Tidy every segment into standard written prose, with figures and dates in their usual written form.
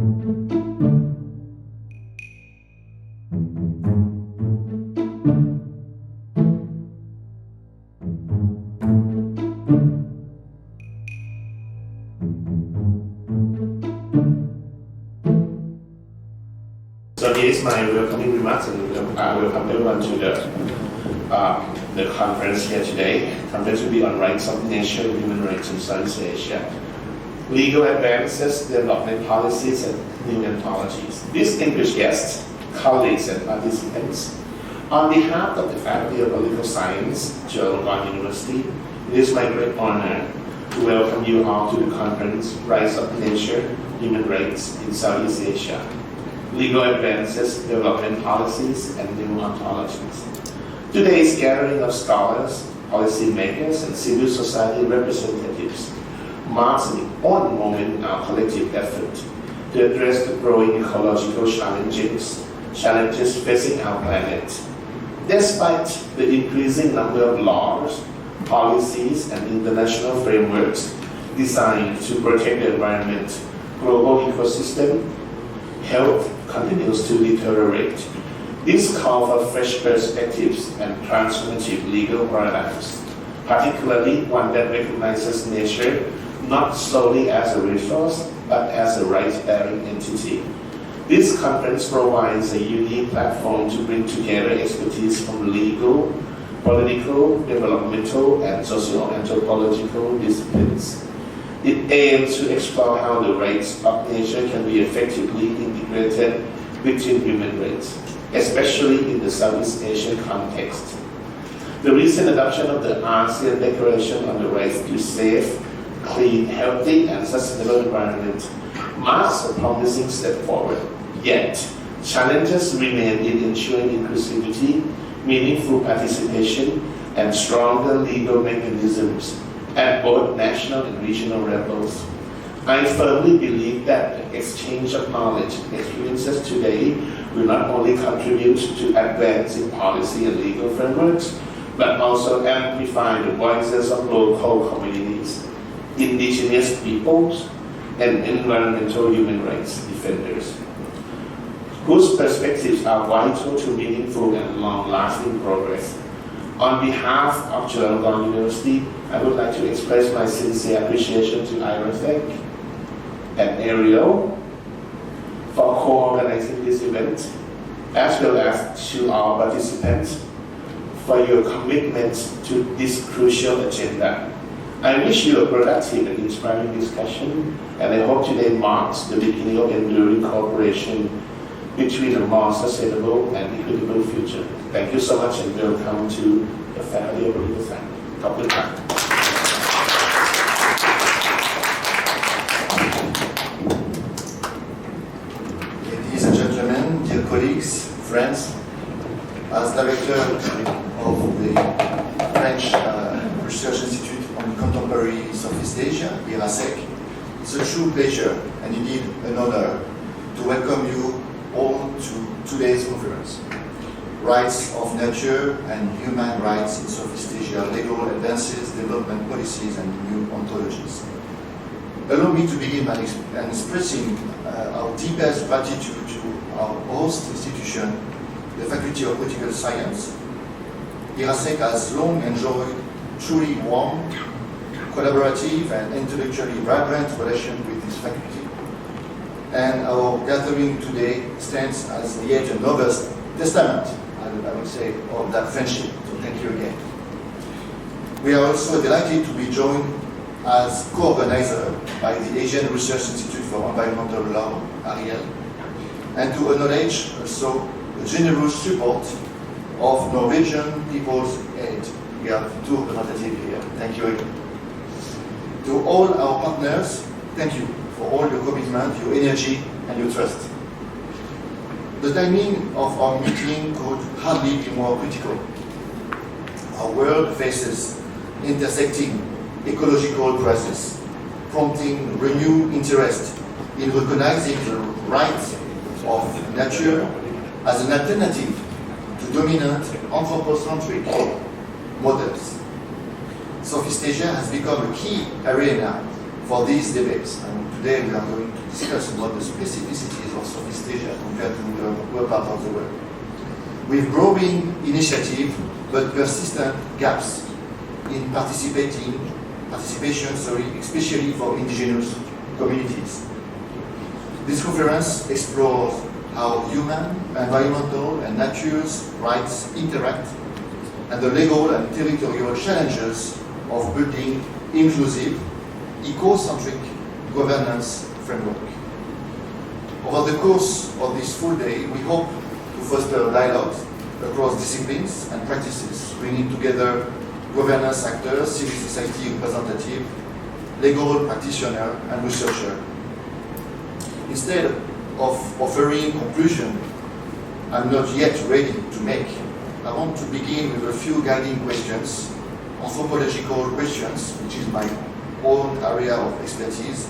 So here is my welcoming remarks, and welcome everyone to the conference here today. The conference will be on rights of nature, human rights in Southeast Asia, legal advances, development policies, and new anthologies. Distinguished guests, colleagues, and participants, on behalf of the Faculty of Political Science, Chulalongkorn University, it is my great honor to welcome you all to the conference, Rights of Nature, Human Rights in Southeast Asia, legal advances, development policies, and new ontologies. Today's gathering of scholars, policymakers, and civil society representatives marks an important moment in our collective effort to address the growing ecological challenges facing our planet. Despite the increasing number of laws, policies, and international frameworks designed to protect the environment, global ecosystem, health continues to deteriorate. This calls for fresh perspectives and transformative legal paradigms, particularly one that recognizes nature not solely as a resource, but as a rights-bearing entity. This conference provides a unique platform to bring together expertise from legal, political, developmental, and socio-anthropological disciplines. It aims to explore how the rights of nature can be effectively integrated within human rights, especially in the Southeast Asian context. The recent adoption of the ASEAN Declaration on the Rights to Safe, Clean, Healthy, and Sustainable Environment marks a promising step forward. Yet, challenges remain in ensuring inclusivity, meaningful participation, and stronger legal mechanisms at both national and regional levels. I firmly believe that the exchange of knowledge and experiences today will not only contribute to advancing policy and legal frameworks, but also amplify the voices of local communities, indigenous peoples, and environmental human rights defenders, whose perspectives are vital to meaningful and long-lasting progress. On behalf of Chulalongkorn University, I would like to express my sincere appreciation to IRASEC and ARIEL for co-organizing this event, as well as to our participants for your commitment to this crucial agenda. I wish you a productive and inspiring discussion, and I hope today marks the beginning of enduring cooperation between a more sustainable and equitable future. Thank you so much, and welcome to the Faculty of Political Science. ขอบคุณครับ Ladies and gentlemen, dear colleagues, friends, as Director of the French Research Institute on Contemporary Southeast Asia, IRASEC, it's a true pleasure and indeed an honor to welcome you all to today's conference. Rights of nature and human rights in Southeast Asia, legal advances, development policies, and new ontologies. Allow me to begin by expressing our deepest gratitude to our host institution, the Faculty of Political Science. IRASEC has long enjoyed truly warm, collaborative, and intellectually vibrant relation with this faculty. And our gathering today stands as yet another testament, I would say, of that friendship. So thank you again. We are also delighted to be joined as co-organizer by the Asian Research Institute for Environmental Law, ARIEL, and to acknowledge also the generous support of Norwegian People's Aid. We have two representatives here. Thank you again. To all our partners, thank you for all your commitment, your energy, and your trust. The timing of our meeting could hardly be more critical. Our world faces intersecting ecological crises, prompting renewed interest in recognizing the rights of nature as an alternative to dominant anthropocentric models. Southeast Asia has become a key arena for these debates, and today we are going to discuss about the specificities of Southeast Asia compared to other parts of the world. With growing initiative but persistent gaps in participation, especially for indigenous communities. This conference explores how human, environmental, and nature's rights interact, and the legal and territorial challenges of building inclusive, eco-centric governance framework. Over the course of this full day, we hope to foster dialogue across disciplines and practices, bringing together governance actors, civil society representatives, legal practitioners, and researchers. Instead of offering conclusion I'm not yet ready to make, I want to begin with a few guiding questions, anthropological questions, which is my own area of expertise,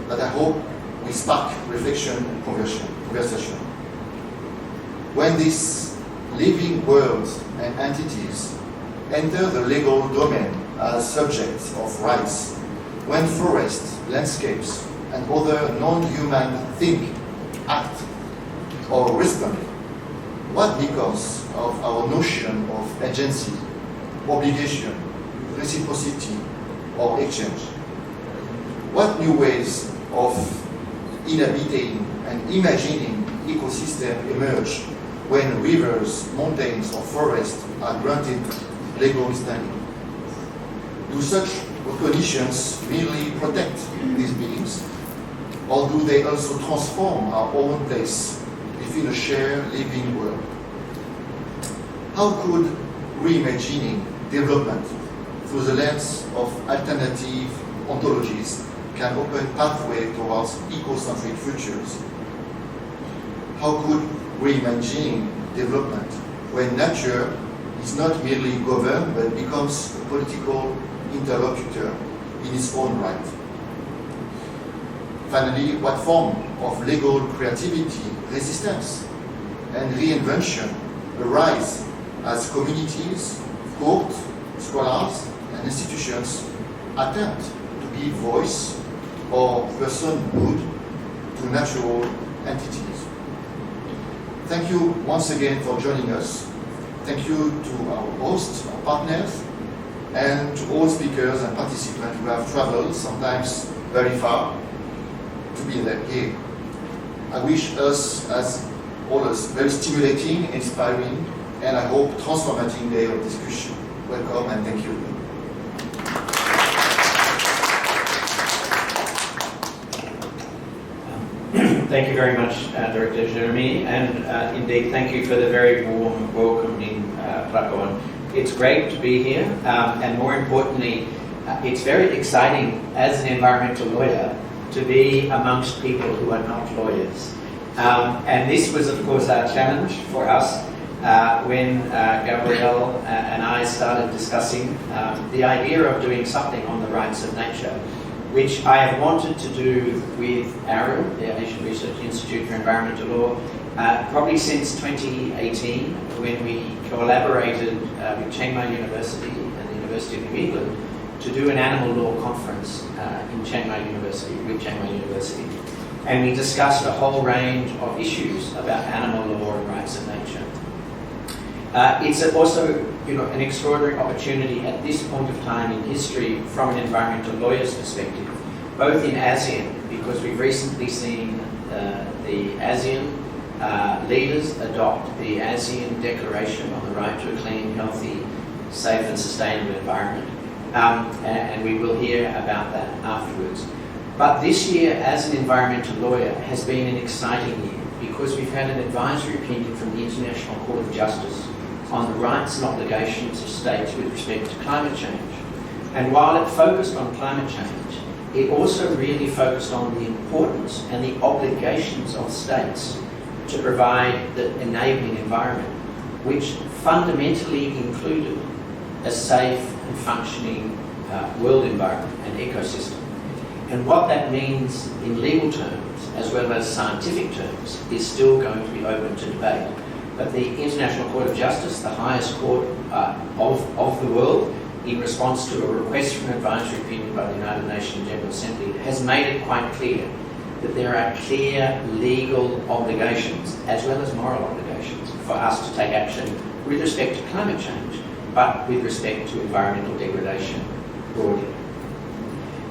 that I hope will spark reflection and conversation. When these living worlds and entities enter the legal domain as subjects of rights, when forests, landscapes, and other non-human think, act, or respond, what becomes of our notion of agency, obligation, reciprocity, or exchange? What new ways of inhabiting and imagining ecosystems emerge when rivers, mountains, or forests are granted legal standing? Do such recognitions merely protect these beings, or do they also transform our own place within a shared living world? How could reimagining development through the lens of alternative ontologies can open pathway towards eco-centric futures? How could reimagining development when nature is not merely governed but becomes a political interlocutor in its own right? Finally, what form of legal creativity, resistance, and reinvention arise as communities, courts, scholars, and institutions attempt to give voice or personhood to natural entities? Thank you once again for joining us. Thank you to our hosts, our partners, and to all speakers and participants who have traveled, sometimes very far, to be here. I wish us, as always, very stimulating, inspiring, and I hope transformative day of discussion. Welcome and thank you. Thank you very much, Director Jérémy, and indeed thank you for the very warm welcome in Prakorn. It's great to be here, and more importantly, it's very exciting as an environmental lawyer to be amongst people who are not lawyers. And this was, of course, our challenge for us when Gabriel and I started discussing the idea of doing something on the rights of nature, which I have wanted to do with ARIEL, the Asian Research Institute for Environmental Law, probably since 2018, when we collaborated with Chiang Mai University and the University of New England to do an animal law conference in Chiang Mai University, with Chiang Mai University. And we discussed a whole range of issues about animal law and rights of nature. It's also, an extraordinary opportunity at this point of time in history from an environmental lawyer's perspective, both in ASEAN, because we've recently seen the ASEAN leaders adopt the ASEAN Declaration on the Right to a Clean, Healthy, Safe and Sustainable Environment, and we will hear about that afterwards. But this year, as an environmental lawyer, has been an exciting year because we've had an advisory opinion from the International Court of Justice on the rights and obligations of states with respect to climate change. And while it focused on climate change, it also really focused on the importance and the obligations of states to provide the enabling environment, which fundamentally included a safe and functioning world environment and ecosystem. And what that means in legal terms, as well as scientific terms, is still going to be open to debate. But the International Court of Justice, the highest court of the world, in response to a request for an advisory opinion by the United Nations General Assembly, has made it quite clear that there are clear legal obligations as well as moral obligations for us to take action with respect to climate change, but with respect to environmental degradation broadly.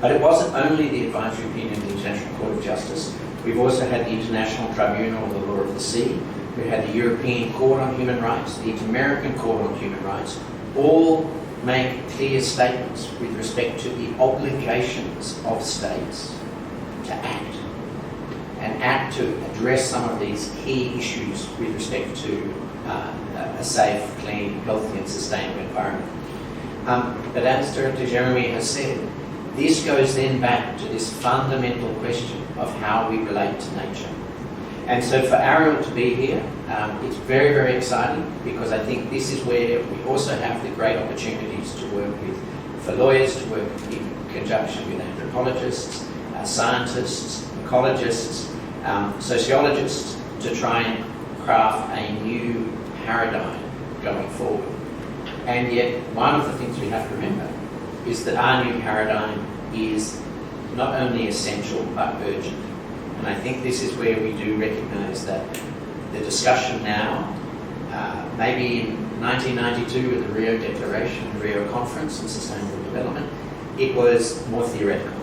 But it wasn't only the advisory opinion of the International Court of Justice. We've also had the International Tribunal of the Law of the Sea. We had the European Court on Human Rights, the American Court on Human Rights, all make clear statements with respect to the obligations of states to act, and act to address some of these key issues with respect to a safe, clean, healthy and sustainable environment. But as Director Jérémy has said, this goes then back to this fundamental question of how we relate to nature. And so for ARIEL to be here, it's very, very exciting, because I think this is where we also have the great opportunities to work with, for lawyers to work in conjunction with anthropologists, scientists, ecologists, sociologists, to try and craft a new paradigm going forward. And yet, one of the things we have to remember is that our new paradigm is not only essential but urgent. And I think this is where we do recognise that the discussion now, maybe in 1992 with the Rio Declaration, the Rio Conference on Sustainable Development, it was more theoretical.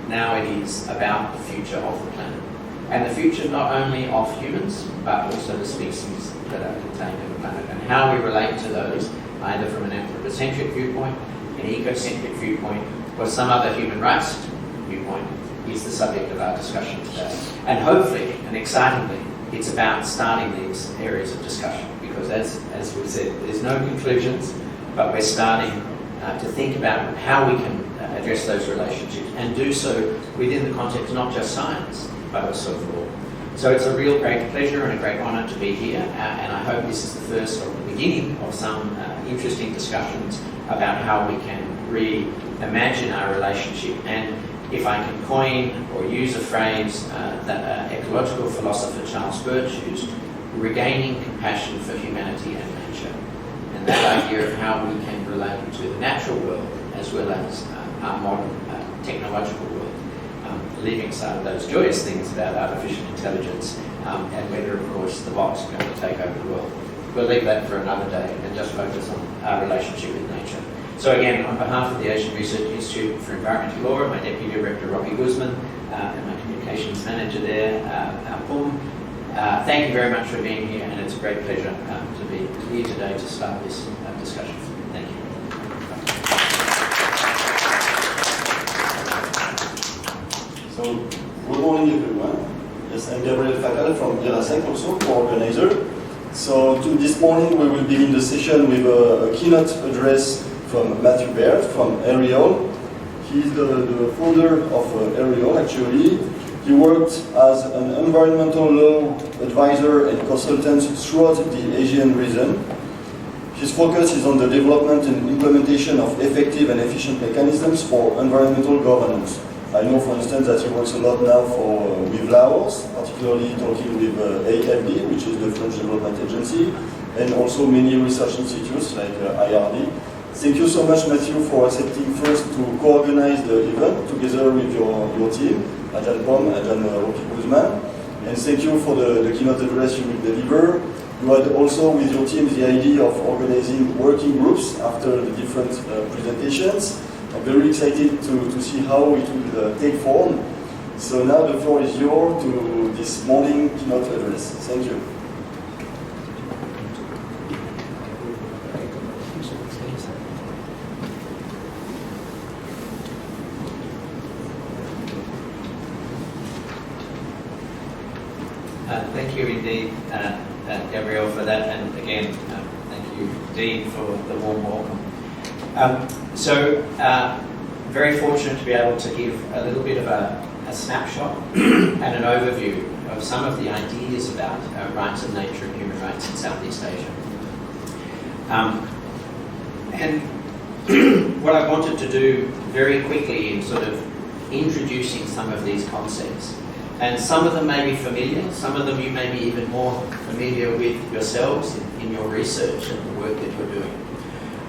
Now it is about the future of the planet. And the future not only of humans, but also the species that are contained in the planet, and how we relate to those, either from an anthropocentric viewpoint, an ecocentric viewpoint, or some other human rights viewpoint, is the subject of our discussion today. And hopefully, and excitingly, it's about starting these areas of discussion, because as we've said, there's no conclusions, but we're starting to think about how we can address those relationships, and do so within the context not just science, but also of law. So it's a real great pleasure and a great honour to be here, and I hope this is the first or the beginning of some interesting discussions about how we can reimagine our relationship. And if I can coin or use a phrase that ecological philosopher Charles Birch used, regaining compassion for humanity and nature. And that idea of how we can relate to the natural world as well as our modern technological world, leaving aside those joyous things about artificial intelligence and whether, of course, the bots are going to take over the world. We'll leave that for another day and just focus on our relationship with nature. So again, on behalf of the Asian Research Institute for Environmental Law, my Deputy Director, Guzman, and my Communications Manager there, Po, thank you very much for being here, and it's a great pleasure to be here today to start this discussion. Thank you. So, good morning everyone. Yes, I'm Gabriel Facal from IRASEC, also co-organizer. So this morning we will begin the session with a keynote address from Baird from ARIEL. He's the founder of ARIEL, actually. He worked as an environmental law advisor and consultant throughout the Asian region. His focus is on the development and implementation of effective and efficient mechanisms for environmental governance. I know, for instance, that he works a lot now with Laos, particularly talking with AFD, which is the French Development Agency, and also many research institutes like IRD. Thank you so much, Matthew, for accepting first to co-organize the event together with your team, Ajahn Pom, Ajahn Guzman. And thank you for the keynote address you will deliver. You had also with your team the idea of organizing working groups after the different presentations. I'm very excited to see how it will take form. So now the floor is yours to this morning keynote address. Thank you. Thank you indeed, Gabriel, for that, and again, thank you, Dean, for the warm welcome. Very fortunate to be able to give a little bit of a snapshot and an overview of some of the ideas about rights of nature and human rights in Southeast Asia. And what I wanted to do very quickly in sort of introducing some of these concepts, and some of them may be familiar, some of them you may be even more familiar with yourselves in your research and the work that you're doing.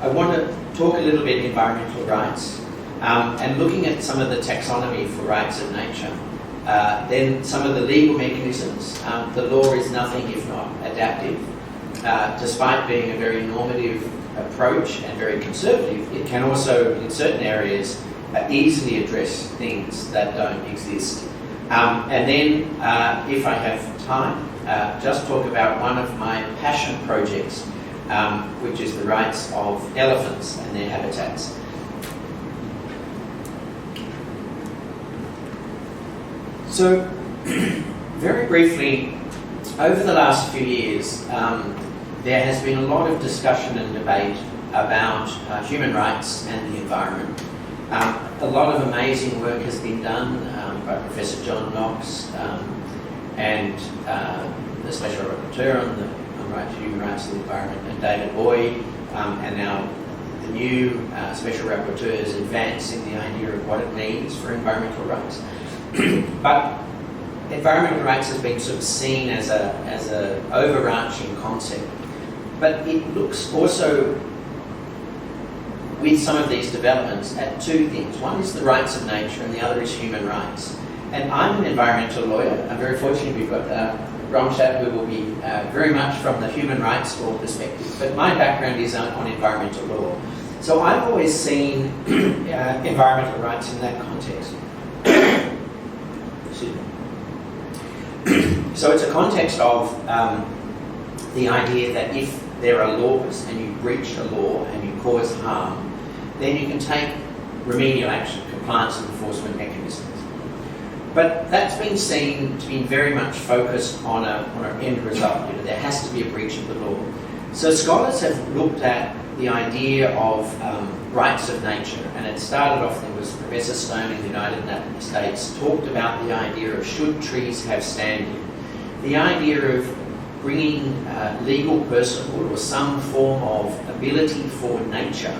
I want to talk a little bit environmental rights and looking at some of the taxonomy for rights of nature Then some of the legal mechanisms. The law is nothing if not adaptive. Despite being a very normative approach and very conservative, it can also, in certain areas, easily address things that don't exist. And then, if I have time, just talk about one of my passion projects, which is the rights of elephants and their habitats. So, very briefly, over the last few years, there has been a lot of discussion and debate about human rights and the environment. A lot of amazing work has been done by Professor John Knox and the Special Rapporteur on the human rights and the environment, and David Boyd, and now the new Special Rapporteurs advancing the idea of what it means for environmental rights. But environmental rights has been sort of seen as a overarching concept. But it looks also, with some of these developments, at two things. One is the rights of nature and the other is human rights. And I'm an environmental lawyer. I'm very fortunate we've got Romchat, who will be very much from the human rights law perspective. But my background is on environmental law. So I've always seen environmental rights in that context. So it's a context of the idea that if there are laws and you breach a law and you cause harm, then you can take remedial action, compliance and enforcement mechanisms. But that's been seen to be very much focused on an end result. You know, there has to be a breach of the law. So scholars have looked at the idea of rights of nature, and it started off, there was Professor Stone in the United States talked about the idea of should trees have standing. The idea of bringing legal personhood or some form of ability for nature,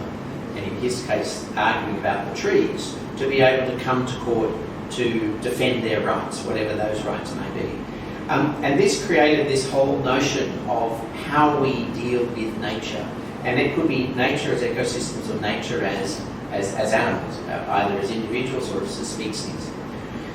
and in his case arguing about the trees, to be able to come to court to defend their rights, whatever those rights may be. And this created this whole notion of how we deal with nature. And it could be nature as ecosystems or nature as animals, either as individuals or as a species.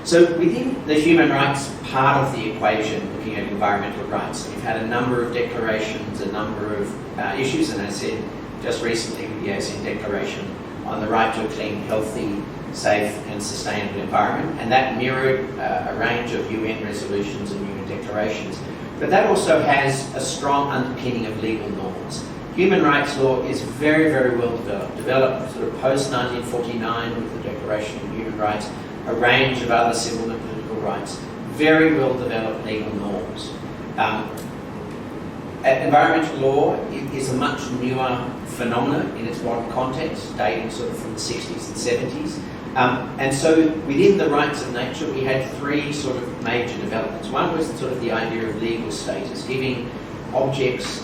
So within the human rights part of the equation, looking at environmental rights, we've had a number of declarations, a number of issues, and I said just recently with the ASEAN Declaration on the right to a clean, healthy, safe and sustainable environment, and that mirrored a range of UN resolutions and UN declarations. But that also has a strong underpinning of legal norms. Human rights law is very, very well developed sort of post-1949 with the Declaration of Human Rights, a range of other civil and political rights, very well developed legal norms. Environmental law is a much newer phenomenon in its modern context, dating sort of from the 60s and 70s. And so within the rights of nature, we had three sort of major developments. One was sort of the idea of legal status, giving objects,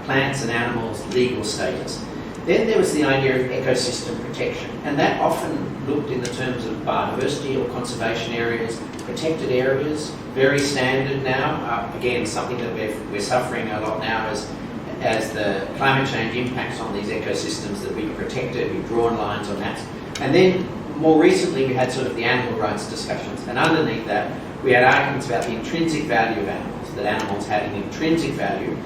plants and animals, legal status. Then there was the idea of ecosystem protection, and that often looked in the terms of biodiversity or conservation areas, protected areas, very standard now. Again, something that we're suffering a lot now as the climate change impacts on these ecosystems that we protected, we've drawn lines on that. And then more recently we had sort of the animal rights discussions, and underneath that we had arguments about the intrinsic value of animals, that animals had an intrinsic value,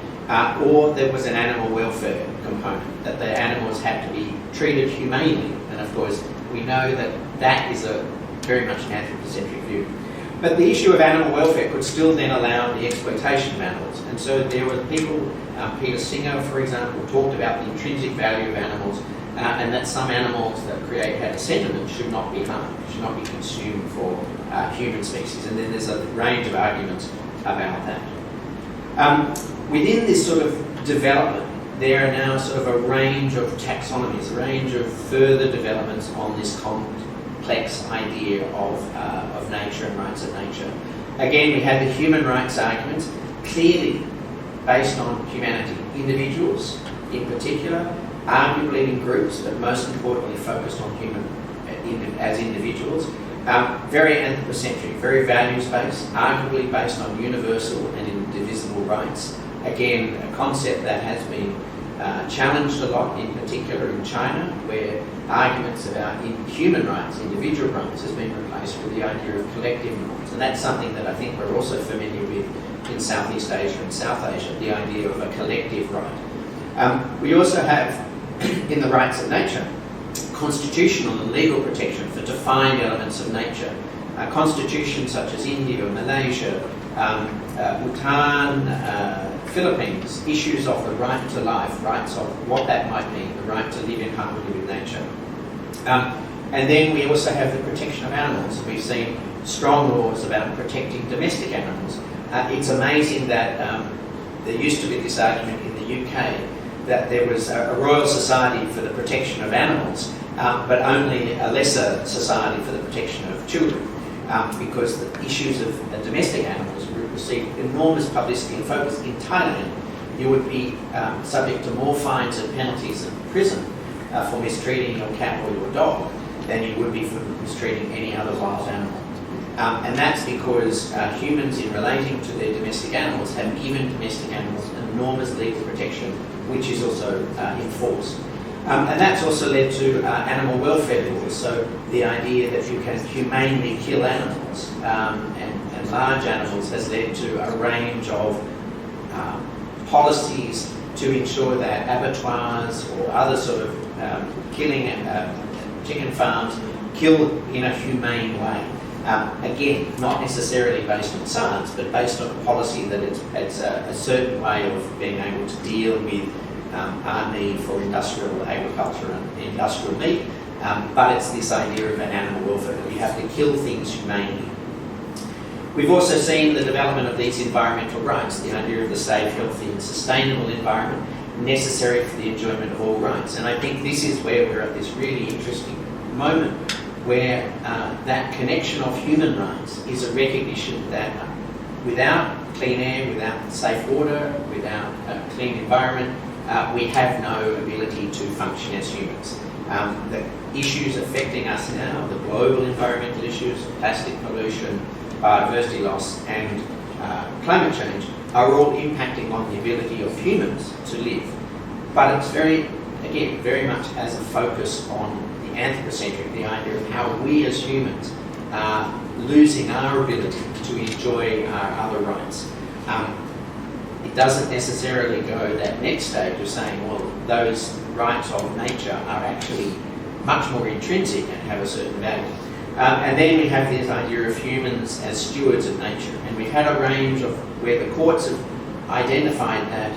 or there was an animal welfare component, that the animals had to be treated humanely. And of course, we know that that is a very much an anthropocentric view. But the issue of animal welfare could still then allow the exploitation of animals. And so there were people, Peter Singer, for example, talked about the intrinsic value of animals, and that some animals that had a sentiment should not be harmed, should not be consumed for human species. And then there's a range of arguments about that. Within this sort of development, there are now sort of a range of taxonomies, a range of further developments on this complex idea of nature and rights of nature. Again, we had the human rights arguments, clearly based on humanity. Individuals, in particular, arguably in groups, but most importantly focused on human as individuals. Very anthropocentric, very values-based, arguably based on universal and indivisible rights. Again, a concept that has been challenged a lot, in particular in China, where arguments about human rights, individual rights, has been replaced with the idea of collective rights. And that's something that I think we're also familiar with in Southeast Asia and South Asia, the idea of a collective right. We also have, in the rights of nature, constitutional and legal protection for defined elements of nature. Constitutions such as India, Malaysia, Bhutan, Philippines, issues of the right to life, rights of what that might mean, the right to live in harmony with nature. And then we also have the protection of animals. We've seen strong laws about protecting domestic animals. It's amazing that there used to be this argument in the UK that there was a Royal Society for the Protection of Animals, but only a lesser society for the protection of children, because the issues of domestic animals received enormous publicity and focus. In Thailand, you would be subject to more fines and penalties in prison for mistreating your cat or your dog than you would be for mistreating any other wild animal. And that's because humans, in relating to their domestic animals, have given domestic animals enormous legal protection, which is also enforced. And that's also led to animal welfare laws, so the idea that you can humanely kill animals and large animals has led to a range of policies to ensure that abattoirs or other sort of killing chicken farms kill in a humane way. Again, not necessarily based on science, but based on a policy that it's a certain way of being able to deal with our need for industrial agriculture and industrial meat, but it's this idea of an animal welfare, that we have to kill things humanely. We've also seen the development of these environmental rights, the idea of the safe, healthy and sustainable environment necessary for the enjoyment of all rights. And I think this is where we're at this really interesting moment where that connection of human rights is a recognition that without clean air, without safe water, without a clean environment, we have no ability to function as humans. The issues affecting us now, the global environmental issues, plastic pollution, biodiversity loss and climate change, are all impacting on the ability of humans to live. But it's very much as a focus on the anthropocentric, the idea of how we as humans are losing our ability to enjoy our other rights. It doesn't necessarily go that next stage of saying, well, those rights of nature are actually much more intrinsic and have a certain value. And then we have this idea of humans as stewards of nature. And we've had a range of where the courts have identified that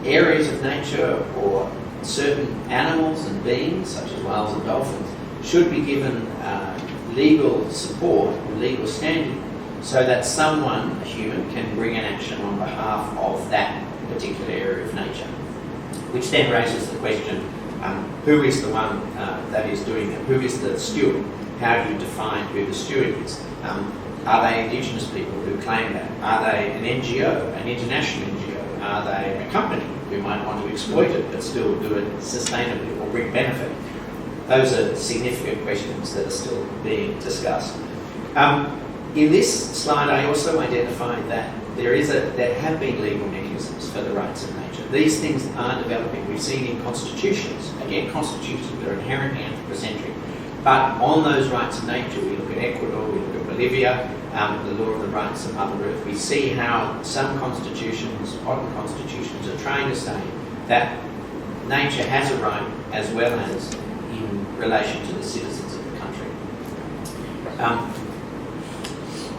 areas of nature or certain animals and beings, such as whales and dolphins, should be given legal support or legal standing so that someone, a human, can bring an action on behalf of that particular area of nature. Which then raises the question, who is the one that is doing it? Who is the steward? How do you define who the steward is? Are they Indigenous people who claim that? Are they an NGO, an international NGO? Are they a company who might want to exploit it but still do it sustainably or bring benefit? Those are significant questions that are still being discussed. In this slide, I also identified that there have been legal mechanisms for the rights of nature. These things are developing. We've seen in constitutions, again, constitutions that are inherently anthropocentric. But on those rights of nature, we look at Ecuador, we look at Bolivia, the law of the rights of Mother Earth. We see how some constitutions, modern constitutions, are trying to say that nature has a right as well as in relation to the citizens of the country.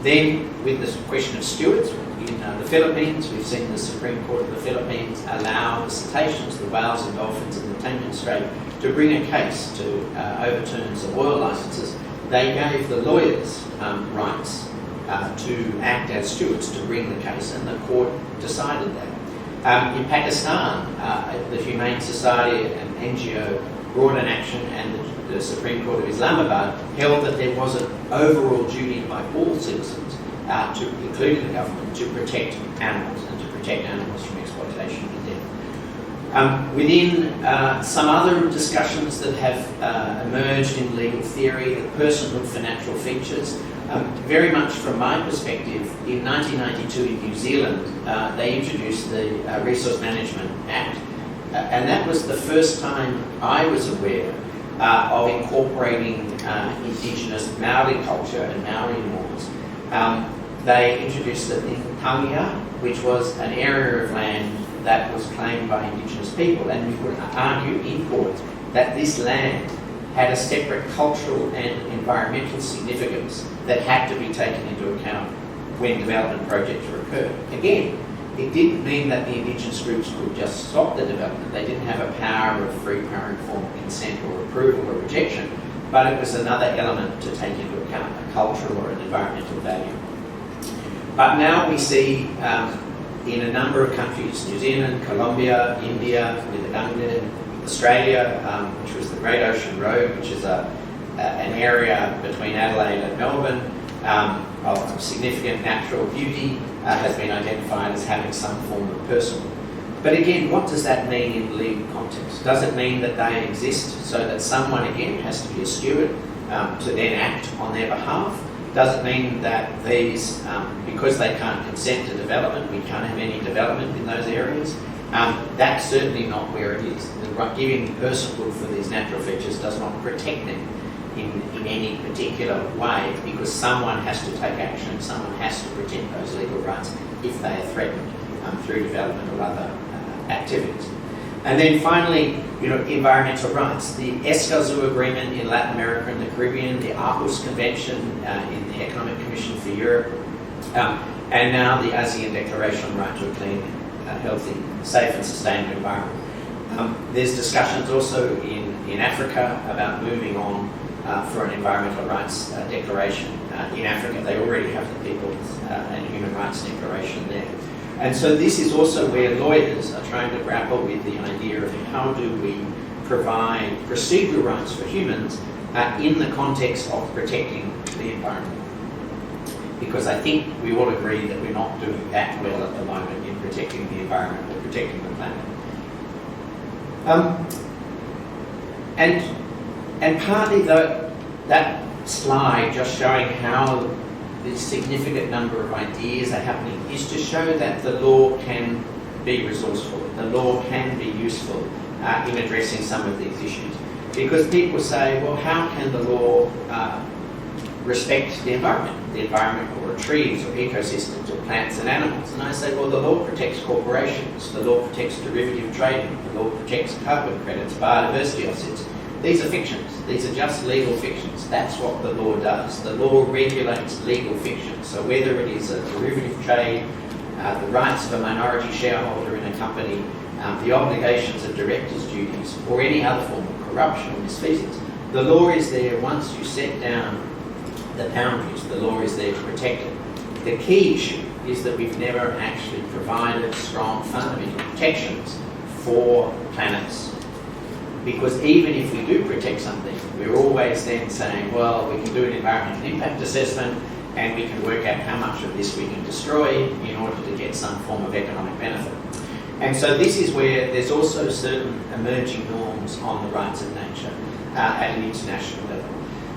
Then, with the question of stewards, in the Philippines, we've seen the Supreme Court of the Philippines allow the cetaceans, the whales and dolphins in the Tainan Strait, to bring a case to overturn some oil licenses. They gave the lawyers rights to act as stewards to bring the case, and the court decided that. In Pakistan, the Humane Society, an NGO, brought an action, and the Supreme Court of Islamabad held that there was an overall duty by all citizens, including the government, to protect animals and to protect animals from exploitation and death. Within some other discussions that have emerged in legal theory, the personhood for natural features, very much from my perspective, in 1992 in New Zealand, they introduced the Resource Management Act and that was the first time I was aware of incorporating Indigenous Maori culture and Maori norms. They introduced the thing Tangia, which was an area of land that was claimed by Indigenous people, and we would argue in court that this land had a separate cultural and environmental significance that had to be taken into account when development projects were occurred. Again, it didn't mean that the Indigenous groups could just stop the development. They didn't have a power of free, power, informed consent or approval or rejection, but it was another element to take into account, a cultural or an environmental value. But now we see in a number of countries, New Zealand, Colombia, India, with Uganda, Australia, which was the Great Ocean Road, which is an area between Adelaide and Melbourne of significant natural beauty, has been identified as having some form of personal. But again, what does that mean in the legal context? Does it mean that they exist so that someone again has to be a steward to then act on their behalf? Does it mean that these, because they can't consent to development, we can't have any development in those areas? That's certainly not where it is. Giving personhood for these natural features does not protect them in any particular way, because someone has to take action, someone has to protect those legal rights if they are threatened through development or other activities. And then finally, environmental rights. The Escazú Agreement in Latin America and the Caribbean, the Aarhus Convention in the Economic Commission for Europe, and now the ASEAN Declaration on the Right to a Clean, Healthy, Safe and Sustainable Environment. There's discussions also in Africa about moving on for an environmental rights declaration. In Africa, they already have the People's and Human Rights Declaration there. And so this is also where lawyers are trying to grapple with the idea of how do we provide procedural rights for humans in the context of protecting the environment. Because I think we all agree that we're not doing that well at the moment in protecting the environment or protecting the planet. And partly that slide just showing how the significant number of ideas are happening is to show that the law can be resourceful, the law can be useful in addressing some of these issues. Because people say, well, how can the law respect the environment or trees or ecosystems or plants and animals? And I say, well, the law protects corporations, the law protects derivative trading, the law protects carbon credits, biodiversity offsets. These are fictions. These are just legal fictions. That's what the law does. The law regulates legal fictions. So whether it is a derivative trade, the rights of a minority shareholder in a company, the obligations of directors' duties, or any other form of corruption or misfeasance, the law is there once you set down the boundaries. The law is there to protect it. The key issue is that we've never actually provided strong fundamental protections for planets. Because even if we do protect something, we're always then saying, well, we can do an environmental impact assessment and we can work out how much of this we can destroy in order to get some form of economic benefit. And so this is where there's also certain emerging norms on the rights of nature at an international level.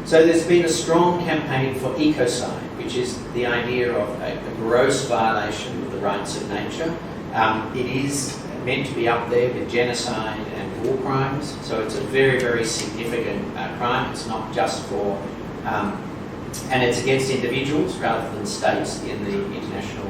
So there's been a strong campaign for ecocide, which is the idea of a gross violation of the rights of nature. It is meant to be up there with genocide and war crimes, so it's a very, very significant crime. It's not just for, and it's against individuals rather than states in the International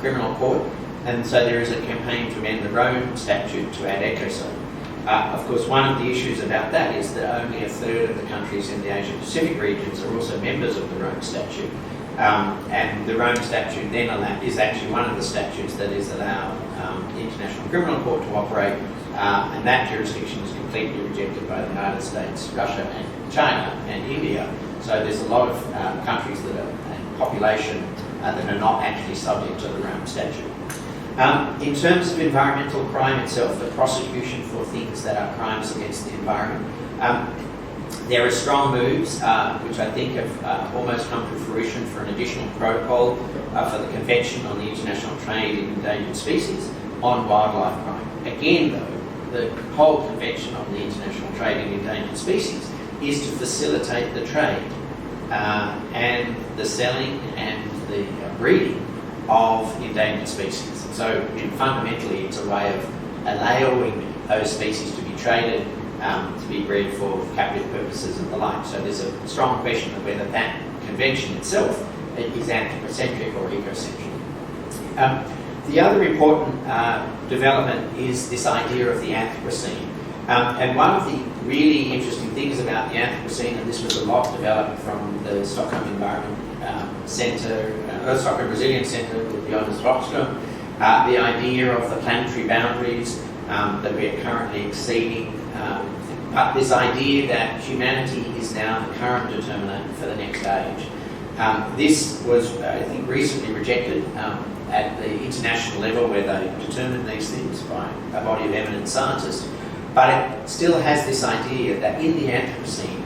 Criminal Court. And so there is a campaign to amend the Rome Statute to add ecocide. Of course, one of the issues about that is that only a third of the countries in the Asia-Pacific regions are also members of the Rome Statute. And the Rome Statute then is actually one of the statutes that is allowed the International Criminal Court to operate, and that jurisdiction is completely rejected by the United States, Russia, and China, and India. So there's a lot of countries that are, and population that are not actually subject to the Rome Statute. In terms of environmental crime itself, the prosecution for things that are crimes against the environment, there are strong moves, which I think have almost come to fruition for an additional protocol for the Convention on the International Trade in Endangered Species on wildlife crime. Again, though, the whole Convention on the International Trade in Endangered Species is to facilitate the trade and the selling and the breeding of endangered species. So fundamentally, it's a way of allowing those species to be traded, to be bred for captive purposes and the like. So there's a strong question of whether that convention itself is anthropocentric or ecocentric. The other important development is this idea of the Anthropocene. And one of the really interesting things about the Anthropocene, and this was a lot developed from the Stockholm Environment Centre, Stockholm Resilience Centre with Jonas Rockström, the idea of the planetary boundaries that we are currently exceeding, but this idea that humanity is now the current determinant for the next age. This was, I think, recently rejected at the international level where they determine these things by a body of eminent scientists, but it still has this idea that in the Anthropocene,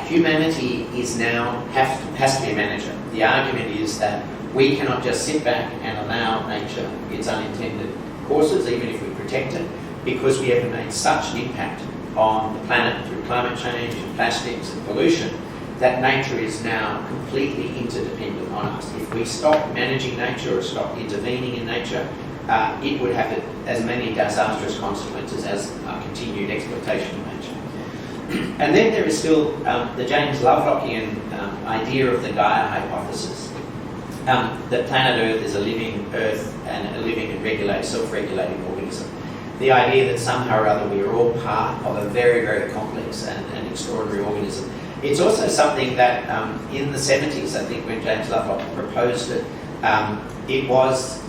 humanity is now has to be a manager. The argument is that we cannot just sit back and allow nature its unintended courses, even if we protect it, because we have made such an impact on the planet through climate change and plastics and pollution, that nature is now completely interdependent on us. If we stop managing nature or stop intervening in nature, it would have as many disastrous consequences as our continued exploitation of nature. And then there is still the James Lovelockian idea of the Gaia hypothesis, that planet Earth is a living Earth and a living and self-regulating organism. The idea that somehow or other we are all part of a very, very complex and extraordinary organism. It's also something that in the 70s, I think, when James Lovelock proposed it, it was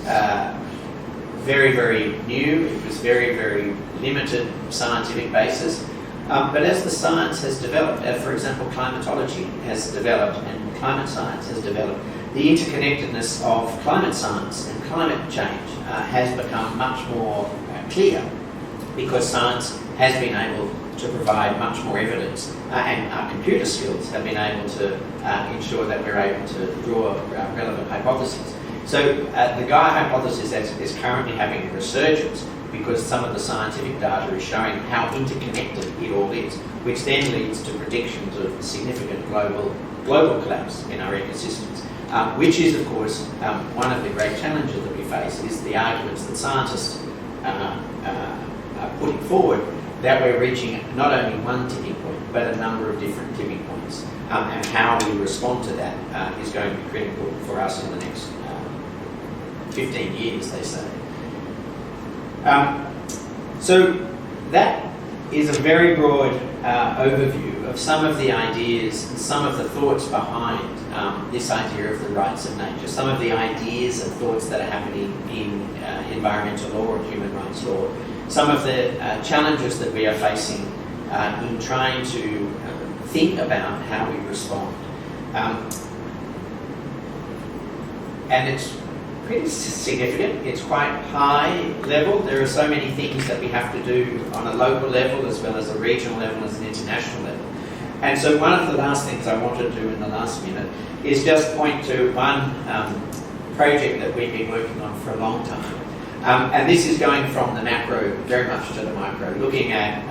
very, very new. It was very, very limited scientific basis. But as the science has developed, as for example climatology has developed and climate science has developed, the interconnectedness of climate science and climate change has become much more clear, because science has been able to provide much more evidence, and our computer skills have been able to ensure that we're able to draw relevant hypotheses. So the Gaia hypothesis is currently having a resurgence, because some of the scientific data is showing how interconnected it all is, which then leads to predictions of significant global collapse in our ecosystems, which is, of course, one of the great challenges that we face, is the arguments that scientists are putting forward, that we're reaching not only one tipping point, but a number of different tipping points. And how we respond to that is going to be critical for us in the next 15 years, they say. So that is a very broad overview of some of the ideas and some of the thoughts behind this idea of the rights of nature, some of the ideas and thoughts that are happening in environmental law and human rights law, some of the challenges that we are facing in trying to think about how we respond. And it's pretty significant. It's quite high level. There are so many things that we have to do on a local level, as well as a regional level, as an international level. And so one of the last things I want to do in the last minute is just point to one project that we've been working on for a long time. And this is going from the macro very much to the micro, looking at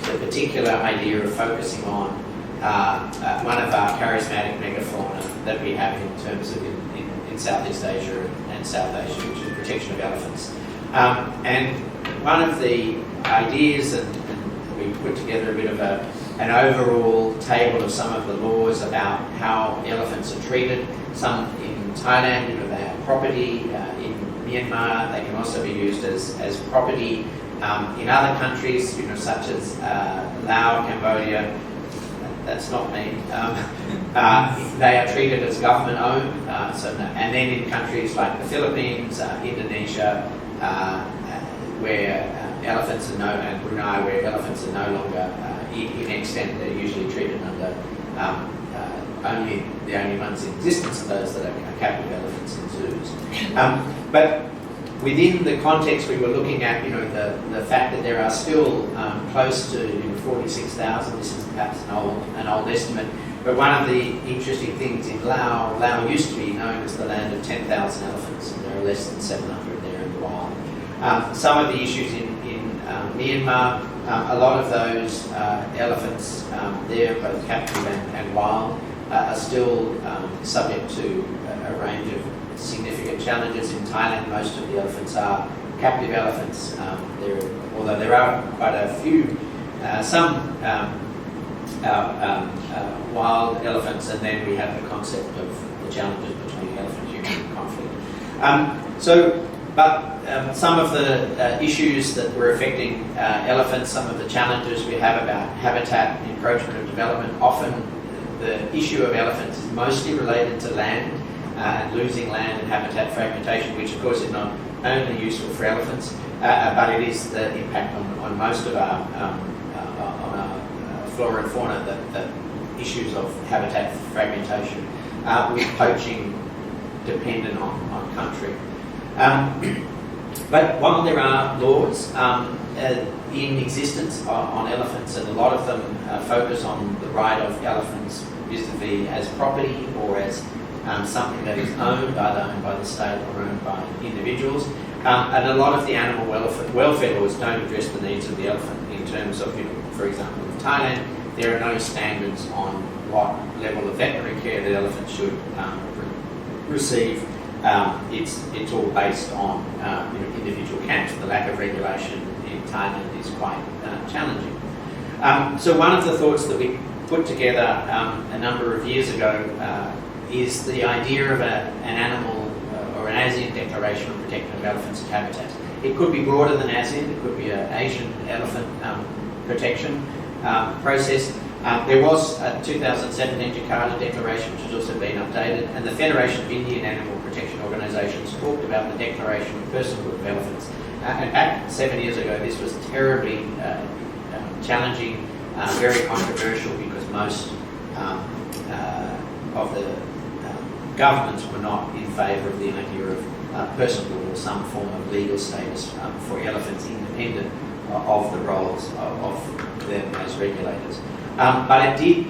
the particular idea of focusing on one of our charismatic megafauna that we have in terms of in Southeast Asia and South Asia, which is protection of elephants. And one of the ideas, and we put together a bit of an overall table of some of the laws about how elephants are treated. Some in Thailand, they have property. In Myanmar, they can also be used as property. In other countries, such as Laos, Cambodia, that's not me. They are treated as government-owned. And then in countries like the Philippines, Indonesia, where elephants are and Brunei, where elephants are no longer in extent, they're usually treated under the only ones in existence are those that are captive elephants in zoos. But within the context we were looking at, the fact that there are still close to 46,000. This is perhaps an old estimate. But one of the interesting things in Laos used to be known as the land of 10,000 elephants, and there are less than 700 there in the wild. Some of the issues in Myanmar, a lot of those elephants there, both captive and wild, are still subject to a range of significant challenges. In Thailand, most of the elephants are captive elephants. Although there are quite a few, some wild elephants, and then we have the concept of the challenges between elephant-human conflict. Some of the issues that were affecting elephants, some of the challenges we have about habitat, encroachment of development, often the issue of elephants is mostly related to land and losing land and habitat fragmentation, which of course is not only useful for elephants, but it is the impact on most of our flora and fauna, the issues of habitat fragmentation, with poaching dependent on country. But while there are laws in existence on elephants, and a lot of them focus on the right of elephants vis-a-vis as property or as something that is owned, either owned by the state or owned by individuals, and a lot of the animal welfare laws don't address the needs of the elephant in terms of, for example, in Thailand, there are no standards on what level of veterinary care that elephants should receive. It's all based on individual camps. The lack of regulation in Thailand is quite challenging. So one of the thoughts that we put together a number of years ago is the idea of an animal or an ASEAN Declaration on Protection of Elephants and Habitats. It could be broader than ASEAN. It could be an Asian elephant protection process. There was a 2017 Jakarta Declaration, which has also been updated, and the Federation of Indian Animal Protection Organisations talked about the Declaration of Personhood of Elephants. And back 7 years ago, this was terribly challenging, very controversial, because most of the governments were not in favour of the idea of personhood or some form of legal status for elephants, independent of the roles of them as regulators. But it did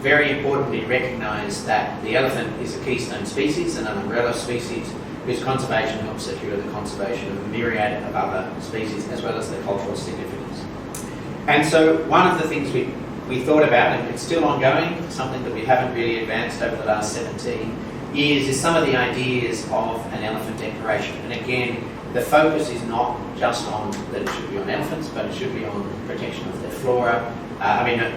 very importantly recognise that the elephant is a keystone species and an umbrella species whose conservation helps secure the conservation of a myriad of other species, as well as their cultural significance. And so one of the things we thought about, and it's still ongoing, something that we haven't really advanced over the last 17 years, is some of the ideas of an elephant declaration. And again, the focus is not just on that it should be on elephants, but it should be on protection of their flora,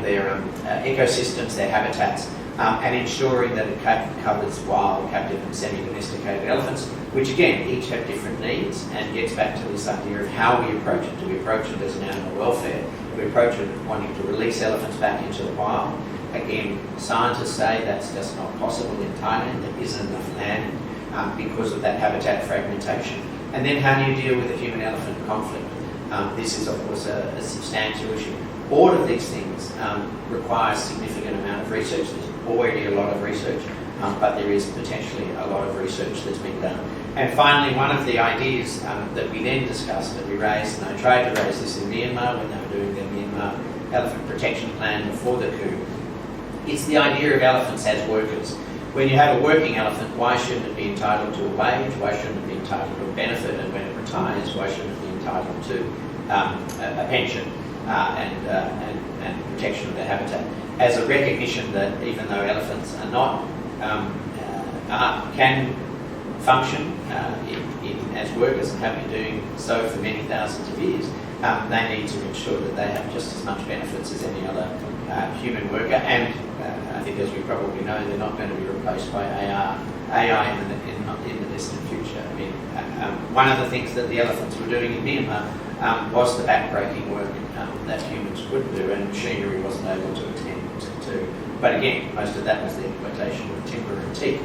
their ecosystems, their habitats, and ensuring that it covers wild, captive and semi-domesticated elephants, which again, each have different needs, and gets back to this idea of how we approach it. Do we approach it as an animal welfare? Do we approach it wanting to release elephants back into the wild? Again, scientists say that's just not possible in Thailand. There isn't enough land because of that habitat fragmentation. And then how do you deal with the human-elephant conflict? This is, of course, a substantial issue. All of these things require a significant amount of research. There's already a lot of research, but there is potentially a lot of research that's been done. And finally, one of the ideas that we then discussed, that we raised, and I tried to raise this in Myanmar when they were doing their Myanmar Elephant Protection Plan before the coup, it's the idea of elephants as workers. When you have a working elephant, why shouldn't it be entitled to a wage? Why shouldn't it be entitled to a benefit? And when it retires, why shouldn't it be entitled to a pension and protection of their habitat? As a recognition that even though elephants are not can function as workers and have been doing so for many thousands of years, they need to ensure that they have just as much benefits as any other human worker. And I think, as we probably know, they're not going to be replaced by AI in the distant future. I mean, one of the things that the elephants were doing in Myanmar was the backbreaking work that humans couldn't do, and machinery wasn't able to attend to. But again, most of that was the exploitation of timber and teak,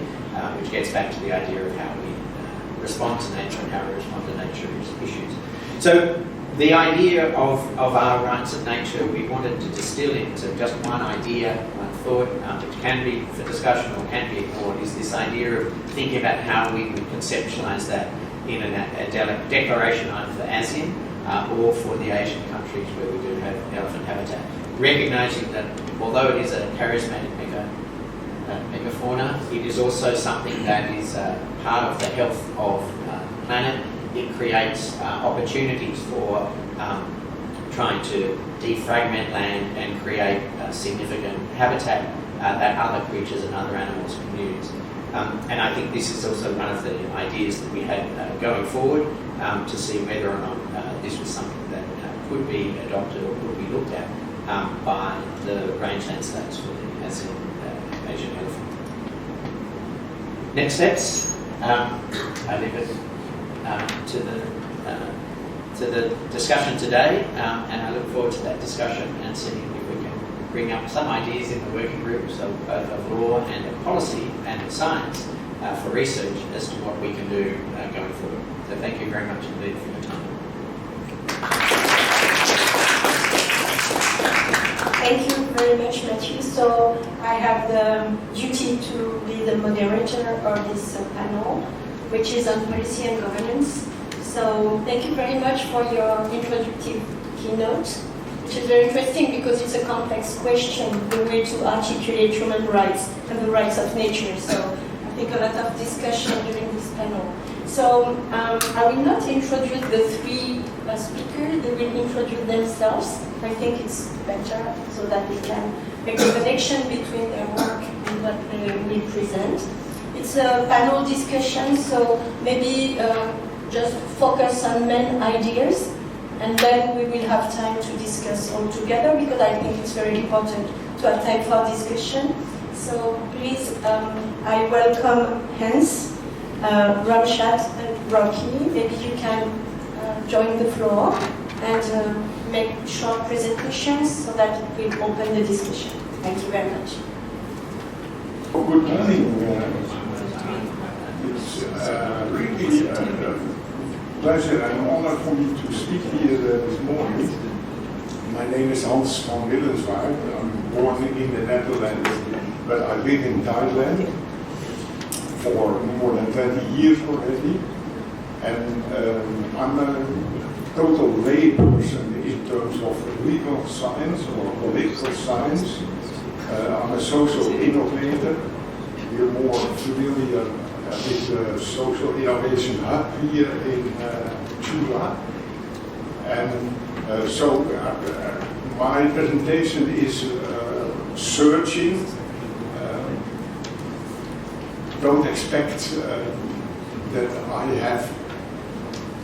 which gets back to the idea of how we respond to nature and how we respond to nature's issues. So the idea of our rights of nature, we wanted to distill into just one idea, one thought, which can be for discussion or can be ignored, is this idea of thinking about how we would conceptualise that in a declaration either for ASEAN or for the Asian countries where we do have elephant habitat. Recognising that although it is a charismatic megafauna, it is also something that is part of the health of the planet. It creates opportunities for trying to defragment land and create significant habitat that other creatures and other animals can use. And I think this is also one of the ideas that we had going forward to see whether or not this was something that could be adopted or could be looked at by the rangeland states for the ASEAN Asian elephant. Next steps, I leave it to the discussion today, and I look forward to that discussion and seeing if we can bring up some ideas in the working groups of both of law and of policy and of science for research as to what we can do going forward. So thank you very much indeed for your time. Thank you very much, Matthew. So I have the duty to be the moderator of this panel, which is on policy and governance. So thank you very much for your introductive keynote, which is very interesting because it's a complex question, the way to articulate human rights and the rights of nature. So I think a lot of discussion during this panel. So I will not introduce the three speakers, they will introduce themselves. I think it's better so that we can make a connection between their work and what they will present. It's a panel discussion, so maybe just focus on main ideas, and then we will have time to discuss all together because I think it's very important to have time for discussion. So please, I welcome Hans, Romchat and Rocky. Maybe you can join the floor and make short presentations so that we'll open the discussion. Thank you very much. Good morning. It's really a pleasure and honor for me to speak here this morning. My name is Hans van Willenswaard. I'm born in the Netherlands, but I live in Thailand for more than 20 years already. And I'm a total lay person in terms of legal science or political science. I'm a social innovator. We're more familiar with the Social Innovation Hub here in Chula. And so my presentation is searching. Don't expect that I have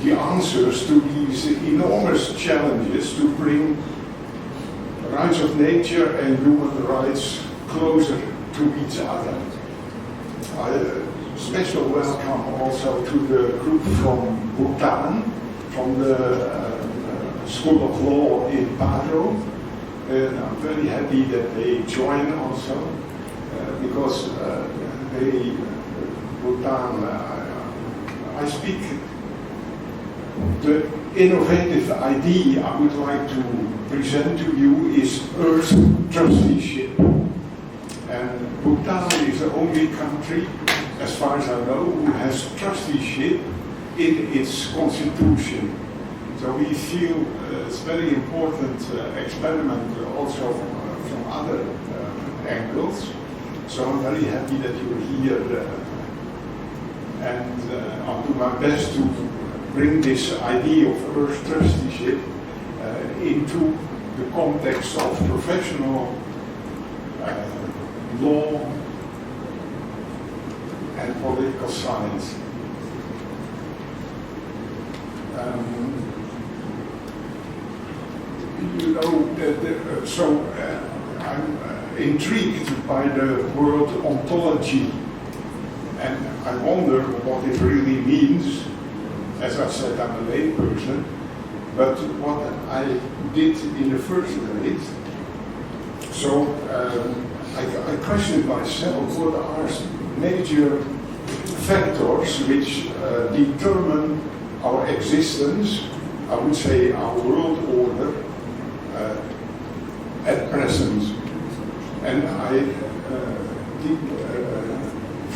the answers to these enormous challenges to bring rights of nature and human rights closer to each other. Special welcome also to the group from Bhutan, from the School of Law in Paro. And I'm very happy that they join also, because Bhutan, I speak the innovative idea I would like to present to you is Earth trusteeship. And Bhutan is the only country, as far as I know, who has trusteeship in its constitution. So we feel it's very important experiment also from other angles. So I'm very happy that you're here, and I'll do my best to bring this idea of Earth trusteeship into the context of professional law and political science. You know, I'm intrigued by the word ontology, and I wonder what it really means. As I said, I'm a lay person, but what I did in the first place, so I questioned myself, what are major factors which determine our existence, I would say our world order, at present. And I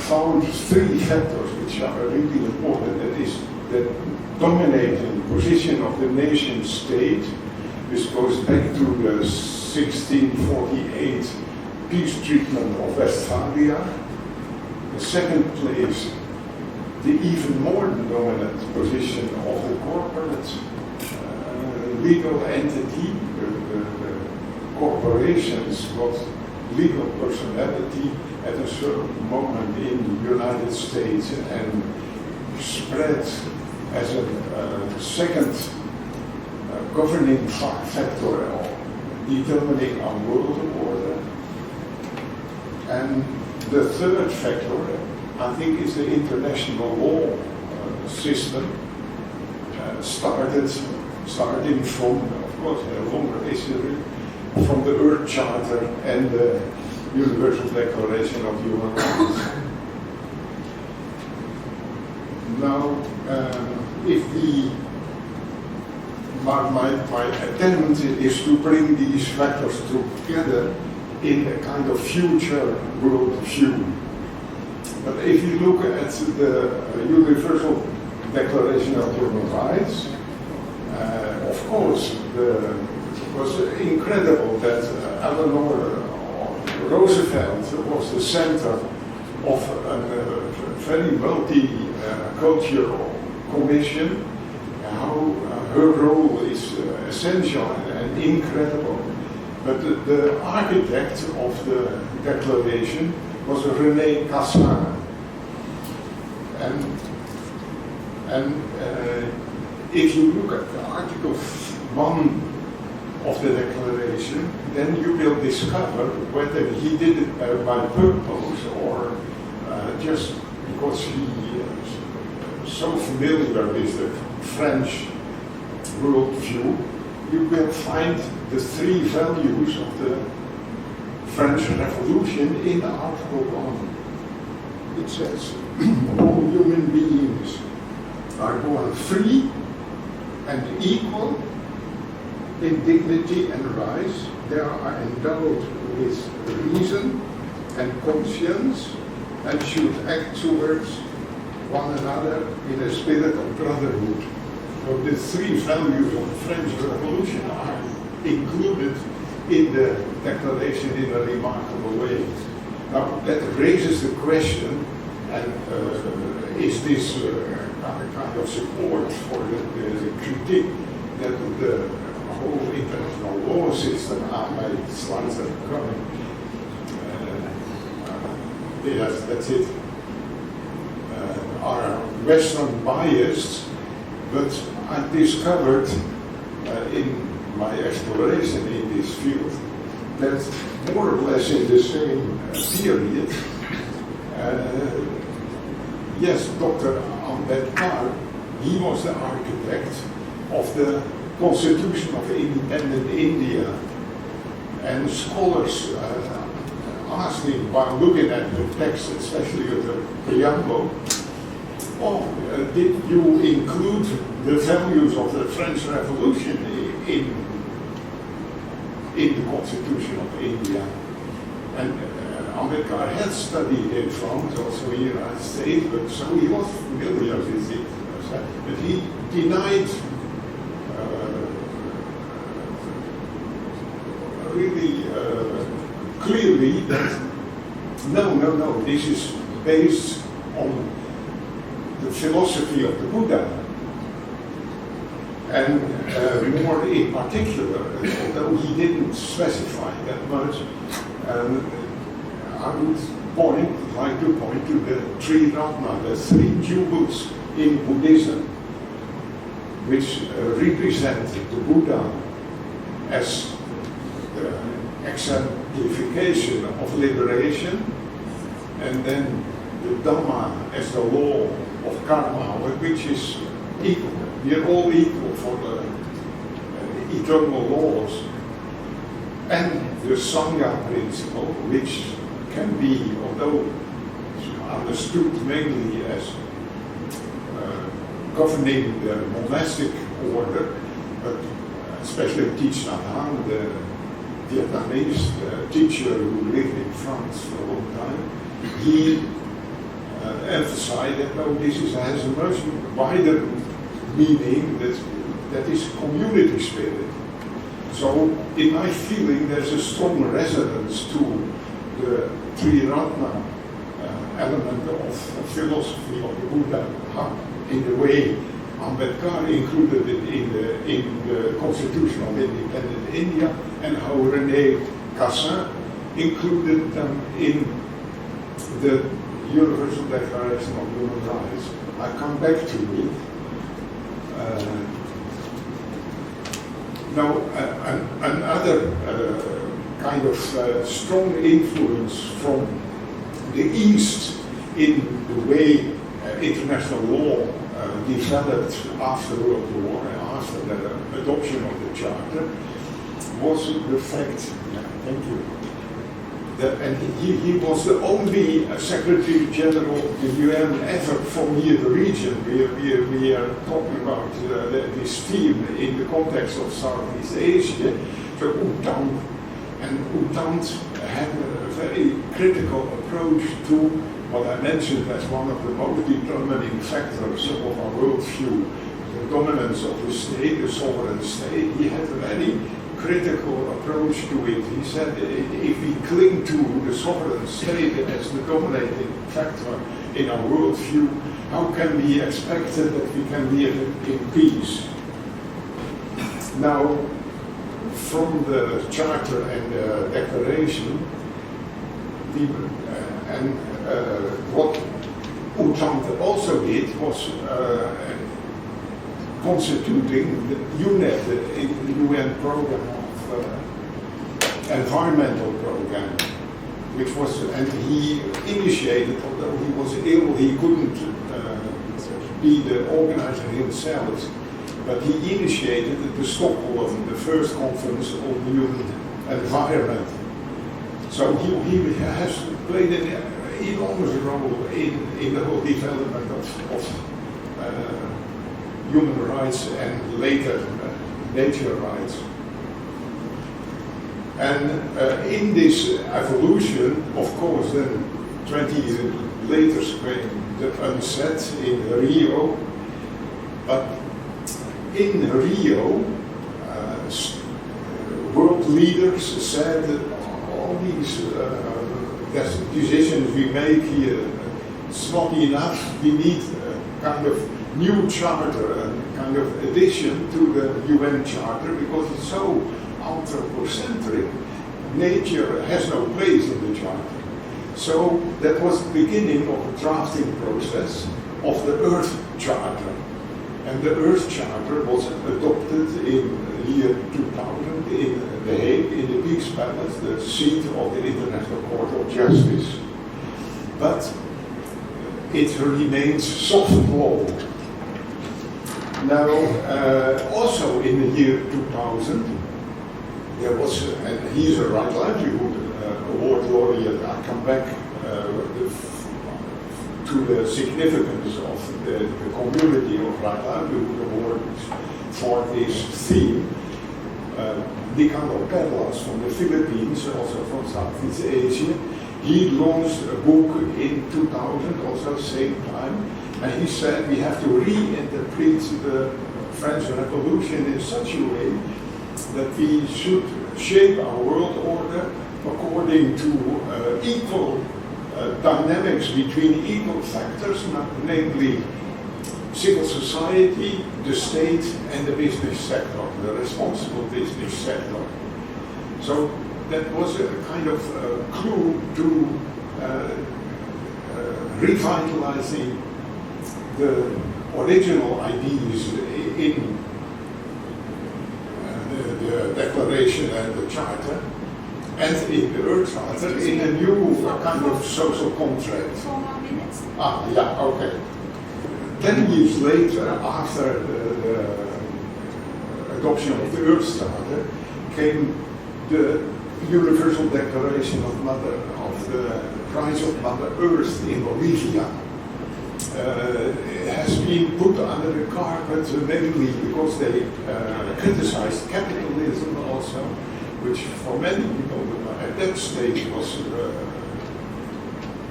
found three factors which are really important. That is the dominating position of the nation state. This goes back to the 1648 peace treatment of Westphalia. The second place, the even more dominant position of the corporate legal entity, the corporations, what legal personality at a certain moment in the United States and spread as a second governing factor determining our world order. And the third factor, I think, is the international law system, starting from, of course, a longer history, from the Earth Charter and the Universal Declaration of Human Rights. Now, if my attempt is to bring these factors together in a kind of future world view. But if you look at the Universal Declaration of Human Rights, of course, it was incredible that Eleanor Roosevelt was the center of a very multi-cultural commission. How her role is essential and incredible. But the architect of the declaration was René Cassin. And if you look at the Article 1 of the declaration, then you will discover whether he did it by purpose or just because he is so familiar with the French worldview. You will find the three values of the French Revolution in Article 1. It says, all human beings are born free and equal in dignity and rights. They are endowed with reason and conscience and should act towards one another in a spirit of brotherhood. So the three values of the French Revolution are included in the declaration in a remarkable way. Now that raises the question, and is this kind of support for the critique that the whole international law system, my slides are coming, yes, that's it, are Western biased, but I discovered in my exploration in this field that more or less in the same period, yes, Dr. Ambedkar, he was the architect of the Constitution of Independent India, and scholars asked him, by looking at the text, especially the preamble, did you include the values of the French Revolution in the Constitution of India? And Ambedkar had studied in France, also in the United States, but so he was familiar with it. But he denied really clearly that no, this is based on the philosophy of the Buddha. And more in particular, although he didn't specify that much, I would like to point to the three Ratna, the three jewels in Buddhism, which represent the Buddha as the exemplification of liberation, and then the Dhamma as the law of karma, which is equal. We are all equal for the eternal laws. And the Sangha principle, which can be, although understood mainly as governing the monastic order, but especially Thich Nhat Hanh, the Vietnamese teacher who lived in France for a long time, he emphasized that no, this has a much wider meaning that is community spirit. So in my feeling there's a strong resonance to the Tri Ratna element of philosophy of the Buddha in the way Ambedkar included it in the Constitution of Independent India, and how René Cassin included them in the Universal Declaration of Human Rights. I come back to it. Now, another kind of strong influence from the East in the way international law developed after World War and after the adoption of the Charter was the fact, thank you, that, and he was the only Secretary General of the UN ever from here, the region. We are talking about this theme in the context of Southeast Asia. So U Thant had a very critical approach to what I mentioned as one of the most determining factors of our worldview, the dominance of the state, the sovereign state. He had a very critical approach to it. He said, if we cling to the sovereign state as the dominating factor in our worldview, how can we expect that we can live in peace? Now, from the Charter and the Declaration, what U Thant also did was constituting the UNEP, the UN program of environmental program, which was, and he initiated, although he was ill, he couldn't be the organizer himself, but he initiated the Stockholm, the first conference on human environment. So he has played an enormous role in the whole development of human rights and later nature rights. And in this evolution, of course, then 20 years later came the UNCED in Rio. But in Rio, world leaders said that all these decisions we make here, it's not enough. We need a kind of new charter, a kind of addition to the UN Charter, because it's so anthropocentric. Nature has no place in the Charter. So that was the beginning of a drafting process of the Earth Charter. And the Earth Charter was adopted in the year 2000 in The Hague, in the Peace Palace, the seat of the International Court of Justice. But it remains soft law. Now, also in the year 2000, there was, and he's a Right Livelihood Award laureate. I come back to the significance of the community of Right Livelihood Awards for this theme. Ricardo Perlas from the Philippines, also from Southeast Asia, he launched a book in 2000, also same time, and he said we have to reinterpret the French Revolution in such a way that we should shape our world order according to equal dynamics between equal factors, namely civil society, the state, and the business sector, the responsible business sector. So that was a kind of clue to revitalizing the original ideas in the Declaration and the Charter, and in the Earth Charter, in a new kind of social contract. 4 more minutes. Ah, yeah, okay. 10 years later, after the adoption of the Earth Charter, came the Universal Declaration of the Rights of Mother Earth in Bolivia. It has been put under the carpet mainly because they criticized capitalism also, which for many people at that stage was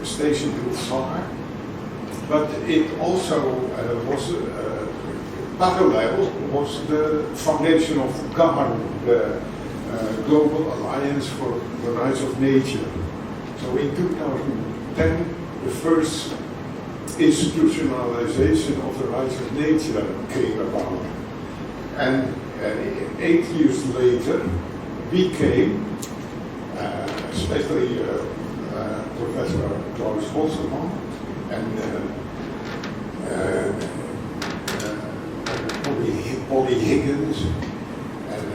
a station too far. But it also was parallel was the foundation of GARN, the Global Alliance for the Rights of Nature. So in 2010, the first institutionalization of the rights of nature came about. And 8 years later, we came especially Professor Klaus Holzerman and Polly Higgins and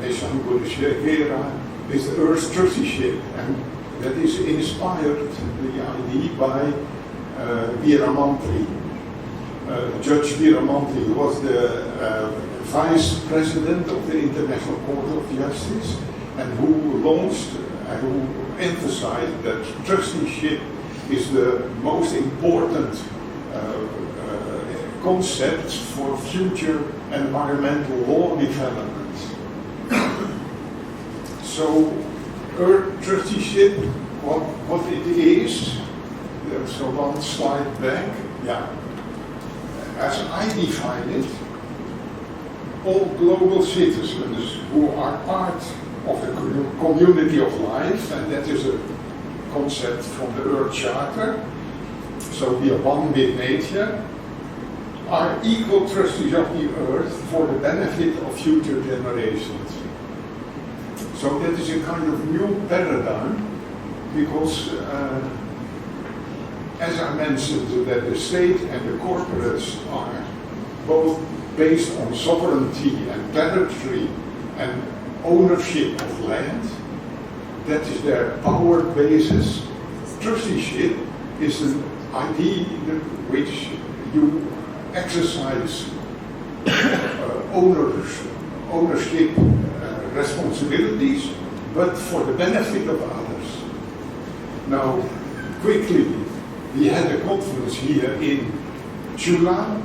Nishan Gurishera with Earth Trusteeship, and that is inspired the idea by Veeramantri. Judge Veeramantri was the Vice President of the International Court of Justice, and who launched and who emphasized that trusteeship is the most important concept for future environmental law developments. So, Earth trusteeship, what it is, so one slide back, yeah. As I define it, all global citizens who are part of the community of life, and that is a concept from the Earth Charter, so we are one with nature, are equal trustees of the earth for the benefit of future generations. So that is a kind of new paradigm, because as I mentioned, that the state and the corporates are both based on sovereignty and territory and ownership of land. That is their power basis. Trusteeship is an idea which you exercise ownership responsibilities, but for the benefit of others. Now, quickly, we had a conference here in Chula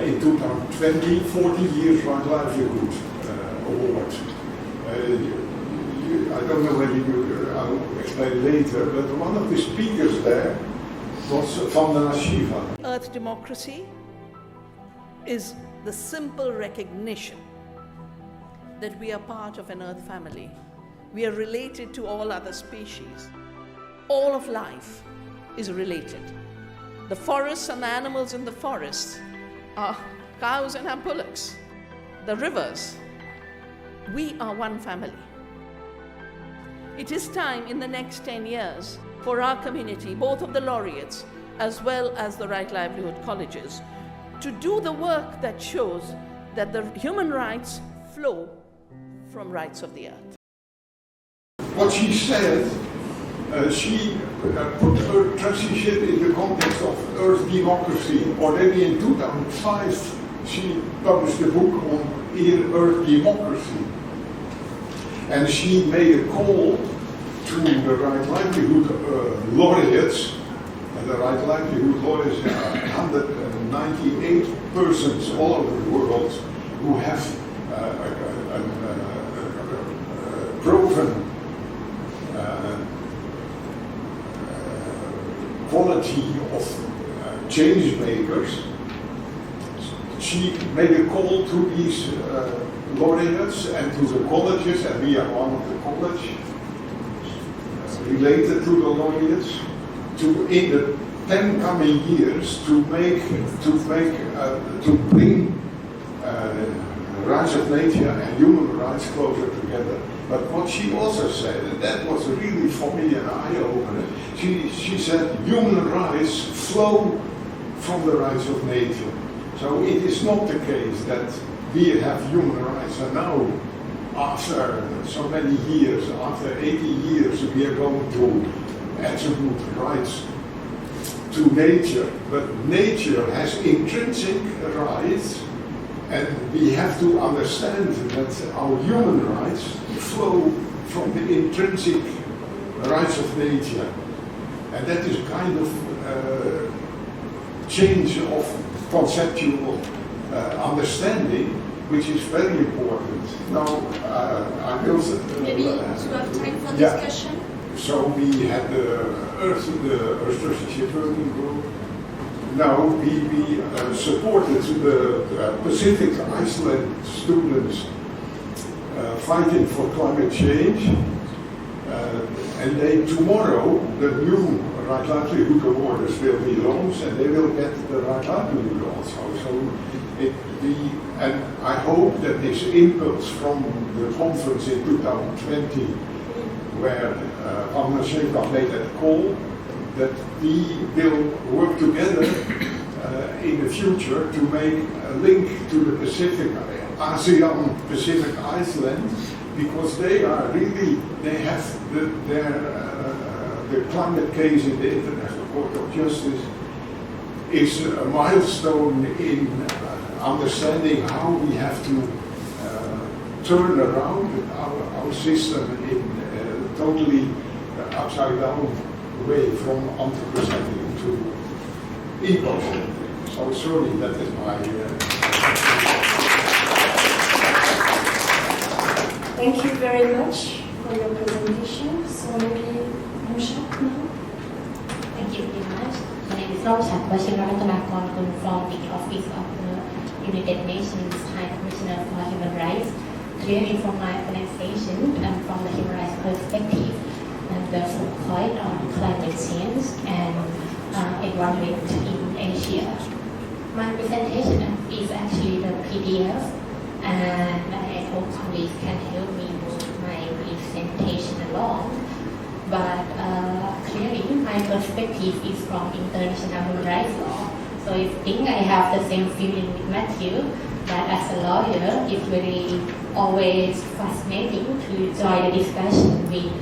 in 2020, 40 years right livelihood award. I don't know whether I'll explain later, but one of the speakers there was Vandana Shiva. Earth democracy is the simple recognition that we are part of an earth family. We are related to all other species. All of life is related. The forests and the animals in the forests are cows and our bullocks. The rivers, we are one family. It is time in the next 10 years for our community, both of the laureates as well as the Right Livelihood colleges, to do the work that shows that the human rights flow from rights of the earth. What she said, she put Earth trusteeship in the context of Earth democracy. Already in 2005, she published a book on Earth democracy. And she made a call to the Right Livelihood laureates. And the Right Livelihood laureates are 198 persons all over the world who have proven quality of change makers. She made a call to these laureates and to the colleges, and we are one of the college related to the laureates, to in the 10 coming years to bring rights of nature and human rights closer together. But what she also said, and that was really for me an eye-opener, she said human rights flow from the rights of nature. So it is not the case that we have human rights, and now, after so many years, after 80 years, we are going to attribute rights to nature. But nature has intrinsic rights, and we have to understand that our human rights flow from the intrinsic rights of nature. And that is a kind of change of conceptual understanding, which is very important. Now, I will... Maybe you have time for discussion? So we had the Earth Trusteeship Working Group. Now we supported the Pacific Iceland students fighting for climate change. And tomorrow, the new Right Livelihood Awarders will be launched, and they will get the Right Livelihood also. So and I hope that this impulse from the conference in 2020 where Prakorn Siriprakob made that call that we will work together in the future to make a link to the Pacific, ASEAN Pacific Iceland, because they have the climate case in the International Court of Justice is a milestone in understanding how we have to turn around our system in a totally upside down way from anthropocentric to ecocentric. So sorry, that is my... Thank you very much for your presentation. So maybe Romchat now. Thank you very much. My name is Romchat, Wachirarattanakornkul from the Office of the United Nations High Commissioner for Human Rights. Clearly from my pronunciation and from the human rights perspective, and the point on climate change and environment in Asia. My presentation is actually the PDF, and I hope colleagues can help me move my presentation along. But clearly, my perspective is from international human rights law. So I think I have the same feeling with Matthew, that as a lawyer, it's very always fascinating to join the discussion with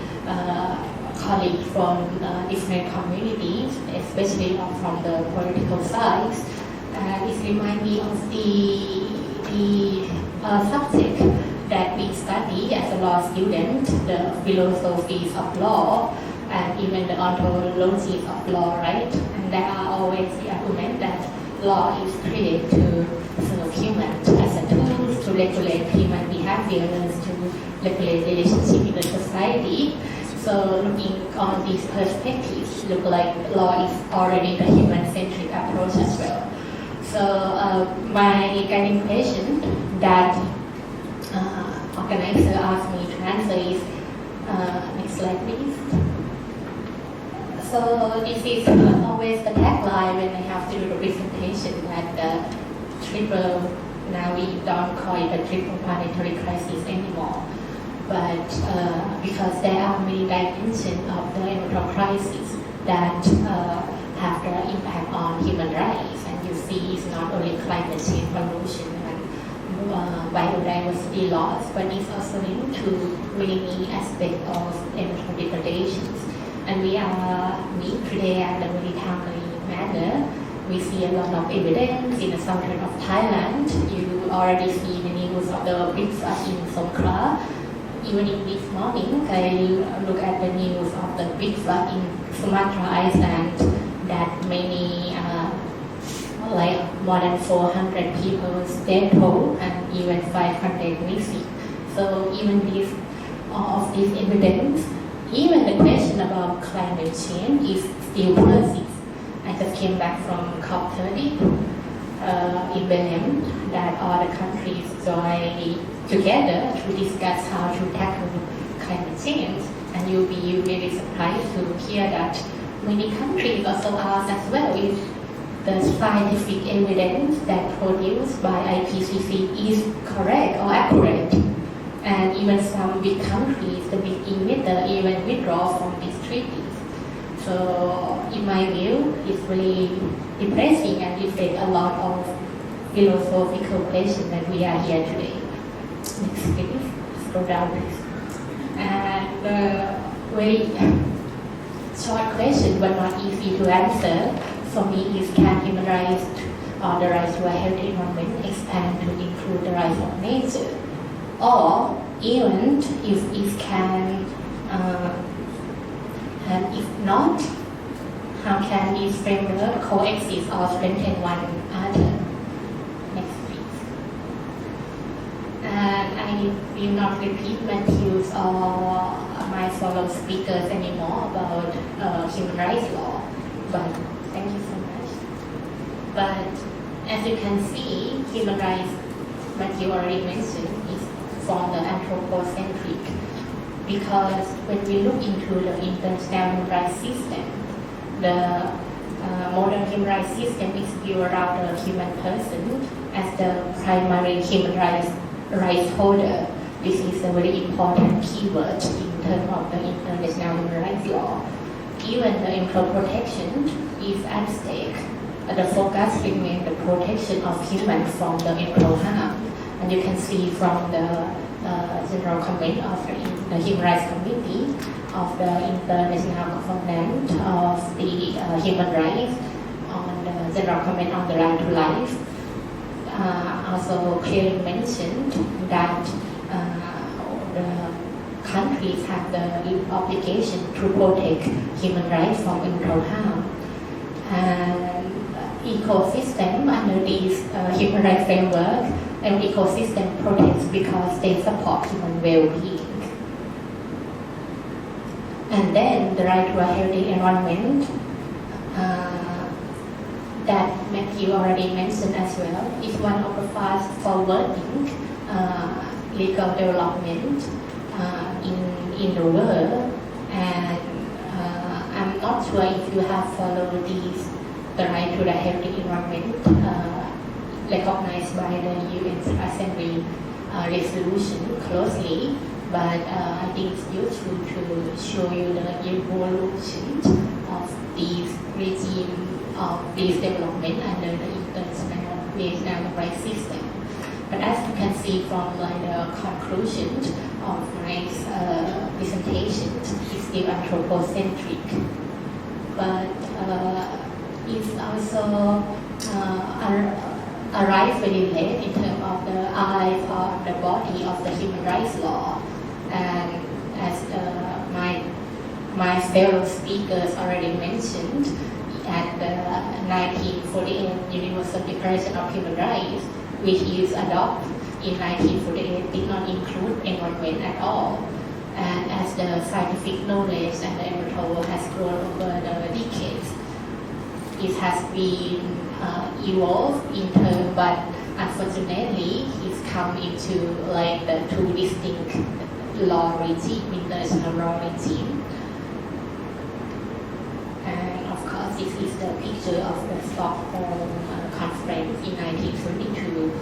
colleagues from different communities, especially from the political sides. This reminds me of the subject that we study as a law student, the philosophies of law and even the ontologies of law, right? And there are always the argument that law is created to serve humans as a tool to regulate human behaviors, to regulate relationship in the society. So looking on these perspectives, look like law is already the human-centric approach as well. So my guiding question that organizer asked me to answer is, next slide please. So this is always the tagline when I have to do the presentation that triple, now we don't call it a triple planetary crisis anymore. But because there are many dimensions of the environmental crisis that have the impact on human rights, and you see it's not only climate change, pollution, and biodiversity loss, but it's also linked to many aspects of environmental degradations. And we meet today at a very timely manner. We see a lot of evidence in the southern of Thailand. You already see the news of the big flood in Songkhla. Even in this morning, I look at the news of the big flood in Sumatra Island that many, like more than 400 people dead toll and even 500 missing. So even this, of this evidence, even the question about climate change is still persists. I just came back from COP30 in Belém, that all the countries join together to discuss how to tackle climate change. And you'll be really surprised to hear that many countries also ask as well if the scientific evidence that produced by IPCC is correct or accurate. And even some big countries, the big emitter, even withdraw from these treaties. So in my view, it's really depressing and reflects a lot of philosophical questions that we are here today. Next please, scroll down please. And very short question but not easy to answer for me is, can human rights or the rights to a healthy environment expand to include the rights of nature? Or even if it can, and if not, how can these frameworks coexist or strengthen one another? Next please. And I will not repeat Matthew's or my fellow speakers anymore about human rights law, but thank you so much. But as you can see, human rights, Matthew already mentioned, is from the anthropocentric, because when we look into the international human rights system, the modern human rights system is built around the human person as the primary human rights holder. This is a very important keyword in terms of the international human rights law. Even the improved protection is at stake. The focus remains the protection of humans from the improved harm. And you can see from the general comment of the Human Rights Committee of the International Covenant of the Human Rights on the general comment on the right to life. Also clearly mentioned that the countries have the obligation to protect human rights from improved harm. And ecosystem under this human rights framework, and ecosystem protects because they support human well-being. And then the right to a healthy environment that Matthew already mentioned as well is one of the fast forwarding legal development in the world. And I'm not sure if you have followed the right to the healthy environment recognized by the UN Assembly resolution closely, but I think it's useful to show you the evolution of this regime of this development under the international rights system. But as you can see from the conclusion of my presentation, it's still anthropocentric. But it's also arrived very late in terms of the eyes of the body of the human rights law. And as my fellow speakers already mentioned, at the 1948 Universal Declaration of Human Rights, which is adopted in 1948, did not include environment at all. And as the scientific knowledge and the environmental has grown over the decades, it has been evolved in terms, but unfortunately, it's come into like the two distinct law regime, international law regime. And of course, this is the picture of the Stockholm Conference in 1922.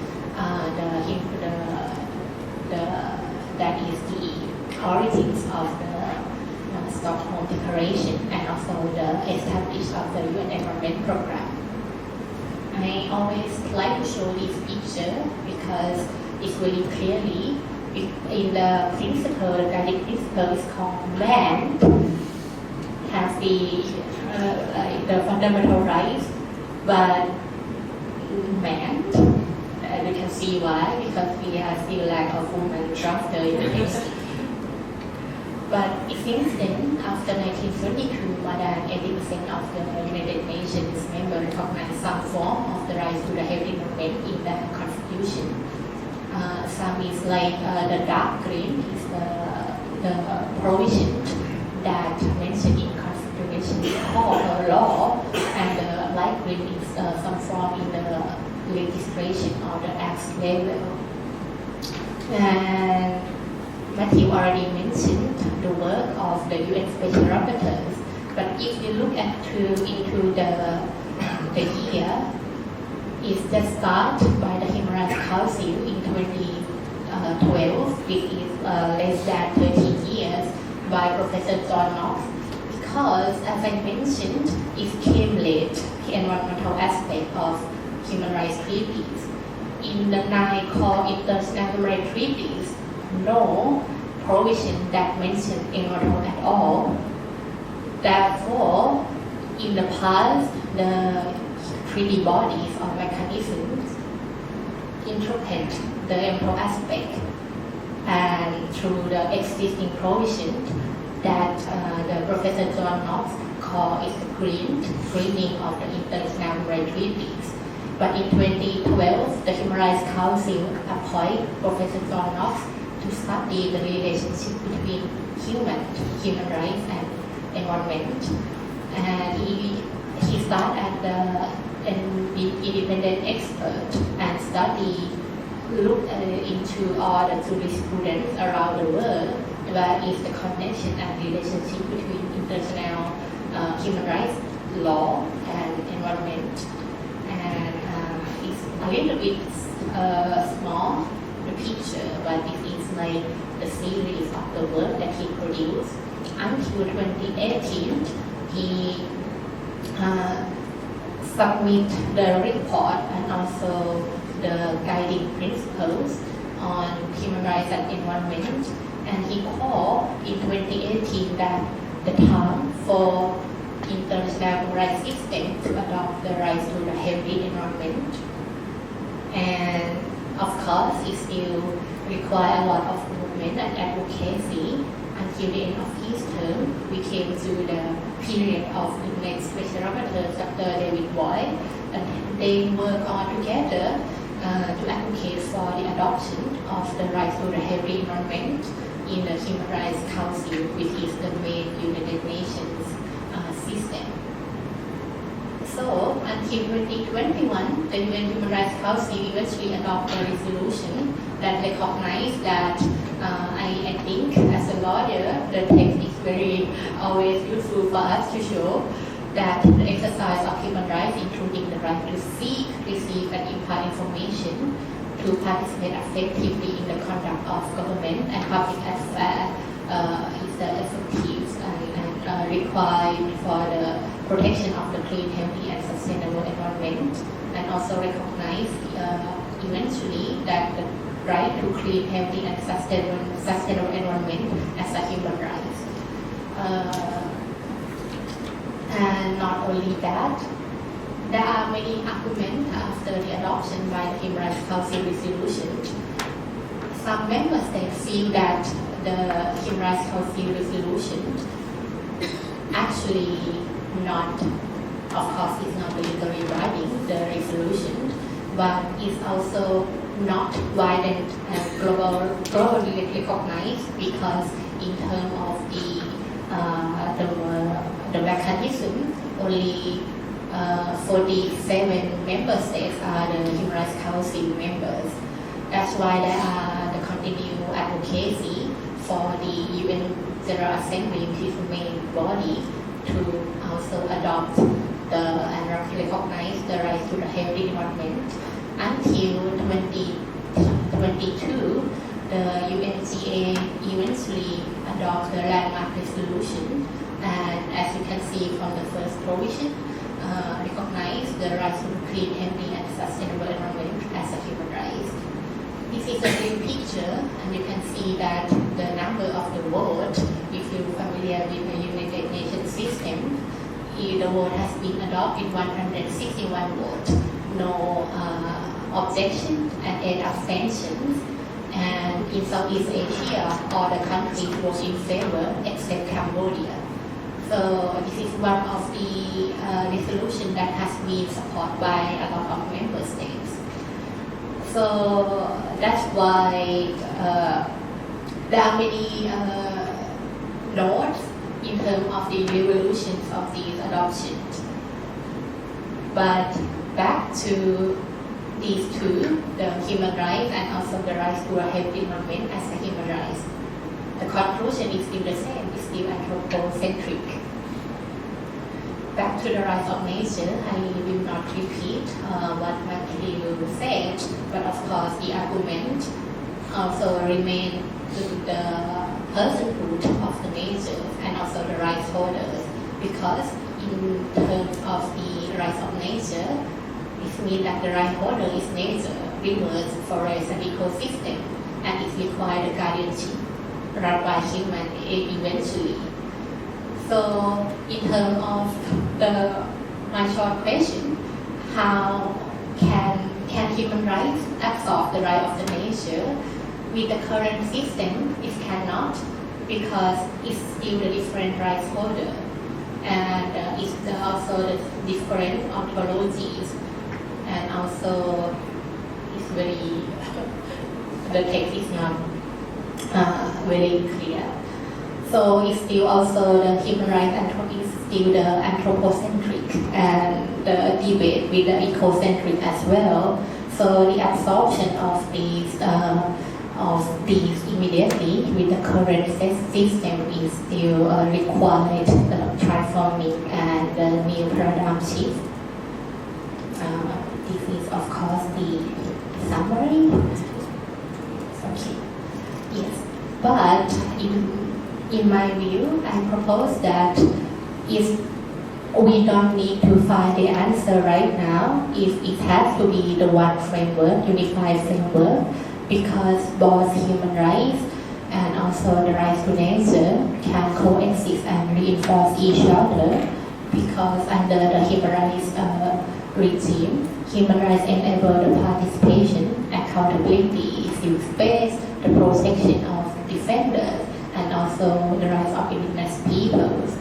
That is the origins of the Stockholm Declaration and also the establishment of the UN Environment Program. I always like to show this picture because it's really clearly in the principle, the guiding principle is called man has the fundamental rights, but man, you can see why, because we are still lack of women drafter in the text. But since then, after 1922, more than 80% of the United Nations members recognize some form of the right to the healthy environment in the Constitution. Some is like the dark green is the provision that mentioned in Constitution called law, and the light green is some form in the legislation or the acts level. And Matthew already mentioned the work of the UN Special Rapporteurs, but if you look into the year, it's just started by the Human Rights Council in 2012, which is less than 30 years, by Professor John Knox, because as I mentioned, it came late, the environmental aspect of human rights treaties. In the 9 core international rights treaties, no provision that mentioned environmental at all. Therefore, in the past, the treaty bodies or mechanisms interpret the environmental aspect, and through the existing provision that the Professor John Knox called is the greening of the international rights treaties. But in 2012, the Human Rights Council appointed Professor John Knox to study the relationship between human rights and environment. And he started as an independent expert and looked into all the jurisprudence around the world, where is the connection and relationship between international human rights law and environment. And it's a little bit small, the picture, but this is like the series of the work that he produced. Until 2018, he submit the report and also the guiding principles on human rights and environment. And he called in 2018 that the time for international rights system to adopt the rights to the healthy environment. And of course, it still requires a lot of movement and advocacy. Until the end of his term, we came to the period of the next special rapporteur, Dr. David Boyd, and they work on together to advocate for the adoption of the rights to the healthy environment in the Human Rights Council, which is the main United Nations system. So, until 2021, the UN Human Rights Council eventually adopted a resolution that recognized that I think as a lawyer, the text is very always useful for us to show that the exercise of human rights, including the right to seek, receive, and impart information, to participate effectively in the conduct of government and public affairs, is effective and required for the protection of the clean, healthy, and sustainable environment, and also recognize eventually that the right to clean, healthy, and sustainable environment as a human right. And not only that, there are many arguments after the adoption by the Human Rights Council resolution. Some member states feel that the Human Rights Council resolution actually not, of course, it's not legally binding, the resolution, but it's also not widely and globally recognized, because in terms of the mechanism, only 47 member states are the Human Rights Council members. That's why there are the continued advocacy for the UN General Assembly, which is the main body, to also adopt and recognize the right to the healthy environment. Until 2022, the UNGA eventually adopted the landmark resolution, and as you can see from the first provision, recognize the right to clean, healthy, and sustainable environment as a human right. This is a real picture, and you can see that the number of the vote, if you're familiar with the United Nations system, the vote has been adopted 161 votes, no objection and 8 abstentions. And in Southeast Asia, all the countries vote in favor except Cambodia. So this is one of the resolutions that has been supported by a lot of member states. So that's why there are many notes in terms of the evolutions of these adoptions. But back to these two, the human rights and also the rights to a healthy environment as a human rights. The conclusion is still the same, it's still anthropocentric. Back to the rights of nature, I will not repeat what Matthew said, but of course the argument also remains the personhood of the nature and also the rights holders, because in terms of the rights of nature, it means that the right holder is nature, rivers, forests, and ecosystem, and it requires the guardianship run by human eventually. So, in terms of my short question, how can human rights absorb the right of the nature? With the current system, it cannot, because it's still the different rights holder, and it's also the different ontologies, and also it's very the text is not very clear. So it's still also the human rights and is still the anthropocentric and the debate with the ecocentric as well. So the absorption of these immediately with the current system is still required transforming and the new paradigm shift. This is of course the summary. Okay. Yes. But in my view, I propose that if we don't need to find the answer right now, if it has to be the one framework, unified framework, because both human rights and also the rights to nature can coexist and reinforce each other, because under the human rights regime, human rights enable the participation, accountability, civil space, the protection of defenders, and also the rights of indigenous peoples.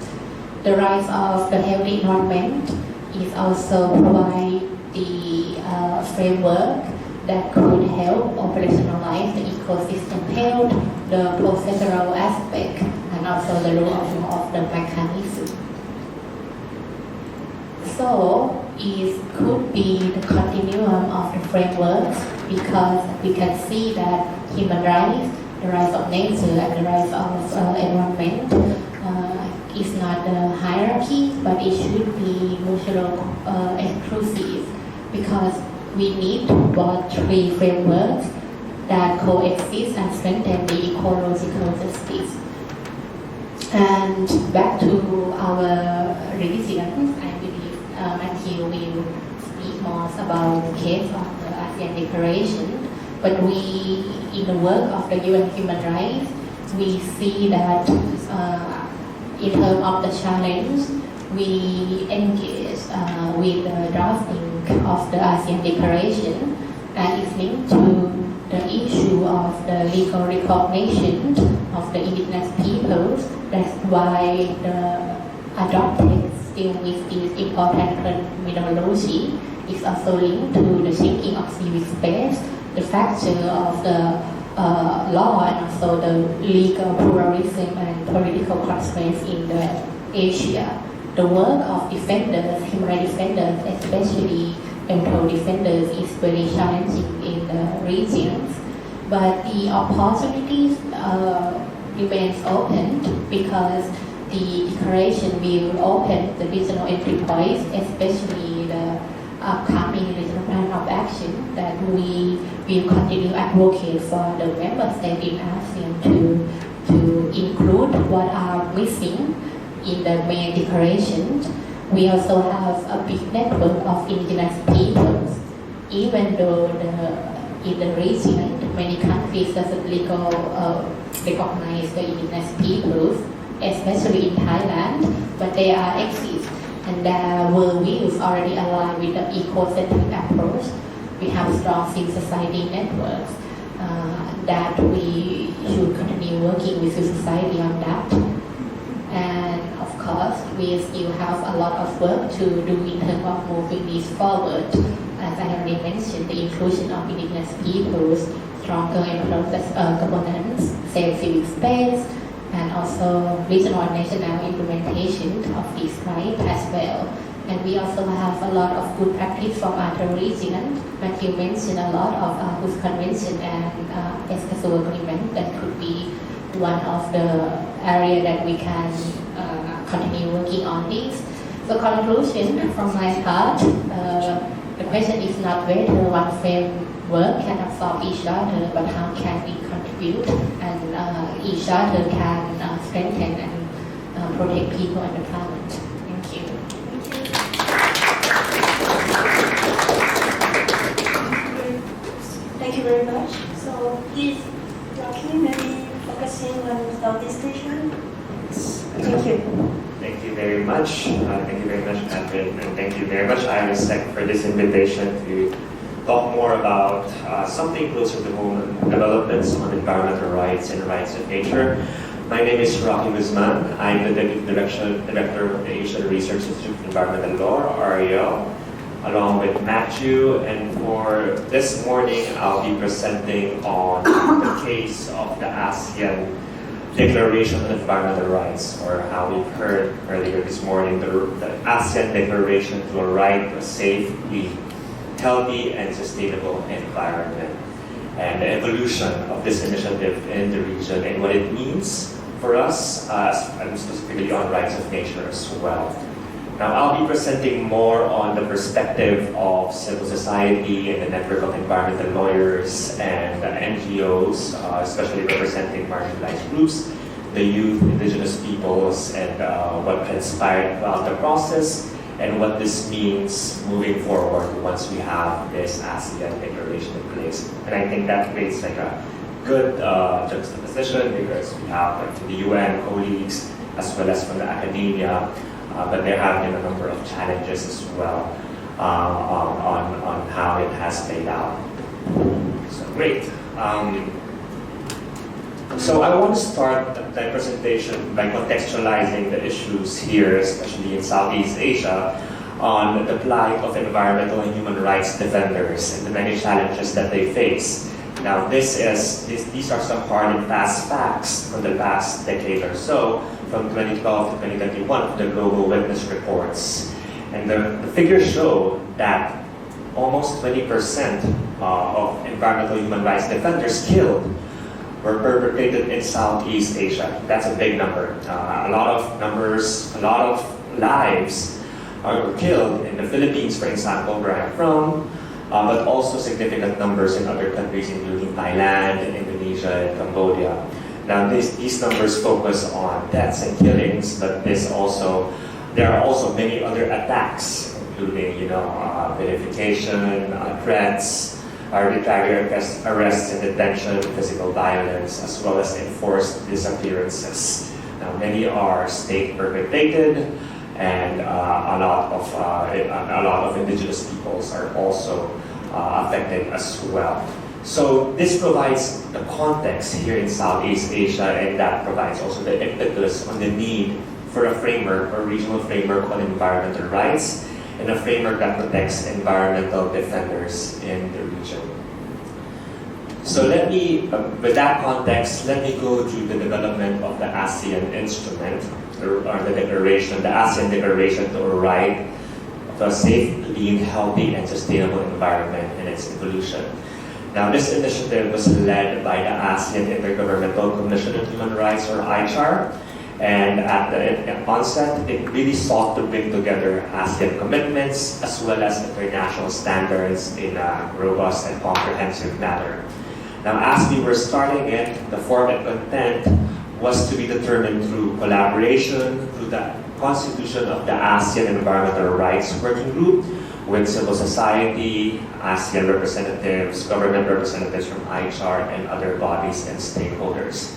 The rights of the healthy environment is also provide the framework that could help operationalize the ecosystem health, the procedural aspect, and also the rule of law of the mechanism. So it could be the continuum of the frameworks, because we can see that human rights, the rights of nature, and the rights of environment is not the hierarchy, but it should be mutually exclusive, because we need both three frameworks that coexist and strengthen the ecological justice. And back to our religions, I believe Matthew will speak more about the case of the ASEAN Declaration. But we, in the work of the UN Human Rights, we see that in terms of the challenge, we engage with the drafting of the ASEAN Declaration that is linked to the issue of the legal recognition of the indigenous peoples. That's why the adopted still with this important terminology is also linked to the shrinking of civil space, the fracture of the law, and also the legal pluralism and political constraints in the Asia. The work of defenders, human rights defenders, especially mental defenders, is very challenging in the regions. But the opportunities remains open, because the declaration will open the regional entry points, especially the upcoming regional plan of action that we will continue advocate for the member states in ASEAN to include what are missing in the main declaration. We also have a big network of indigenous peoples, even though in the region many countries doesn't recognize the indigenous peoples, especially in Thailand, but they are exist, and their worldviews already align with the eco-centric approach. We have strong civil society networks that we should continue working with civil society on that. And of course, we still have a lot of work to do in terms of moving this forward. As I already mentioned, the inclusion of indigenous peoples, stronger governance, safe civil space, and also regional and national implementation of this right as well. And we also have a lot of good practice from other regions. Matthew mentioned a lot of Aarhus Convention and Escazú Agreement. That could be one of the areas that we can continue working on this. So conclusion from my part, the question is not whether one framework can absorb each other, but how can we contribute and each other can strengthen and protect people and the planet. Thank you. Thank you very much. So please, Rocky, maybe focusing on Southeast Asia. Thank you. Thank you very much. Thank you very much, Catherine, and thank you very much, IRASEC, for this invitation to talk more about something closer to home, developments on environmental rights and rights of nature. My name is Guzman. I'm the Director of the Asian Research Institute of Environmental Law, ARIEL, along with Matthew. And for this morning, I'll be presenting on the case of the ASEAN Declaration on Environmental Rights, or how we've heard earlier this morning, the ASEAN Declaration to a right to a safe, healthy, and sustainable environment, and the evolution of this initiative in the region and what it means for us, and specifically on rights of nature as well. Now, I'll be presenting more on the perspective of civil society and the network of environmental lawyers and NGOs, especially representing marginalized groups, the youth, indigenous peoples, and what transpired throughout the process, and what this means moving forward once we have this ASEAN declaration in place. And I think that creates like a good juxtaposition, because we have like the UN colleagues as well as from the academia, but there have been a number of challenges as well on how it has played out. So great. So I want to start the presentation by contextualizing the issues here, especially in Southeast Asia, on the plight of environmental and human rights defenders and the many challenges that they face. Now, these are some hard and fast facts from the past decade or so, from 2012 to 2021 of the Global Witness reports. And the figures show that almost 20% of environmental human rights defenders killed were perpetrated in Southeast Asia. That's a big number. A lot of lives were killed in the Philippines, for example, where I'm from, but also significant numbers in other countries, including Thailand, Indonesia, and Cambodia. Now, these numbers focus on deaths and killings, but there are also many other attacks, including, vilification, threats, arbitrary arrests and detention, physical violence, as well as enforced disappearances. Now, many are state perpetrated, and a lot of indigenous peoples are also affected as well. So this provides the context here in Southeast Asia, and that provides also the impetus on the need for a framework or regional framework on environmental rights, and a framework that protects environmental defenders in the region. So with that context, let me go to the development of the ASEAN instrument, or the declaration, the ASEAN Declaration to a Right to a Safe, Clean, Healthy, and Sustainable Environment and its evolution. Now, this initiative was led by the ASEAN Intergovernmental Commission on Human Rights, or OHCHR, and at the onset, it really sought to bring together ASEAN commitments as well as international standards in a robust and comprehensive manner. Now, as we were starting it, the form and content was to be determined through collaboration, through the constitution of the ASEAN Environmental Rights Working Group with civil society, ASEAN representatives, government representatives from OHCHR, and other bodies and stakeholders.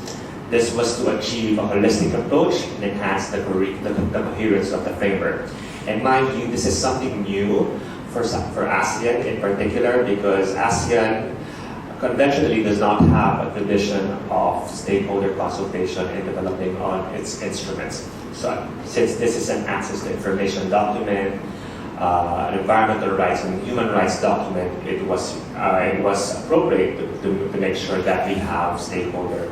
This was to achieve a holistic approach and enhance the coherence of the framework. And mind you, this is something new for ASEAN in particular, because ASEAN conventionally does not have a tradition of stakeholder consultation in developing on its instruments. So since this is an access to information document, an environmental rights and human rights document, it was appropriate to make sure that we have stakeholder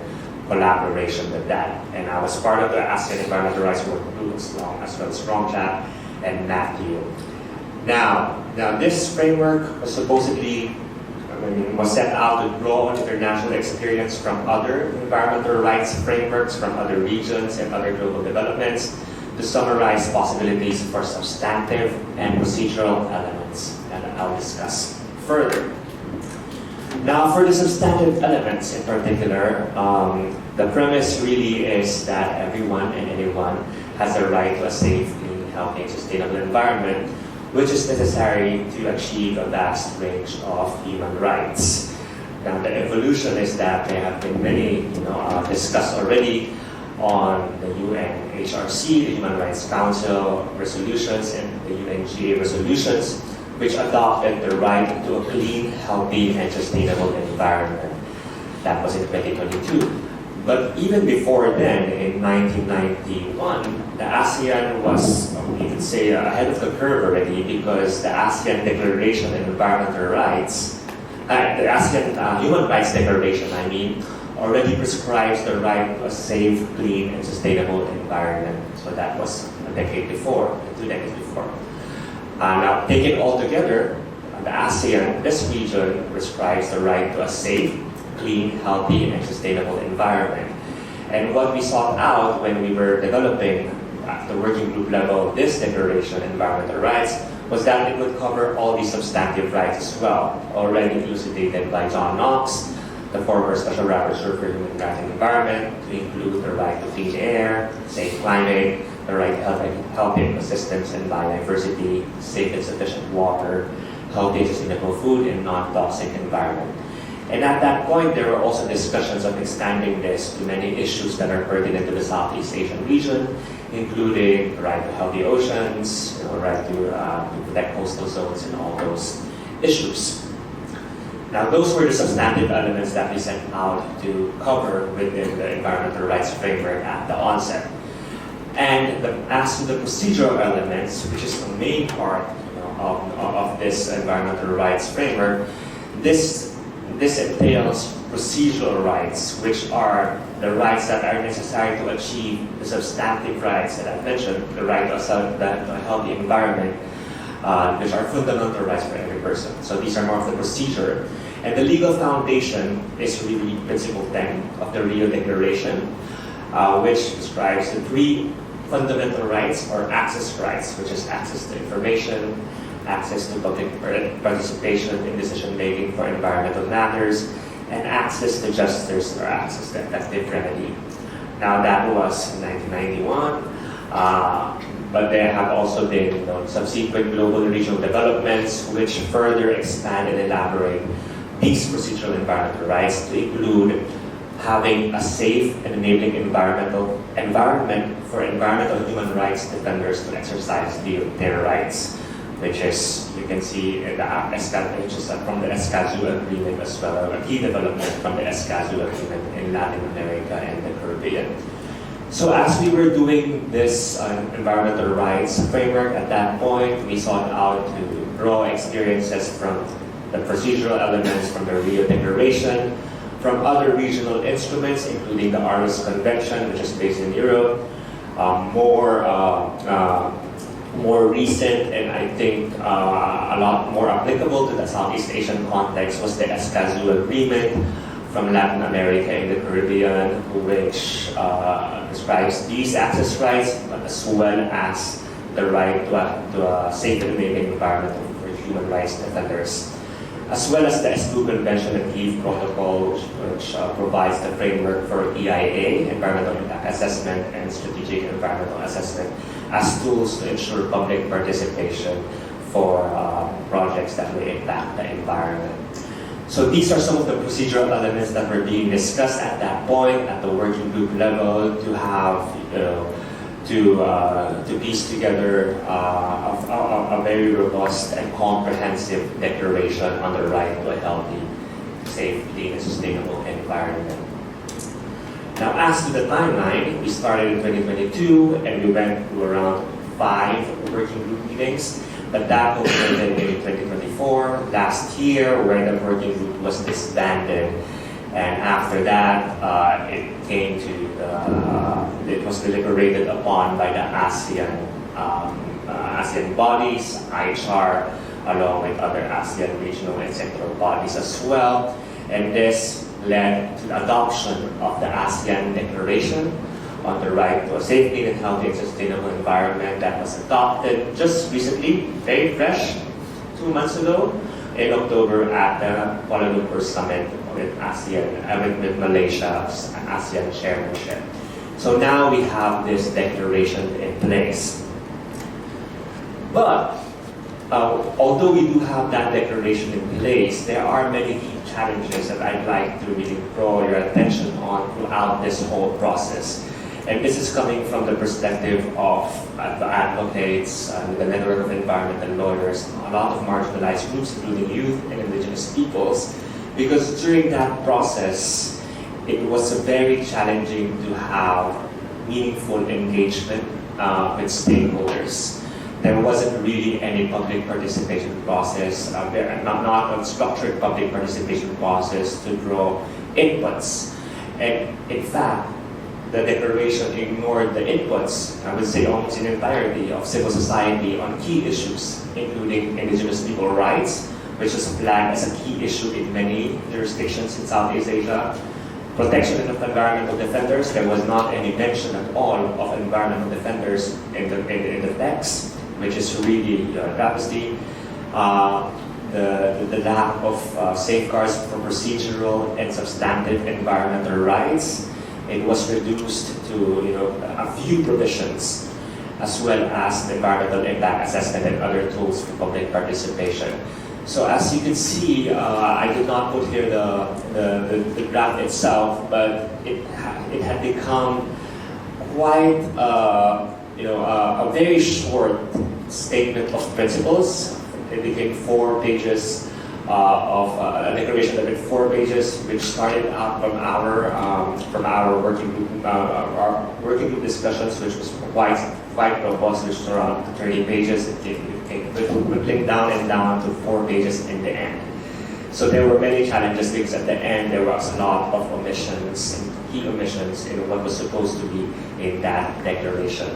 collaboration with that. And I was part of the ASEAN Environmental Rights Working Group as well as Romchat and Matthew. Now this framework was supposedly was set out to draw on international experience from other environmental rights frameworks from other regions and other global developments to summarize possibilities for substantive and procedural elements that I'll discuss further. Now, for the substantive elements in particular, the premise really is that everyone and anyone has the right to a safe, clean, healthy, and sustainable environment, which is necessary to achieve a vast range of human rights. Now, the evolution is that there have been many, discussed already on the UNHRC, the Human Rights Council resolutions, and the UNGA resolutions, which adopted the right to a clean, healthy, and sustainable environment. That was in 2022. But even before then, in 1991, the ASEAN was, you could say, ahead of the curve already, because the ASEAN Declaration on Environmental Rights, the ASEAN Human Rights Declaration, already prescribes the right to a safe, clean, and sustainable environment. So that was a decade before, 2 decades before. Now, taken all together, the ASEAN, this region, prescribes the right to a safe, clean, healthy, and sustainable environment. And what we sought out when we were developing at the working group level, this declaration, environmental rights, was that it would cover all these substantive rights as well, already elucidated by John Knox, the former Special Rapporteur for Human Rights and Environment, to include the right to clean air, safe climate, the right to healthy ecosystems and biodiversity, safe and sufficient water, healthy and sustainable food, and non-toxic environment. And at that point, there were also discussions of expanding this to many issues that are pertinent to the Southeast Asian region, including the right to healthy oceans, the right to protect coastal zones, and all those issues. Now, those were the substantive elements that we set out to cover within the environmental rights framework at the onset. And as to the procedural elements, which is the main part of this environmental rights framework, this entails procedural rights, which are the rights that are necessary to achieve the substantive rights that I mentioned, the right to a healthy environment, which are fundamental rights for every person. So these are more of the procedure. And the legal foundation is really Principle 10 of the Rio Declaration, which describes the 3 fundamental rights or access rights, which is access to information, access to public participation in decision-making for environmental matters, and access to justice or access to effective remedy. Now that was in 1991, but there have also been subsequent global and regional developments which further expand and elaborate these procedural environmental rights to include having a safe and enabling environment for environmental and human rights defenders to exercise their rights, which is, you can see in from the Escazú Agreement as well, a key development from the Escazú Agreement in Latin America and the Caribbean. So as we were doing this environmental rights framework at that point, we sought out to draw experiences from the procedural elements from the Rio Declaration, from other regional instruments, including the Aarhus Convention, which is based in Europe, more recent and I think a lot more applicable to the Southeast Asian context was the Escazú Agreement from Latin America and the Caribbean, which describes these access rights, but as well as the right to a safe and enabling environment for human rights defenders, as well as the Escazú Convention and Kyiv Protocol, which provides the framework for EIA, Environmental Impact Assessment, and Strategic Environmental Assessment, as tools to ensure public participation for projects that will impact the environment. So these are some of the procedural elements that were being discussed at that point at the working group level to have, to piece together a very robust and comprehensive declaration on the right to a healthy, safe, clean, and sustainable environment. Now, as to the timeline, we started in 2022 and we went through around 5 working group meetings, but that was ended in 2024, last year, where the working group was disbanded. And after that, it came to it was deliberated upon by the ASEAN bodies, OHCHR, along with other ASEAN regional and sectoral bodies as well. And this led to the adoption of the ASEAN Declaration on the right to a safe, clean, and healthy and sustainable environment that was adopted just recently, very fresh, 2 months ago, in October at the Kuala Lumpur Summit with ASEAN, with Malaysia's ASEAN chairmanship. So now we have this declaration in place. But although we do have that declaration in place, there are many key challenges that I'd like to really draw your attention on throughout this whole process. And this is coming from the perspective of the advocates, the network of environmental lawyers, a lot of marginalized groups, including youth and indigenous peoples, because during that process, it was very challenging to have meaningful engagement with stakeholders. There wasn't really any public participation process, not a structured public participation process to draw inputs. And in fact, the declaration ignored the inputs, I would say almost in entirety, of civil society on key issues, including indigenous people rights, which is flagged as a key issue in many jurisdictions in Southeast Asia, protection of environmental defenders. There was not any mention at all of environmental defenders in the text, which is really a travesty. The lack of safeguards for procedural and substantive environmental rights. It was reduced to a few provisions, as well as the environmental impact assessment and other tools for public participation. So as you can see, I did not put here the draft itself, but it had become quite a very short statement of principles. It became 4 pages of a declaration that had 4 pages, which started out from our working group discussions, which was quite robust, which was around 30 pages. It came whittling down and down to 4 pages in the end. So there were many challenges because at the end there was a lot of omissions, key omissions in what was supposed to be in that declaration.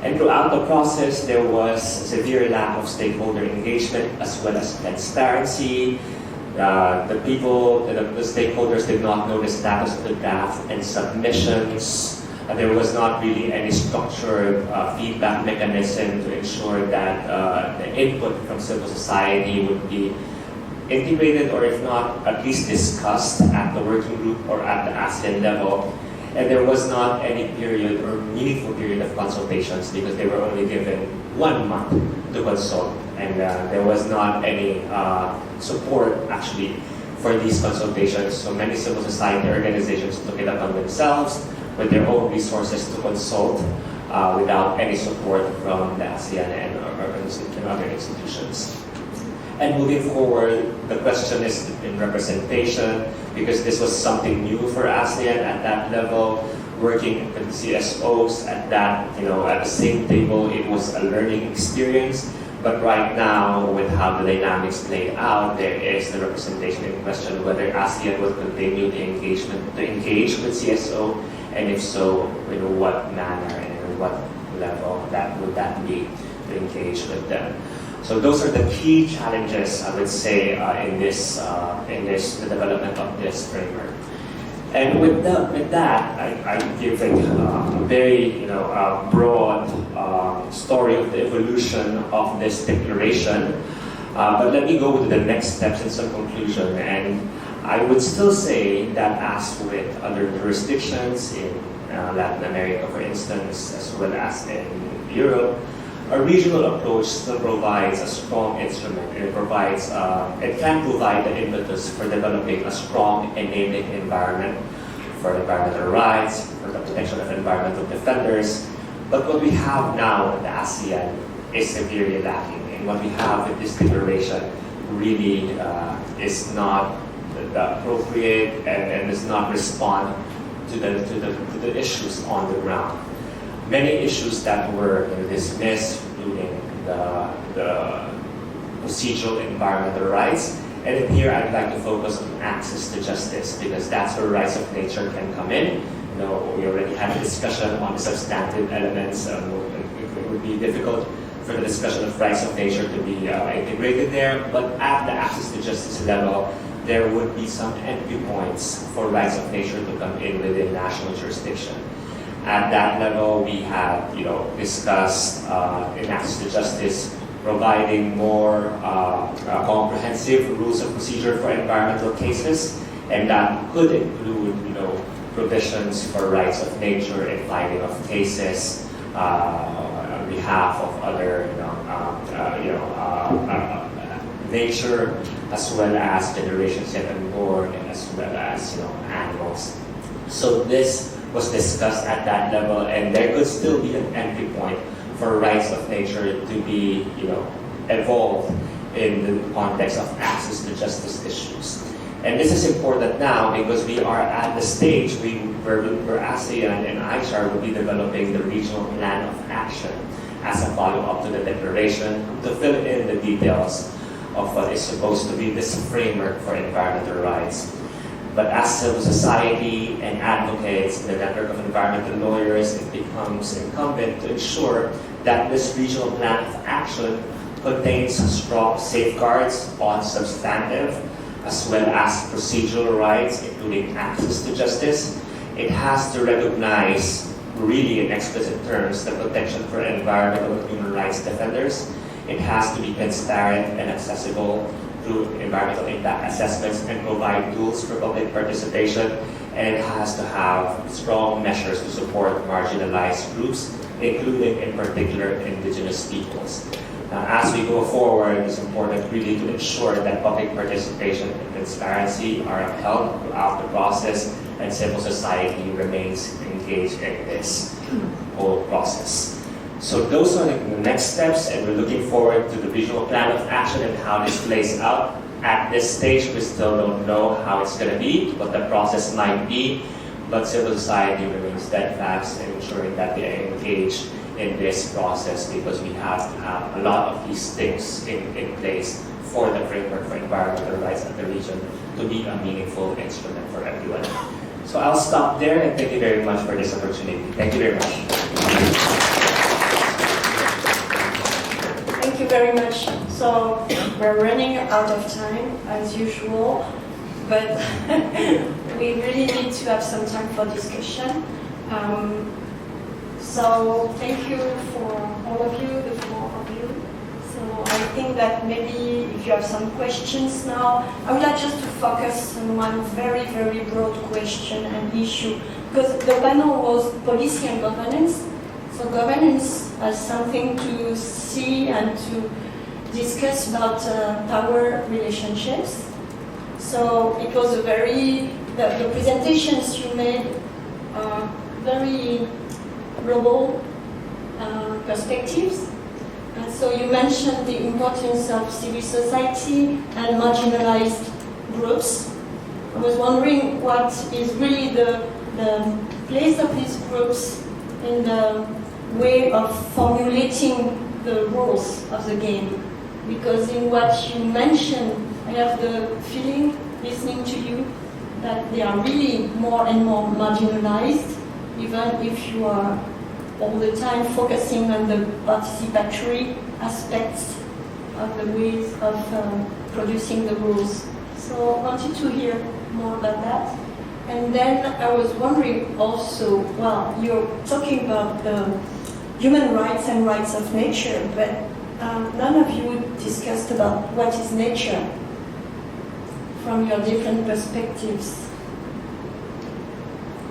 And throughout the process, there was severe lack of stakeholder engagement as well as transparency. The stakeholders did not know the status of the draft and submissions. There was not really any structured feedback mechanism to ensure that the input from civil society would be integrated, or if not, at least discussed at the working group or at the ASEAN level. And there was not any period or meaningful period of consultations because they were only given 1 month to consult. And there was not any support actually for these consultations. So many civil society organizations took it upon themselves with their own resources to consult without any support from the ASEAN and other institutions. And moving forward, the question is in representation, because this was something new for ASEAN at that level. Working with CSOs at that, at the same table, it was a learning experience. But right now, with how the dynamics played out, there is the representation in question whether ASEAN will continue the engage with CSO, and if so, in what manner and in what level would that be to engage with them. So those are the key challenges, I would say, in the development of this framework. And with that, I give a very broad story of the evolution of this declaration. But let me go to the next steps and some conclusion. And I would still say that as with other jurisdictions in Latin America, for instance, as well as in Europe, a regional approach still provides a strong instrument. It can provide the impetus for developing a strong enabling environment for environmental rights, for the protection of environmental defenders. But what we have now in the ASEAN is severely lacking. And what we have with this declaration really is not appropriate and does not respond to the issues on the ground. Many issues that were dismissed, including the procedural environmental rights. And in here, I'd like to focus on access to justice, because that's where rights of nature can come in. We already had a discussion on the substantive elements. It would be difficult for the discussion of rights of nature to be integrated there. But at the access to justice level, there would be some entry points for rights of nature to come in within national jurisdiction. At that level, we have, discussed in access to justice, providing more comprehensive rules of procedure for environmental cases, and that could include, provisions for rights of nature in filing of cases on behalf of other, nature, as well as generations yet unborn, as well as animals. So this was discussed at that level, and there could still be an entry point for rights of nature to be, evolved in the context of access to justice issues. And this is important now because we are at the stage where ASEAN and OHCHR will be developing the regional plan of action as a follow-up to the declaration to fill in the details of what is supposed to be this framework for environmental rights. But as civil society and advocates, the network of environmental lawyers, it becomes incumbent to ensure that this regional plan of action contains strong safeguards on substantive as well as procedural rights, including including access to justice. It has to recognize, really in explicit terms, the protection for environmental and human rights defenders. It has to be transparent and accessible through environmental impact assessments and provide tools for public participation. And it has to have strong measures to support marginalized groups, including in particular indigenous peoples. Now, as we go forward, it's important really to ensure that public participation and transparency are upheld throughout the process, and civil society remains engaged in this whole process. So those are the next steps, and we're looking forward to the visual plan of action and how this plays out. At this stage, we still don't know how it's going to be, what the process might be, but civil society remains steadfast in ensuring that they are engaged in this process, because we have to have a lot of these things in place for the framework for environmental rights at the region to be a meaningful instrument for everyone. So I'll stop there, and thank you very much for this opportunity. Thank you very much. Thank you very much. So we're running out of time as usual, but we really need to have some time for discussion. So thank you for all of you, the four of you. So I think that maybe if you have some questions now, I would like just to focus on one very, very broad question and issue, because the panel was policy and governance. So governance as something to see and to discuss about power relationships. So it was a very, the presentations you made are very global perspectives. And so you mentioned the importance of civil society and marginalized groups. I was wondering what is really the place of these groups in the way of formulating the rules of the game. Because in what you mentioned, I have the feeling, listening to you, that they are really more and more marginalized, even if you are all the time focusing on the participatory aspects of the ways of producing the rules. So I wanted to hear more about that. And then I was wondering also, well, you're talking about the human rights and rights of nature, but none of you discussed about what is nature from your different perspectives.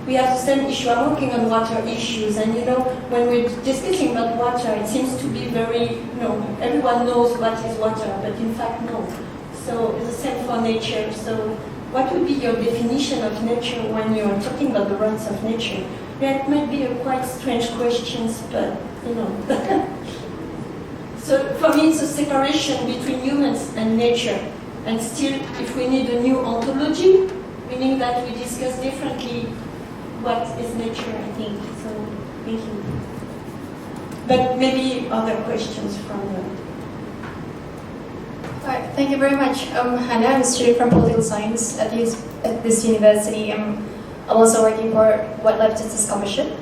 We have the same issue. I'm working on water issues, and you know, when we're discussing about water, it seems to be very, you know, everyone knows what is water, but in fact, no. So it's the same for nature. So what would be your definition of nature when you're talking about the rights of nature? That might be a quite strange question, but you know. So for me, it's a separation between humans and nature. And still, if we need a new ontology, meaning that we discuss differently what is nature, I think. So, thank you. But maybe other questions from the... Hi, thank you very much. Hannah, I'm a student from Political Science at this university. I'm also working for Wildlife Justice Commission.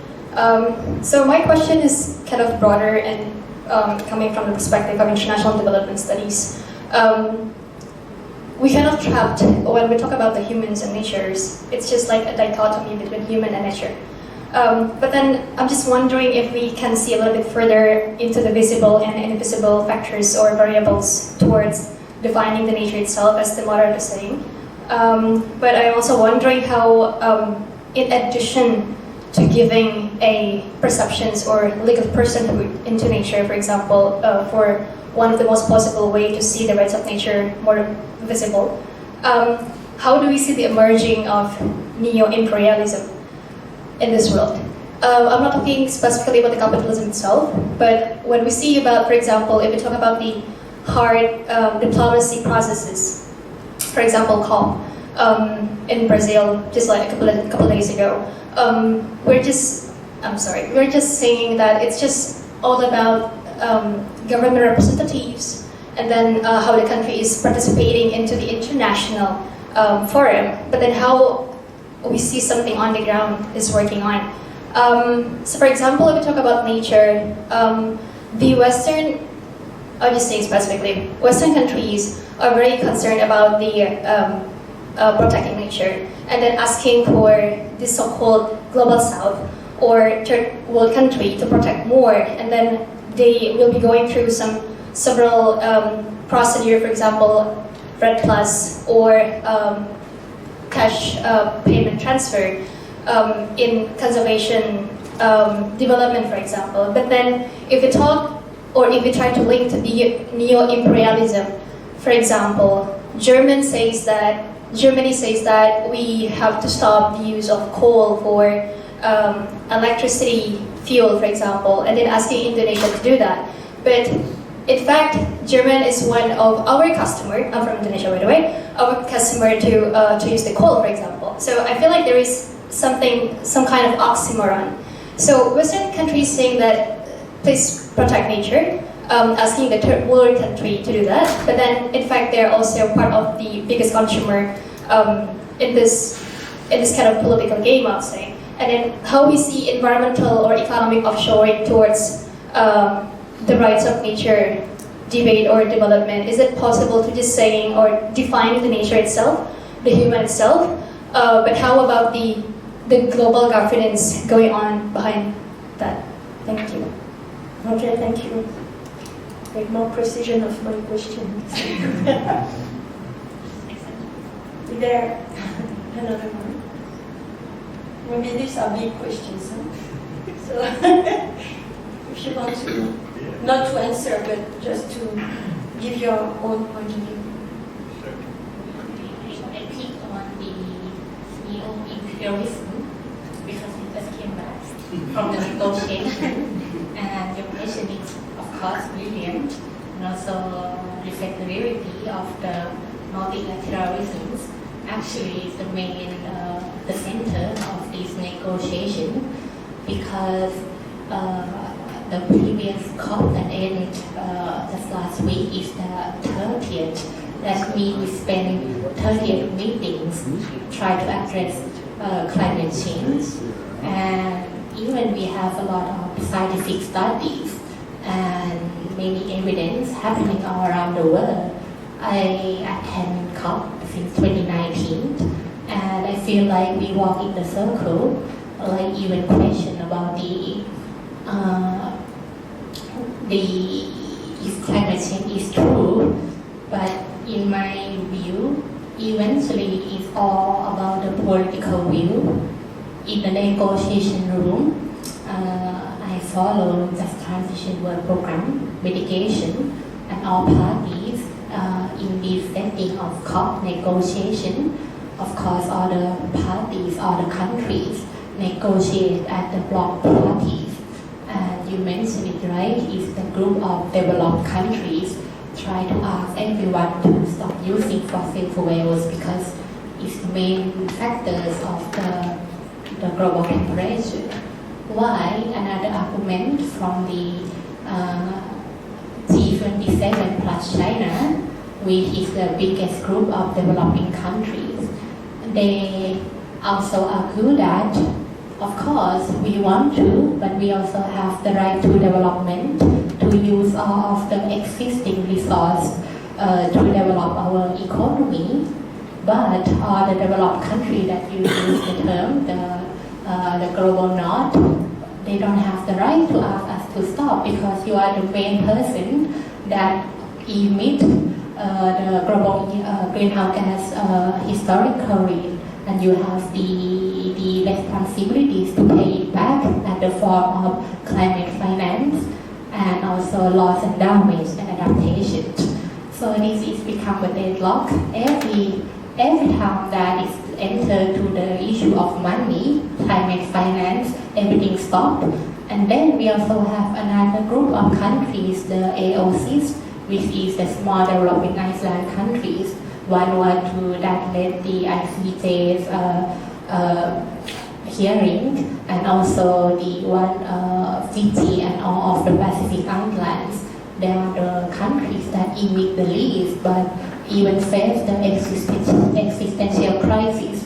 So my question is kind of broader and coming from the perspective of international development studies. We kind of trapped, when we talk about the humans and natures, it's just like a dichotomy between human and nature. But then I'm just wondering if we can see a little bit further into the visible and invisible factors or variables towards defining the nature itself, as the moderator is saying. But I'm also wondering how, in addition to giving a perceptions or legal personhood into nature, for example, for one of the most possible way to see the rights of nature more visible, how do we see the emerging of neo-imperialism in this world? I'm not talking specifically about the capitalism itself, but when we see about, for example, if we talk about the hard diplomacy processes, for example, COP in Brazil, just like a couple days ago, we're just saying that it's just all about government representatives, and then how the country is participating into the international forum, but then how we see something on the ground is working on. So for example, if we talk about nature, the Western, I'll just say specifically, Western countries are very concerned about the protecting nature. and then asking for this so-called global south or third world country to protect more, and then they will be going through several procedure, for example, Red Plus or cash payment transfer in conservation development, for example. But then if we talk or if we try to link to the neo-imperialism, for example, Germany says that we have to stop the use of coal for electricity fuel, for example, and then asking Indonesia to do that. But in fact, Germany is one of our customer. I'm from Indonesia, by the way. Our customer to use the coal, for example. So I feel like there is some kind of oxymoron. So Western countries saying that please protect nature, asking the third world country to do that. But then, in fact, they're also part of the biggest consumer in this kind of political game, I'll say. And then how we see environmental or economic offshoring towards the rights of nature debate or development. Is it possible to just saying or define the nature itself, the human itself? But how about the global governance going on behind that? Thank you. Okay, thank you. Make more precision of my questions. Is there another one? Maybe these are big questions, huh? So if you want to, not to answer, but just to give your own point of view. I pick on the neo-imperialism because it just came back from the negotiation. And your question is, of course, brilliant, and also reflect the reality of the multilateralism. Actually, is the main, the center of this negotiation, because the previous COP that ended just last week is the 30th. That means we spent 30 meetings try to address climate change, and even we have a lot of scientific studies and many evidence happening all around the world. I attend COP since 2019, and I feel like we walk in the circle, like even question about if climate change is true, but in my view, eventually it's all about the political view. In the negotiation room, I follow Just Transition Work Program, mitigation, and all parties in this setting of COP negotiation. Of course, all the parties, all the countries negotiate at the bloc parties. And you mentioned it right, it's the group of developed countries try to ask everyone to stop using fossil fuels because it's the main factors of the global temperature. Why? Another argument from the G27 plus China, which is the biggest group of developing countries. They also argue that, of course, we want to, but we also have the right to development, to use all of the existing resources to develop our economy. But all the developed countries that you use the term, the global north, they don't have the right to ask us to stop because you are the main person that emit the global greenhouse gas historically, and you have the responsibilities to pay it back at the form of climate finance and also loss and damage and adaptation. So this is become a deadlock. Every time that is entered to the issue of money, climate finance, everything stopped. And then we also have another group of countries, the AOCs, which is the small developing island countries. One that led the ICJ's hearing, and also the one Fiji and all of the Pacific Islands. They are the countries that emit the least, but even face the existential crisis.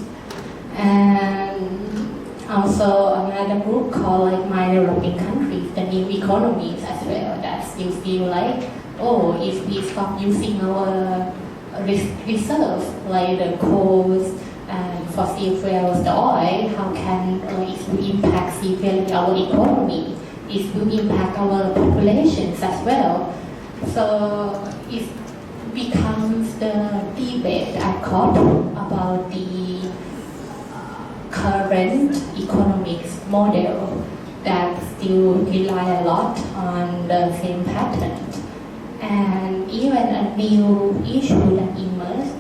And also another group called like minor developing countries, the new economies as well, that still feel like, oh, if we stop using our reserves like the coal and fossil fuels, the oil, how can it will impact severely our economy? It will impact our populations as well. So it becomes the debate at COP about the current economic model that still rely a lot on the same pattern. And even a new issue that emerged,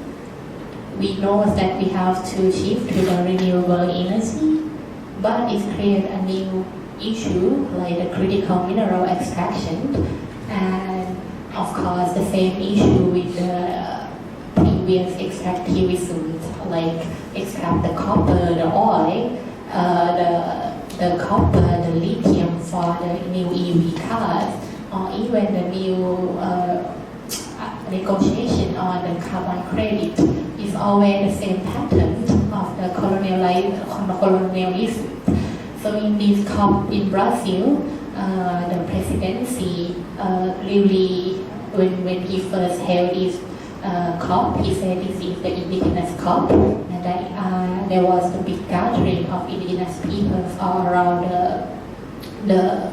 we know that we have to shift to the renewable energy, but it creates a new issue like the critical mineral extraction, and of course the same issue with the previous extractivism, like extract the copper, the oil, the copper, the lithium for the new EV cars, or even the new negotiation on the carbon credit is always the same pattern of the colonialism. So in this COP in Brazil, the presidency really, when he first held this COP, he said this is the indigenous COP, and that there was the big gathering of indigenous peoples all around the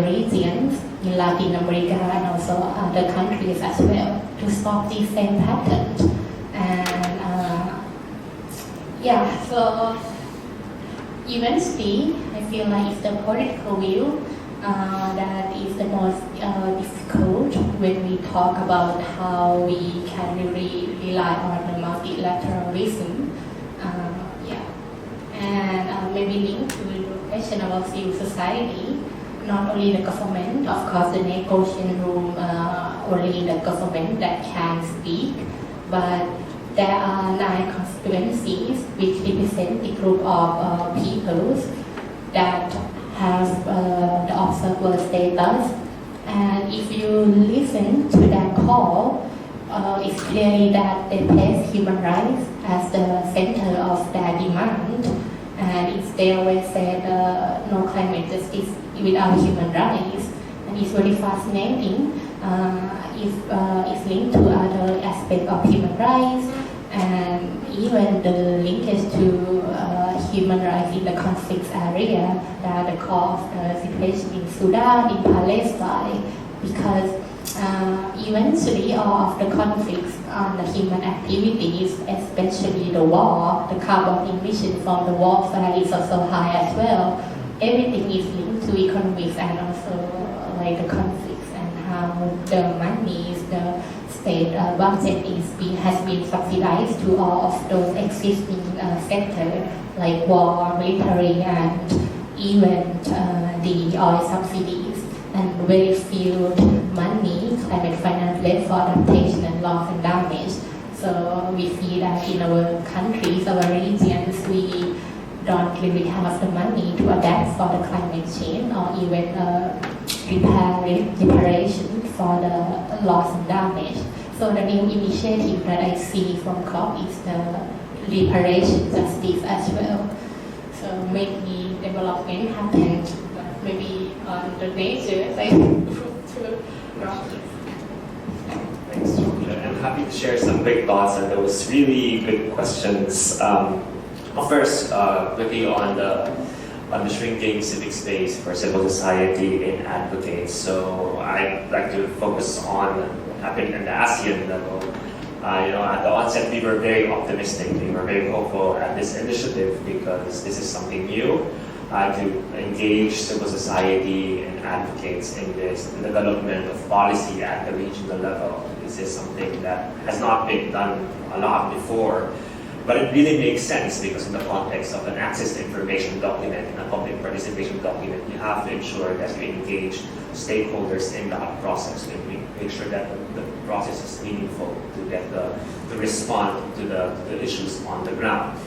regions in Latin America and also other countries as well to stop this same pattern. And so eventually, I feel like it's the political will that is the most difficult when we talk about how we can really rely on the multilateralism. And maybe linked to the question about civil society, not only the government, of course the negotiation room, only the government that can speak, but there are 9 constituencies which represent the group of peoples that have the observer status. And if you listen to that call, it's clearly that they place human rights as the center of their demand. And they always said no climate justice without human rights. And it's very fascinating. It's linked to other aspects of human rights, and even the linkage to human rights in the conflict area, that the cause of the situation in Sudan, in Palestine, because eventually all of the conflicts on the human activities, especially the war, the carbon emission from the warfare is also high as well. Everything is linked to economics and also like the conflicts and how the money, the state budget has been subsidized to all of those existing sectors like war, military, and even the oil subsidies, and very few money climate finance led for adaptation and loss and damage. So we see that in our countries, our regions, we don't really have the money to adapt for the climate change or even reparation for the loss and damage. So the new initiative that I see from COP is the reparation justice as well. So maybe development happens, but maybe on the nature side to Thanks, I'm happy to share some quick thoughts on those really good questions. First, quickly on the shrinking civic space for civil society in advocates. So I'd like to focus on what happened at the ASEAN level. At the onset, we were very optimistic. We were very hopeful at this initiative because this is something new to engage civil society and advocates in this development of policy at the regional level. This is something that has not been done a lot before. But it really makes sense because in the context of an access to information document and a public participation document, you have to ensure that you engage stakeholders in that process to make sure that the process is meaningful to get to respond to the issues on the ground.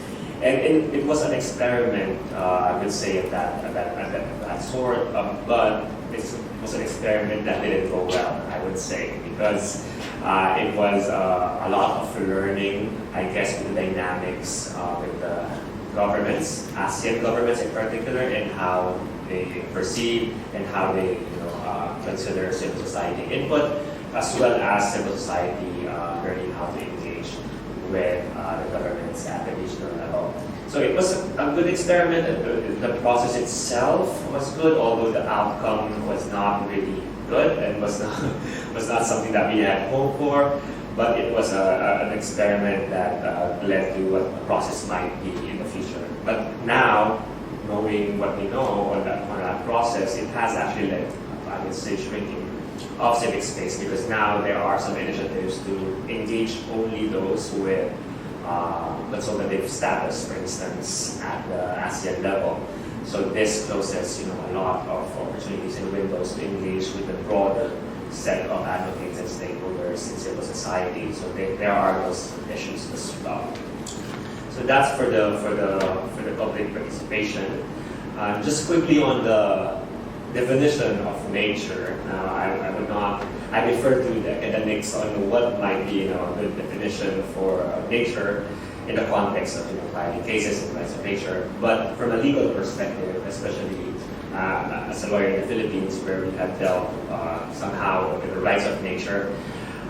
And it was an experiment, I would say, of that sort, but it was an experiment that didn't go well, I would say, because it was a lot of learning, I guess, with the dynamics with the governments, ASEAN governments in particular, and how they perceive and how they consider civil society input, as well as civil society learning how to engage with the governments at the regional level. So it was a good experiment. The process itself was good, although the outcome was not really good and was not something that we had hoped for. But it was an experiment that led to what the process might be in the future. But now, knowing what we know on that process, it has actually led, I would say, shrinking of civic space, because now there are some initiatives to engage only those with consultative status, for instance, at the ASEAN level. So this closes, a lot of opportunities and windows to engage with the broader set of advocates and stakeholders in civil society. So there are those issues as well. So that's for the public participation. Just quickly on the definition of nature. Now, I refer to the academics on what might be, a good definition for nature in the context of, filing cases and rights of nature. But from a legal perspective, especially as a lawyer in the Philippines, where we have dealt somehow with the rights of nature,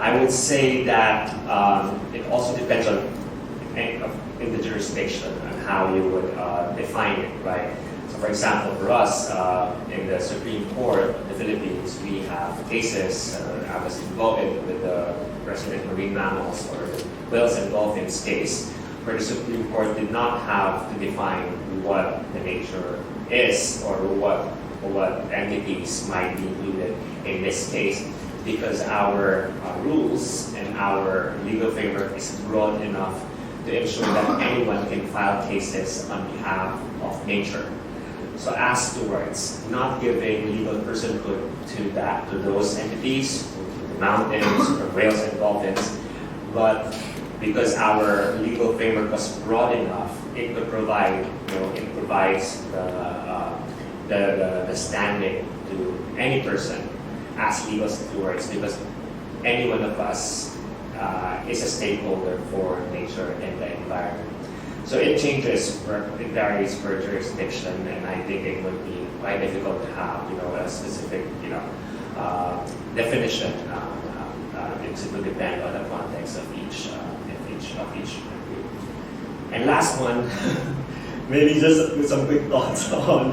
I would say that it also depends on in the jurisdiction and how you would define it, right? So, for example, for us in the Supreme Court of the Philippines, we have cases. I was involved with the resident marine mammals or whales and dolphins case, where the Supreme Court did not have to define what the nature is or what entities might be included in this case, because our rules and our legal framework is broad enough to ensure that anyone can file cases on behalf of nature. So as towards not giving legal personhood to those entities, to the mountains, or whales and dolphins, but because our legal framework was broad enough, it could provide, it provides the standing to any person as legal stewards, because any one of us is a stakeholder for nature and the environment. So it changes, it varies per jurisdiction, and I think it would be quite difficult to have, a specific, definition. It would depend on the context of each country. And last one, maybe just with some quick thoughts on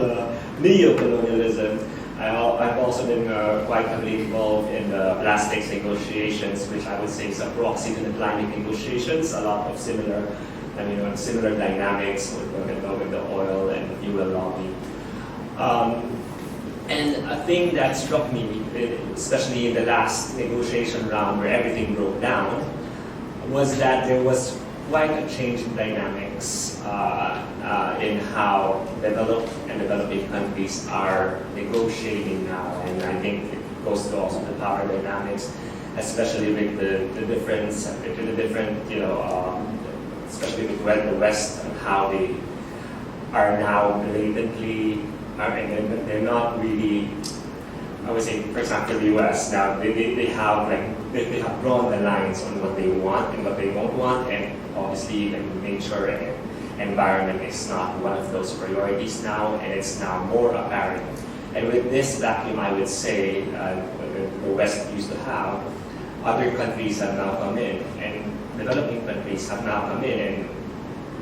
neo-colonialism. I've also been quite heavily involved in the plastics negotiations, which I would say is a proxy to the climate negotiations. A lot of similar dynamics with the oil and the fuel lobby. And a thing that struck me, especially in the last negotiation round where everything broke down, was that there was quite a change in dynamics in how developed and developing countries are negotiating now. And I think it goes to also the power dynamics, especially with the difference, especially with the West and how they are now blatantly, and they're not really, I would say, for example, the US now, they have drawn the lines on what they want and what they don't want, and obviously the nature and environment is not one of those priorities now, and it's now more apparent. And with this vacuum, I would say, the West used to have, other countries have now come in, and developing countries have now come in, and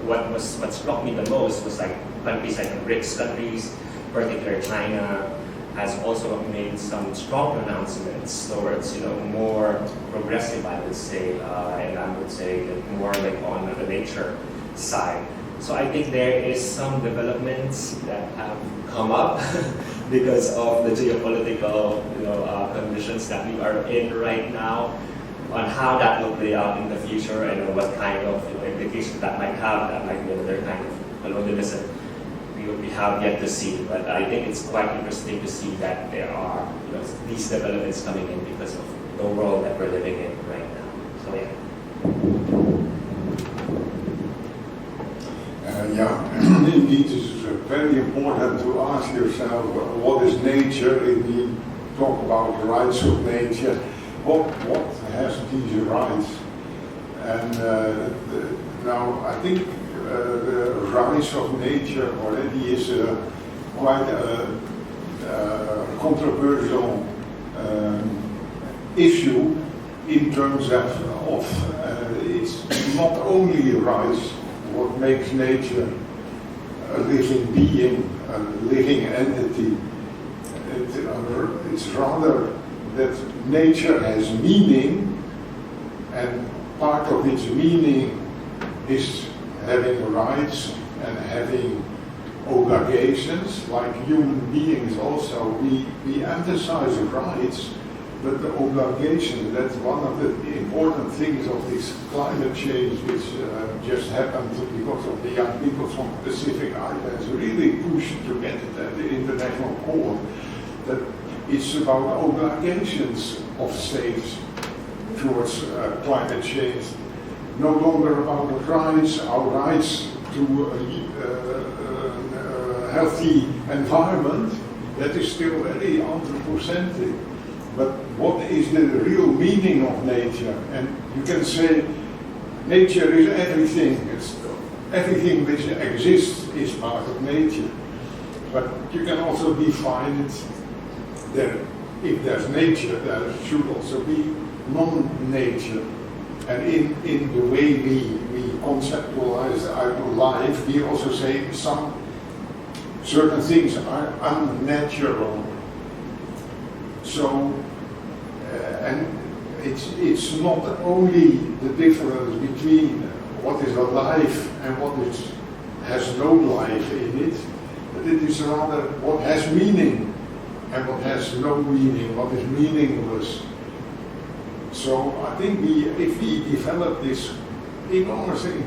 what struck me the most was like countries like the BRICS countries, particularly China, has also made some strong pronouncements towards, more progressive, I would say, and I would say that more like on the nature side. So I think there is some developments that have come up because of the geopolitical, conditions that we are in right now, on how that will play out in the future and what kind of implications that might have. That might be another kind of colonialism we have yet to see. But I think it's quite interesting to see that there are these developments coming in because of the world that we're living in right now. So yeah. Indeed, it is very important to ask yourself what is nature. If we talk about the rights of nature, what has these rights? And now I think the rights of nature already is quite a controversial issue, in terms of it's not only rights, what makes nature a living being, a living entity. It's rather that nature has meaning, and part of its meaning is having rights and having obligations. Like human beings also, we emphasize rights, but the obligation, that's one of the important things of this climate change which just happened because of the young people from Pacific Islands really pushed to get it at the international court, that it's about obligations of states towards climate change. No longer about the rights, our rights to a healthy environment, that is still very anthropocentric. But what is the real meaning of nature? And you can say nature is everything. Everything which exists is part of nature. But you can also define it that if there's nature, there should also be non-nature. And in the way we conceptualize our life, we also say some certain things are unnatural. So, and it's not only the difference between what is alive and what has no life in it, but it is rather what has meaning and what has no meaning, what is meaningless. So I think if we develop this enormously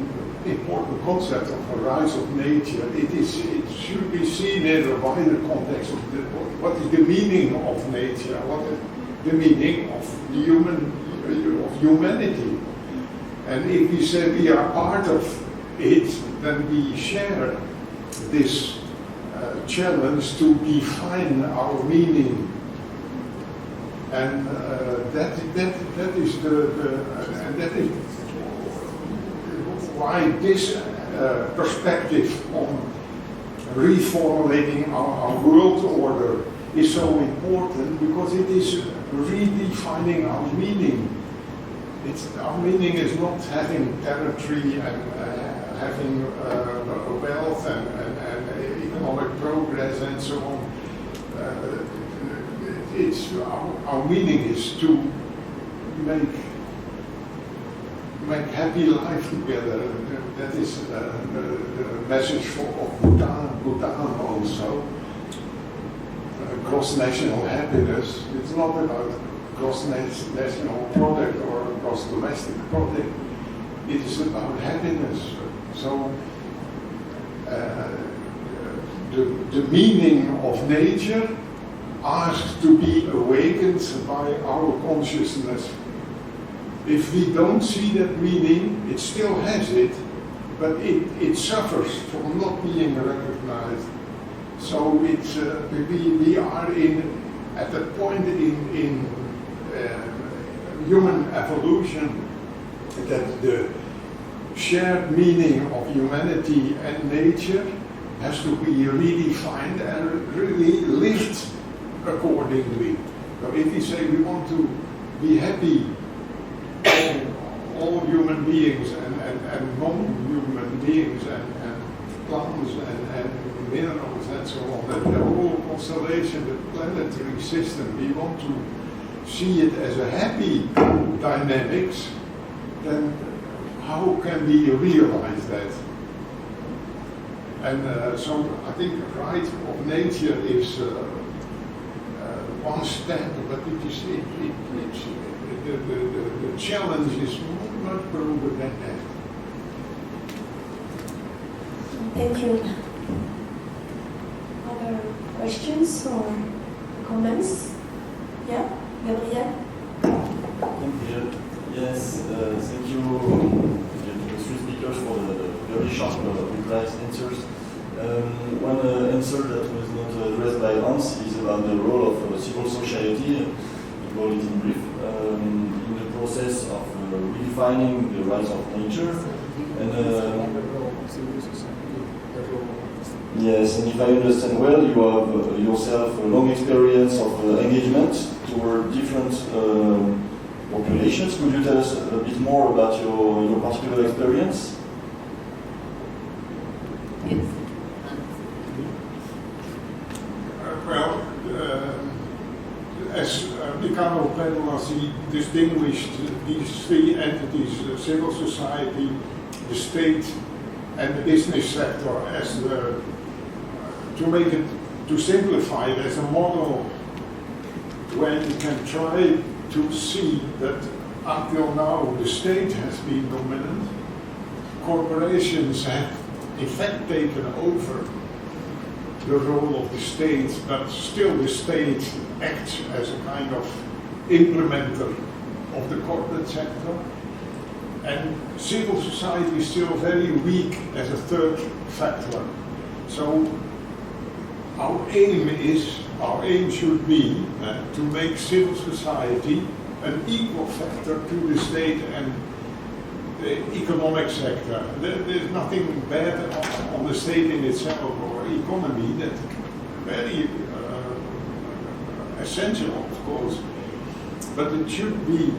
important concept of the rights of nature, it should be seen in a wider context of what is the meaning of nature, what is the meaning of humanity. And if we say we are part of it, then we share this challenge to define our meaning. And that is that is why this perspective on reformulating our world order is so important, because it is redefining our meaning. Our meaning is not having territory and having wealth and economic progress and so on. Our meaning is to make happy life together. That is the message of Bhutan also. Cross-national happiness. It's not about cross-national product or cross-domestic product. It is about happiness. So the meaning of nature asks to be awakened by our consciousness. If we don't see that meaning, it still has it, but it suffers from not being recognized. So we are at a point in human evolution that the shared meaning of humanity and nature has to be redefined and really lived accordingly. So if we say we want to be happy, all human beings and non-human beings and plants and minerals and so on, the whole constellation, the planetary system, we want to see it as a happy dynamics, then how can we realize that? And so I think the right of nature is one step, but the challenge is much broader than that. Thank you. Other questions or comments? Yeah, Gabriel? Thank you. Yes, thank you, the three speakers for the very sharp replies, answers. One answer that was not addressed by Hans is about the role of civil society, to call it in brief, in the process of redefining the rights of nature. And yes, and if I understand well, you have yourself a long experience of engagement toward different populations. Could you tell us a bit more about your particular experience? As Ricardo Penelasi distinguished these three entities, civil society, the state, and the business sector, as to simplify it as a model where you can try to see that until now the state has been dominant. Corporations have in fact taken over the role of the state, but still the state acts as a kind of implementer of the corporate sector. And civil society is still very weak as a third factor. So our aim should be to make civil society an equal factor to the state and the economic sector. There's nothing bad on the state in itself or economy. That's very essential, of course, but it should be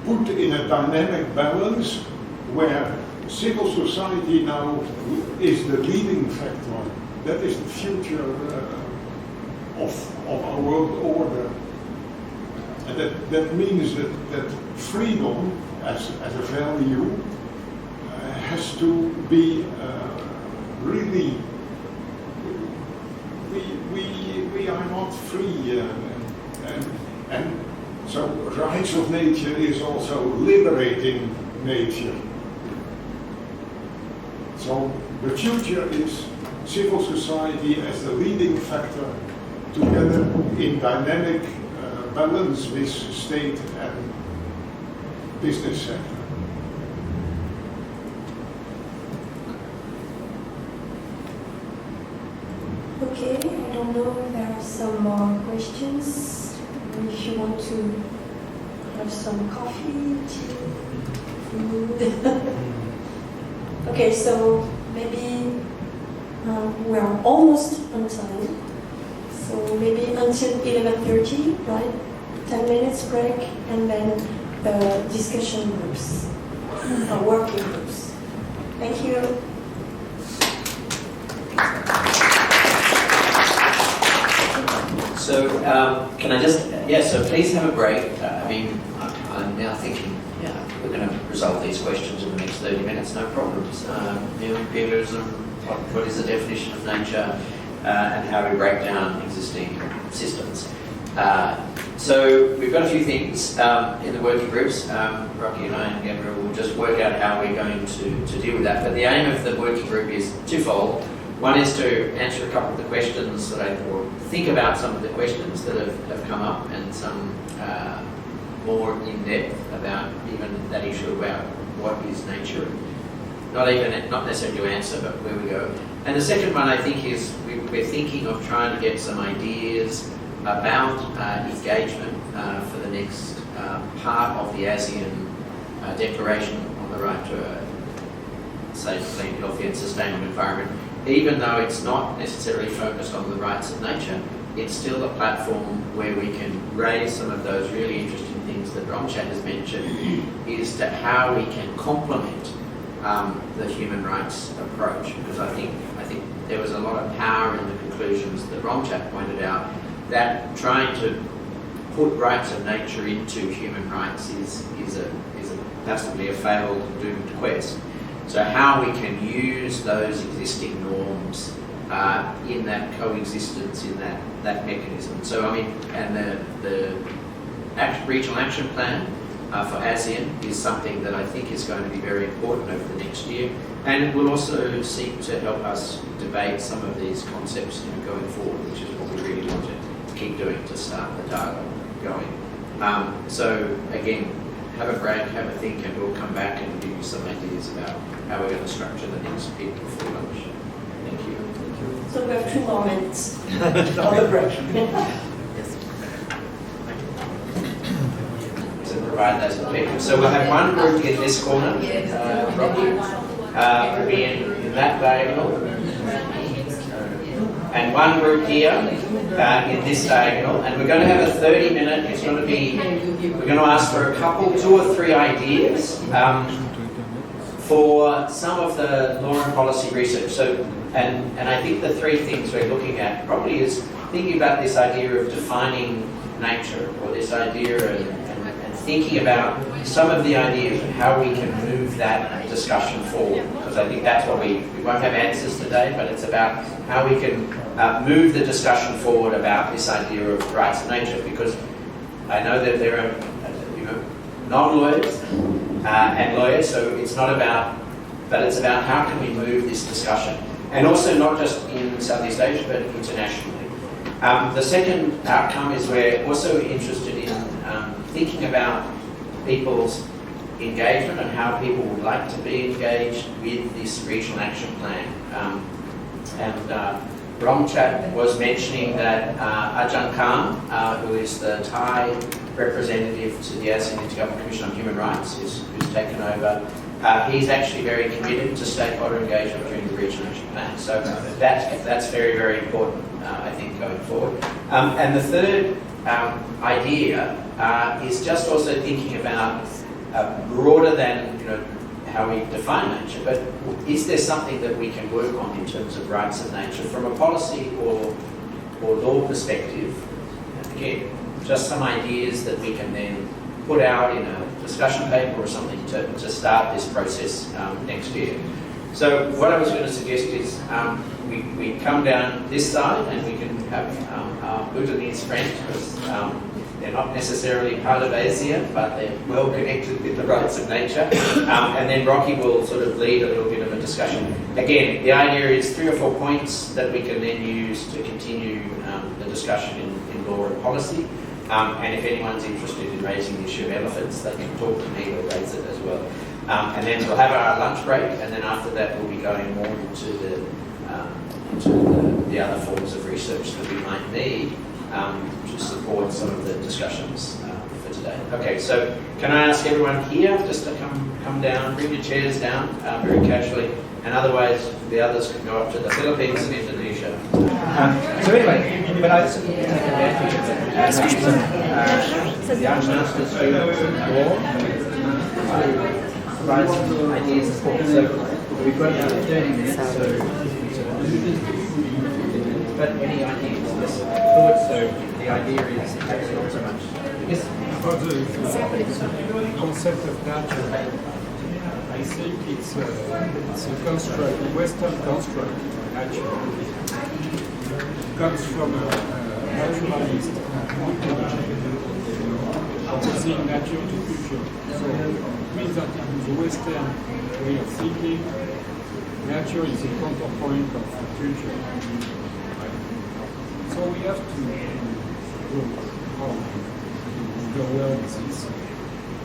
put in a dynamic balance where civil society now is the leading factor. That is the future of our world order. And that means that freedom as a value has to be really, we are not free, and so rights of nature is also liberating nature. So the future is civil society as the leading factor together in dynamic balance with state and business sector. Okay, I don't know if there are some more questions. If you want to have some coffee, tea, food. Okay, so maybe we are almost on time. So maybe until 11:30, right? 10 minutes break, and then the discussion groups, working groups. Thank you. So can I just, so please have a break. I'm now thinking, we're going to resolve these questions in the next 30 minutes, no problems. Neo-imperialism, what is the definition of nature, and how we break down existing systems. So we've got a few things in the working groups. Rocky and I and Gabriel will just work out how we're going to deal with that. But the aim of the working group is twofold. One is to answer a couple of the questions or think about some of the questions that have come up, and some more in depth about even that issue about what is nature. Not necessarily to answer, but where we go. And the second one, I think, is we're thinking of trying to get some ideas about engagement for the next part of the ASEAN Declaration on the Right to a Safe, Clean, Healthy and Sustainable Environment. Even though it's not necessarily focused on the rights of nature, it's still a platform where we can raise some of those really interesting things that Romchat has mentioned, is to how we can complement the human rights approach. Because I think there was a lot of power in the conclusions that Romchat pointed out, that trying to put rights of nature into human rights is possibly a failed, doomed quest. So how we can use those existing norms in that coexistence, in that mechanism. So and the regional action plan for ASEAN is something that I think is going to be very important over the next year, and it will also seek to help us debate some of these concepts going forward, which is what we really want to keep doing to start the dialogue going. So again, have a break, have a think, and we'll come back and give you some ideas about how we're going to structure the next bit before lunch. Thank you. So we have 2 more minutes on the break. So provide those people. So we'll have one group in this corner, Rocky, will be in that diagonal, and one group here in this diagonal, and we're going to have a 30-minute. It's going to be. We're going to ask for a couple, 2 or 3 ideas for some of the law and policy research. So, and I think the 3 things we're looking at probably is thinking about this idea of defining nature, or this idea and thinking about some of the ideas of how we can move that discussion forward. Because I think that's what we won't have answers today, but it's about how we can move the discussion forward about this idea of rights of nature. Because I know that there are non-lawyers and lawyers, so it's not about, but it's about how can we move this discussion. And also not just in Southeast Asia, but internationally. The second outcome is we're also interested in thinking about people's engagement and how people would like to be engaged with this regional action plan. Romchat was mentioning that Ajahn Khan, who is the Thai representative to the ASEAN Intergovernmental Commission on Human Rights, who's taken over, he's actually very committed to stakeholder engagement during the regional action plan. So that's very, very important, I think, going forward. And the third idea is just also thinking about broader than how we define nature, but is there something that we can work on in terms of rights of nature from a policy or law perspective? Again, just some ideas that we can then put out in a discussion paper or something to start this process next year. So what I was going to suggest is we come down this side and we can have our Bhutanese friends, because they're not necessarily part of ASEAN, but they're well connected with the rights of nature. And then Rocky will sort of lead a little bit of a discussion. Again, the idea is 3 or 4 points that we can then use to continue the discussion in law and policy. And if anyone's interested in raising the issue of elephants, they can talk to me or raise it as well. And then we'll have our lunch break, and then after that we'll be going more into the other forms of research that we might need to support some of the discussions for today. Okay, so can I ask everyone here just to come down, bring your chairs down very casually, and otherwise the others can go up to the Philippines and Indonesia. So anyway, but I just take advantage of the young master's students in law to provide some ideas and thoughts. So we've got about 30 minutes, but any ideas, just thoughts, so the idea is perhaps not so much. Yes? About the concept of nature, I think it's a construct, a Western construct of nature. It comes from a naturalist opposing nature to culture. So it means that in the Western way of thinking, nature is a counterpoint of culture. So we have to go how the world is this.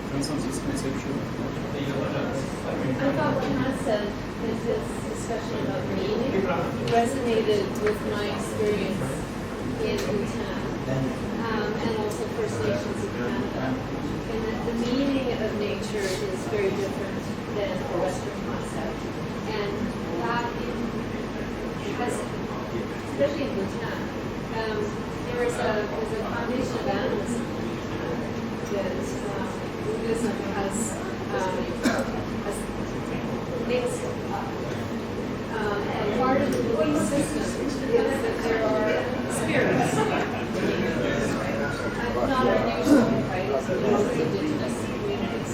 For instance, this conception of nature. I thought when Matt said in his discussion about meaning resonated with my experience in Bhutan and also First Nations in Canada. And that the meaning of nature is very different than the Western concept. And that has, especially in Bhutan, there's a foundation of animism that Buddhism has mixed up. And part of the belief system is that there are spirits. Not unusual, right? It's indigenous communities.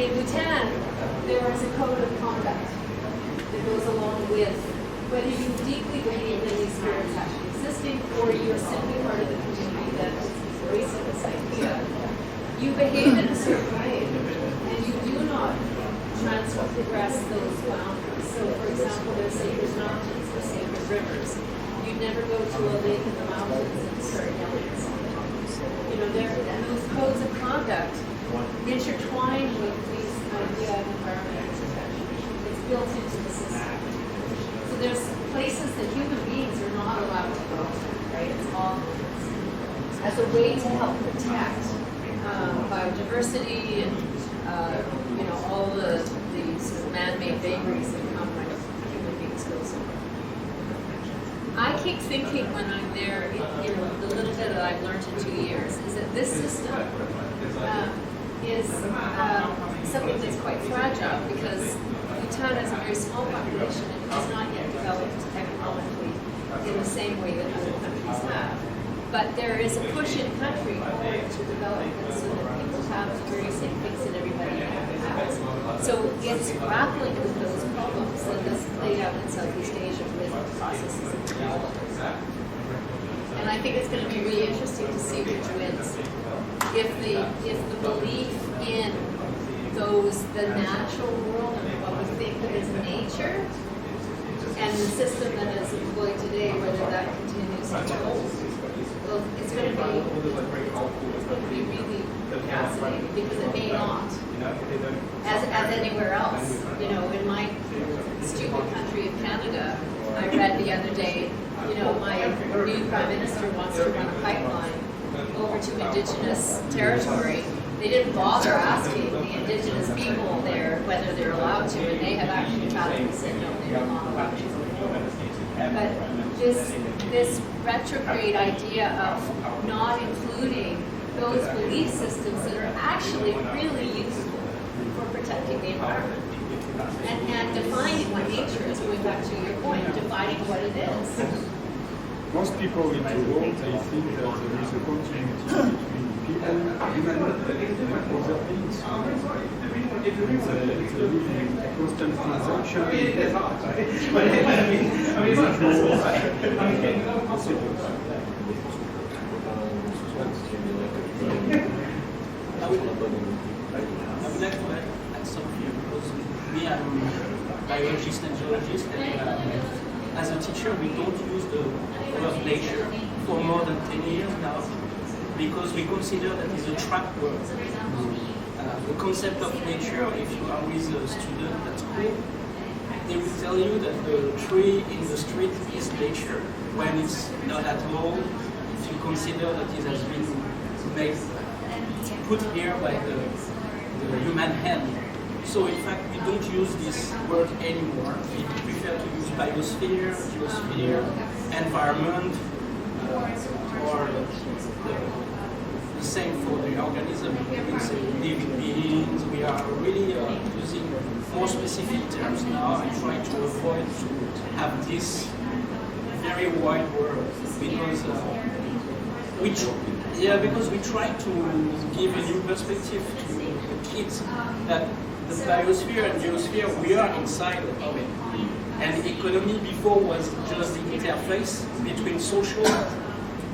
In Bhutan, there is a code of conduct that goes along with whether you deeply believe in these spirits actually existing or you're simply part of the community that is embracing this idea. You behave in a certain way, and you do not transgress those boundaries. So, for example, there's sacred mountains, there's sacred rivers. You'd never go to a lake in the mountains and start yelling at someone. Those codes of conduct intertwine with these idea of environmental protection. It's built into the system. So there's places that human beings are not allowed to go to, right? It's off limits. As a way to help protect biodiversity and all the sort of man-made vagaries that come when human beings go somewhere. I keep thinking when I'm there, the little bit that I've learned in 2 years, is that this system is something that's quite fragile because Bhutan has a very small population and has not yet developed economically in the same way that other countries have. But there is a push in country to develop it so that people have the very same things that everybody has. So it's grappling with those problems that is played out in Southeast Asia with processes of development. And I think it's going to be really interesting to see which wins. If the belief in the natural world and what we think of as nature, and the system that is employed today, whether that continues to hold, well, it's going to be really fascinating because it may not. As anywhere else, in my stupid country of Canada, I read the other day, my new Prime Minister wants to run a pipeline over to Indigenous territory. They didn't bother asking the Indigenous people there whether they're allowed to, and they have actually emphatically said no, they're not allowed to. But this retrograde idea of not including those belief systems that are actually really useful for protecting the environment and defining what nature is, going back to your point, defining what it is. Most people in the world, they think that there is a continuity between people, human, and other beings. It's a constant transaction. I would like to add something because me, I'm a biologist and geologist, and as a teacher, we don't use the word nature for more than 10 years now because we consider that it's a trap word. The concept of nature, if you are with a student at school, they will tell you that the tree in the street is nature, when it's not at all, if you consider that it has been made, put here by the human hand. So in fact, we don't use this word anymore. We prefer to use biosphere, geosphere, environment, or the same for the organism. We will say living beings. We are really using more specific terms now and trying to avoid to have this very wide word because because we try to give a new perspective to the kids that the biosphere and geosphere, we are inside of it. And economy before was just the interface between social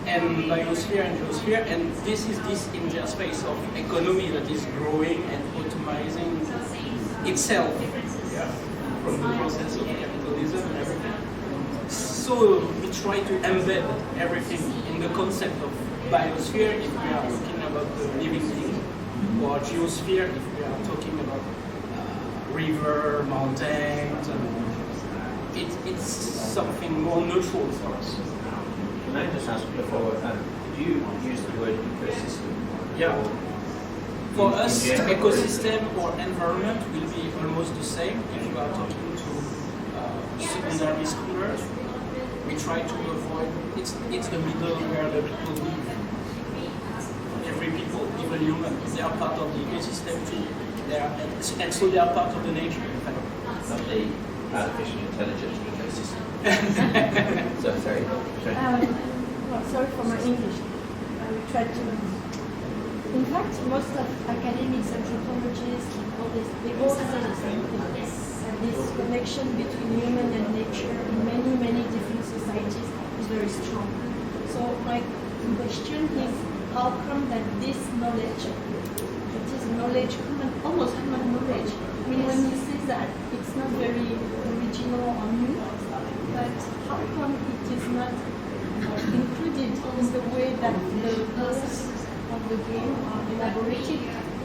and biosphere and geosphere, and this is this interspace of economy that is growing and optimizing itself from the process of capitalism and everything. So we try to embed everything in the concept of biosphere if we are talking about the living thing, or geosphere if we are talking about river, mountains, and it's something more neutral for us. Can I just ask before, do you use the word ecosystem? Yeah. For us, ecosystem or environment will be almost the same. If you are talking to secondary schoolers, we try to avoid, it's the middle where the people live. Every people, even humans, they are part of the ecosystem too. And so they are part of the nature, in fact. Not the artificial intelligence ecosystem. So, sorry. Sorry for my English. I will try to. In fact, most of academics, anthropologists, all this, they all say the same thing. This connection between human and nature in many, many different societies is very strong. So my question is, how come that this knowledge, that is knowledge, almost human knowledge, I mean, when you say that, it's not very original or new, but how come it is not included in the way that the rules of the game are elaborated,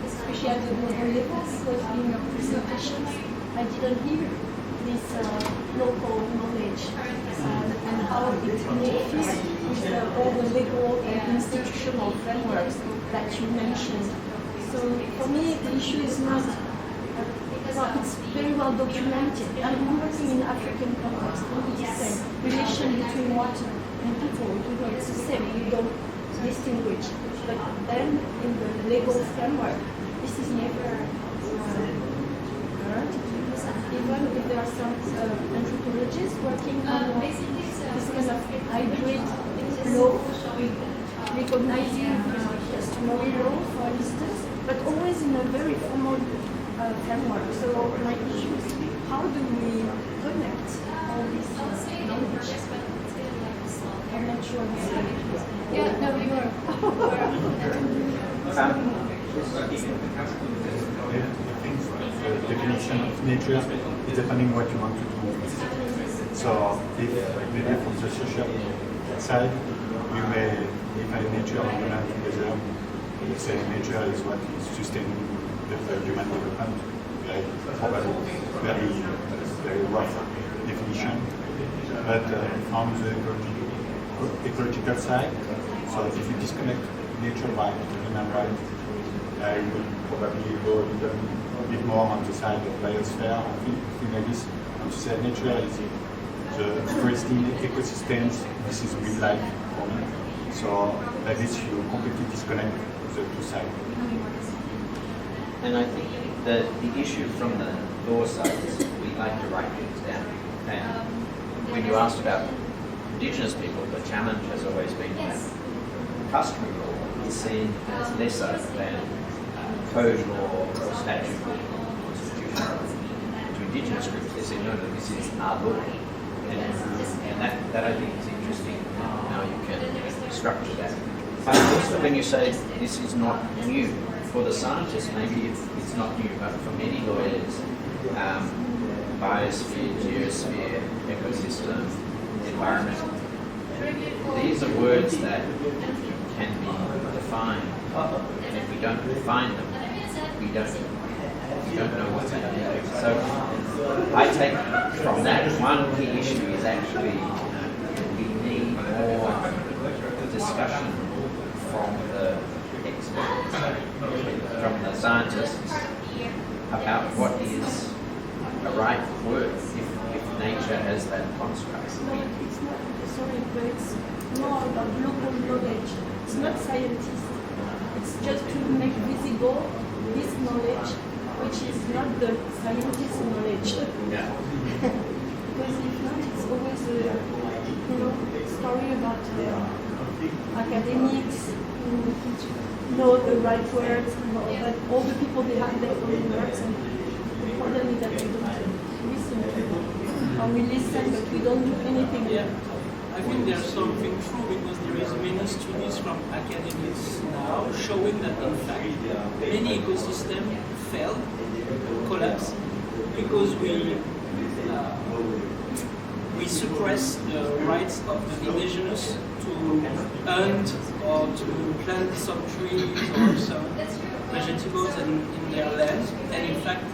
especially at the global level, because in your presentations, I didn't hear this local knowledge and how it interferes with all the legal and institutional frameworks that you mentioned. So for me, the issue is not Well, it's very well documented. I'm working in African context. It's the same. Relation between water and people, it's the same. You don't distinguish. But then in the legal framework, this is never guaranteed. Even if there are some anthropologists working on this kind of hybrid law, recognizing customary law, for instance, but always in a very formal framework. So my issue is, how do we connect all this knowledge? I'm not sure. Yeah, no, you are. The definition of nature is depending what you want to do. So if maybe from the social side, you may define nature and together. You say nature is what is sustaining the human development. Probably very rough definition. But on the ecological side, so if you disconnect nature right to human right, you will probably go even a bit more on the side of biosphere, things like this. And to say nature is the pristine ecosystems, this is real life for me. So like this you completely disconnect the two sides. And I think that the issue from the law side is we like to write things down. And when you asked about Indigenous people, the challenge has always been that customary law is seen as lesser than code law or statute law or constitutional law. To Indigenous groups, they say, no, this is our law. And that I think is interesting how you can structure that. But also when you say this is not new, for the scientists maybe it's not new, but for many lawyers, biosphere, geosphere, ecosystem, environment, these are words that can be defined, and if we don't define them, we don't know what's happening. So I take from that one key issue is actually we need more discussion from the experts, from the scientists, about what is a right word if nature has that construct. It's not, sorry, but it's more about local knowledge. It's not scientists. It's just to make visible this knowledge, which is not the scientist's knowledge. Yeah. Because if not, it's always a story about academics who know the right words, but all the people they have their own words, and the problem is that we don't listen to them. Or we listen, but we don't do anything. Yeah. I think there's something true because there is many studies from academics now showing that in fact many ecosystems fail, collapse, because we suppress the rights of the indigenous to hunt or to plant some trees or some vegetables in their land, and in fact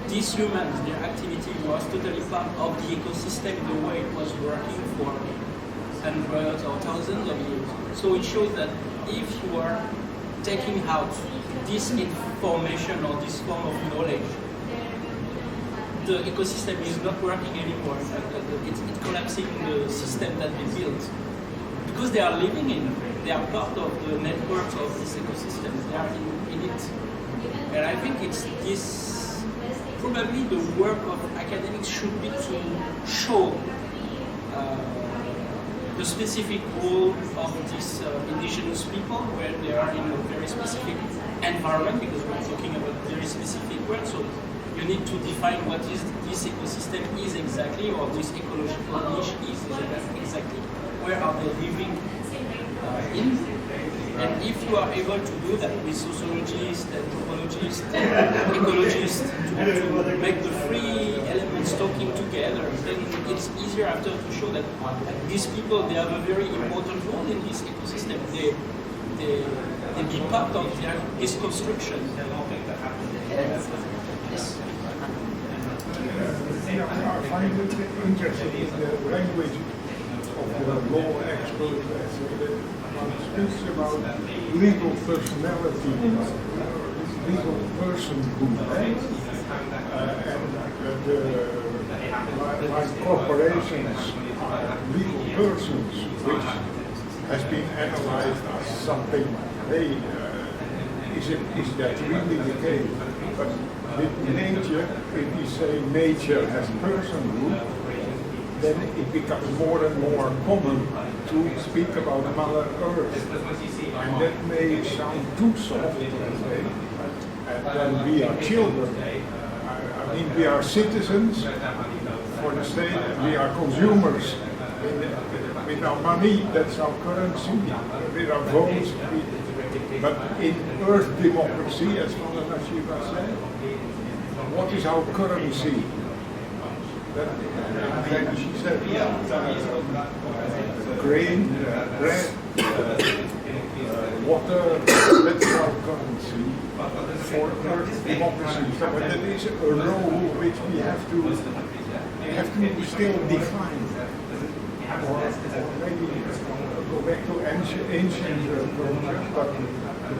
these humans, their activity was totally part of the ecosystem the way it was working for hundreds or thousands of years. So it shows that if you are taking out this information or this form of knowledge, the ecosystem is not working anymore. It's collapsing the system that they built. Because they are living in it, they are part of the network of this ecosystem, they are in it. And I think it's this. Probably the work of academics should be to show the specific role of these indigenous people where they are in a very specific environment, because we're talking about very specific words. So you need to define what is this ecosystem is exactly, or this ecological niche is exactly. Where are they living in? And if you are able to do that with sociologists, anthropologists, ecologists, to make the three elements talking together, then it's easier after to show that these people, they have a very important role in this ecosystem. They be part of this construction. Yes. I find it interesting the language of the law expert speaks about legal personality, legal personhood. like corporations, legal persons, which has been analyzed as something, is that really the case? But with nature, if we say nature has personhood, then it becomes more and more common to speak about Mother Earth. And that may sound too soft, let's say. And then we are children. I mean, we are citizens for the state, and we are consumers. With our money, that's our currency. With our votes, but in Earth democracy, as Father Nashiba said, what is our currency? Then she said, grain, bread, water, that's our currency for Earth democracy. So that is a role which we have to still define. Or maybe go back to ancient culture, but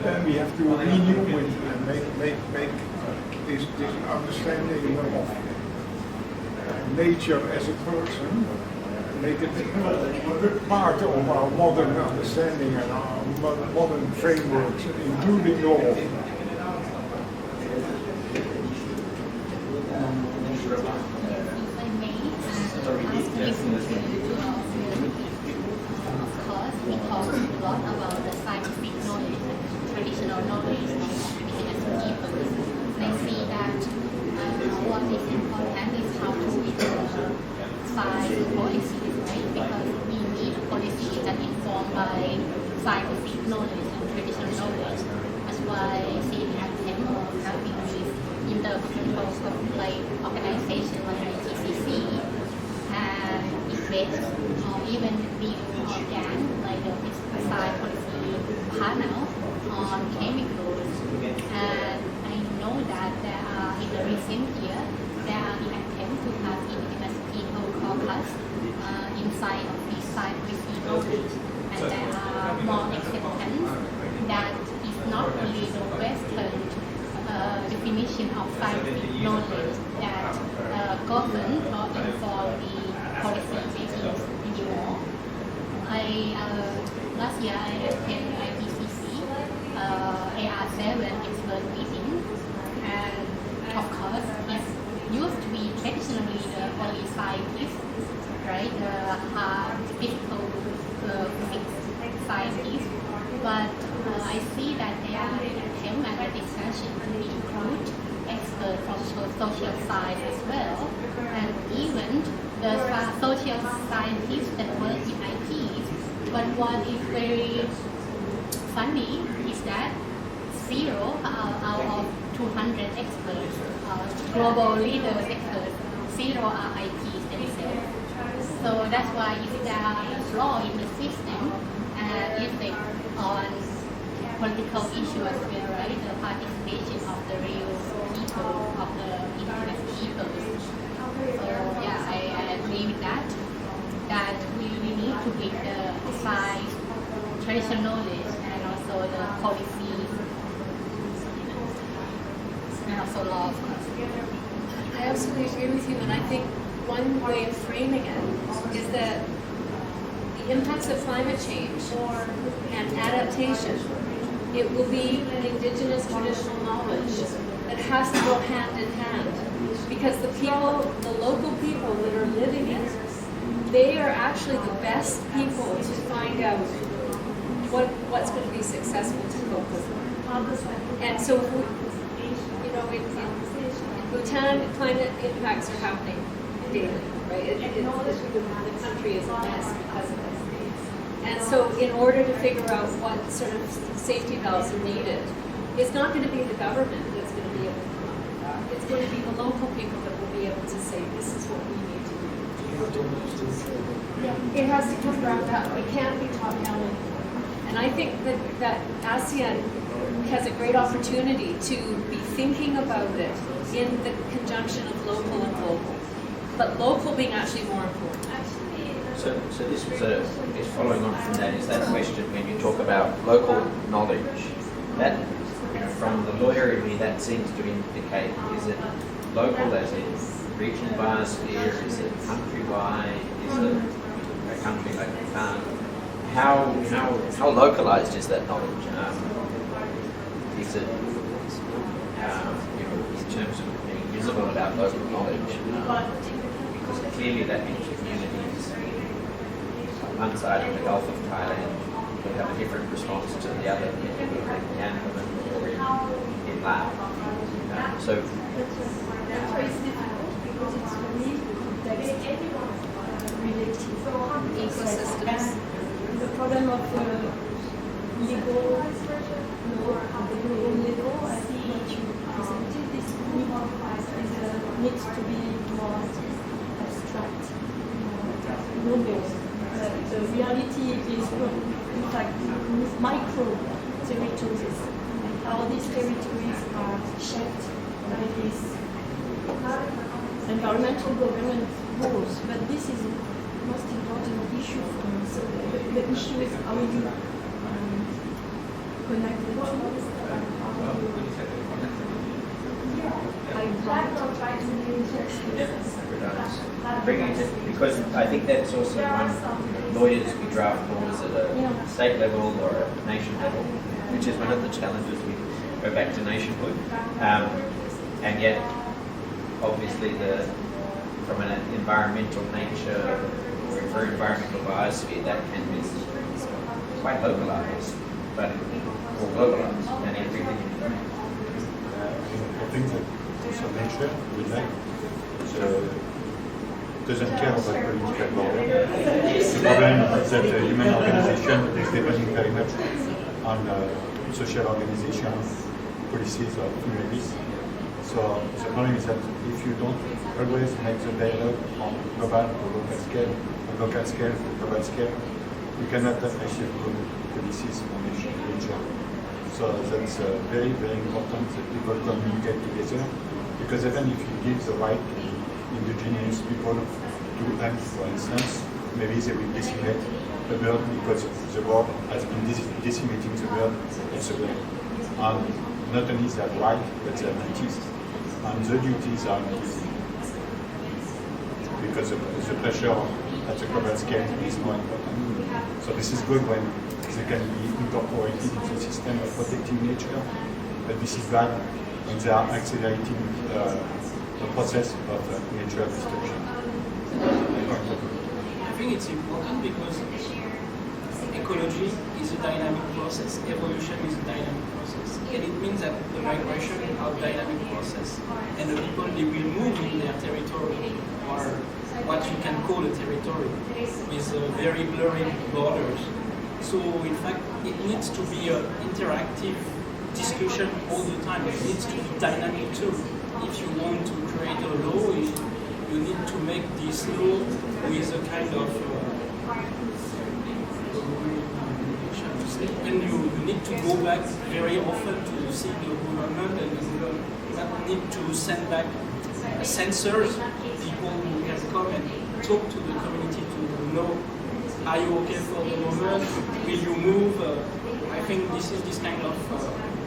then we have to renew it and make this understanding of nature as a person, make it part of our modern understanding and our modern frameworks, including law. We talk a lot about the scientific knowledge and traditional knowledge of indigenous people. I see that what is important is how to find policies, right? Because we need policies that are informed by scientific knowledge and traditional knowledge. That's why I see the attempt of helping with intergovernmental like organizations like IGCC and events or even the organ like the pesticide policy panel on chemicals. And I know that there are in the recent year there are the attempt to have indigenous people caucus inside of the scientific knowledge, and there are more acceptance that is not only the Western definition of scientific knowledge that govern or inform the policy making anymore. Last year I attended IPCC AR7 expert meeting, and of course it used to be traditionally the only scientists, right? The hard, difficult physics scientists, but I see that there are attempt at a discussion to include experts from social science as well, and even the social scientists that work in ITs. But what is very funny is that 0 out of 200 experts, global leaders experts, 0 are ITs themselves. So that's why if there are a flaw in the system and effect on political issues as well, right? The participation of the real people, of the indigenous people. So yeah, I agree with that. That we need to give the science, traditional knowledge, and also the policies, and also law, of course. I absolutely agree with you, and I think one way of framing it is that the impacts of climate change and adaptation, it will be an indigenous traditional knowledge that has to go hand in hand, because the people, the local people that are living it, they are actually the best people to find out what's going to be successful to cope with. And so, you know, in Bhutan, climate impacts are happening daily, right? The country is a mess because of this. And so, in order to figure out what sort of safety valves are needed, it's not going to be the government that's going to be able to come up with that. It's going to be the local people that will be able to say, this is what we need to do. It has to come from up. It can't be top down anymore. And I think that ASEAN has a great opportunity to be thinking about it in the conjunction of local and global, but local being actually more important. So this was is following on from that, is that question when you talk about local knowledge, that, you know, from the lawyer in me, that seems to indicate, is it local as in regional biosphere? Is it countrywide? Is it a country like Japan? How localized is that knowledge? Is it in terms of being visible about local knowledge? Because clearly that means communities on one side of the Gulf of Thailand will have a different response to the other in Myanmar or in Laos. So That's why it's difficult, because it's very complex related ecosystems. The problem of legal law at the global level, I think what you presented is needs to be more abstract, global. The reality is, in fact, micro territories, and how these territories are shaped by these environmental governance rules. But this is the most important issue for me. So the issue is how you connect the two. Because I think that's also one, lawyers, we draft laws at a state level or a nation level, which is one of the challenges. We go back to nationhood, and yet obviously from an environmental nature or for environmental biosphere, that can be quite localized, but or globalized, and everything. I think that also nature will like doesn't care about political border. The problem is that the human organization is depending very much on social organization, policies of communities. So the problem is that if you don't always make the dialogue on global or local scale to global scale, you cannot achieve good policies on nature. So that's very, very important that people communicate together, because even if you give the right to indigenous people to hunt, for instance, maybe they will decimate the bird because the bird has been decimating the bird and the bird. And not only is that right, but they have duties. And the duties are increasing because the pressure at the global scale is more important. So this is good when they can be incorporated into the system of protecting nature, but this is bad when they are accelerating the process of nature destruction. I think it's important because ecology is a dynamic process, evolution is a dynamic process, and it means that the migration is a dynamic process, and the people, they will move in their territory, or what you can call a territory, with very blurry borders. So in fact, it needs to be an interactive discussion all the time. It needs to be dynamic too. If you want to create a law, you need to make this law with a kind of and you need to go back very often to see the government, and the government need to send back sensors, people who can come and talk to the community to know, are you okay for the moment, will you move? I think this is this kind of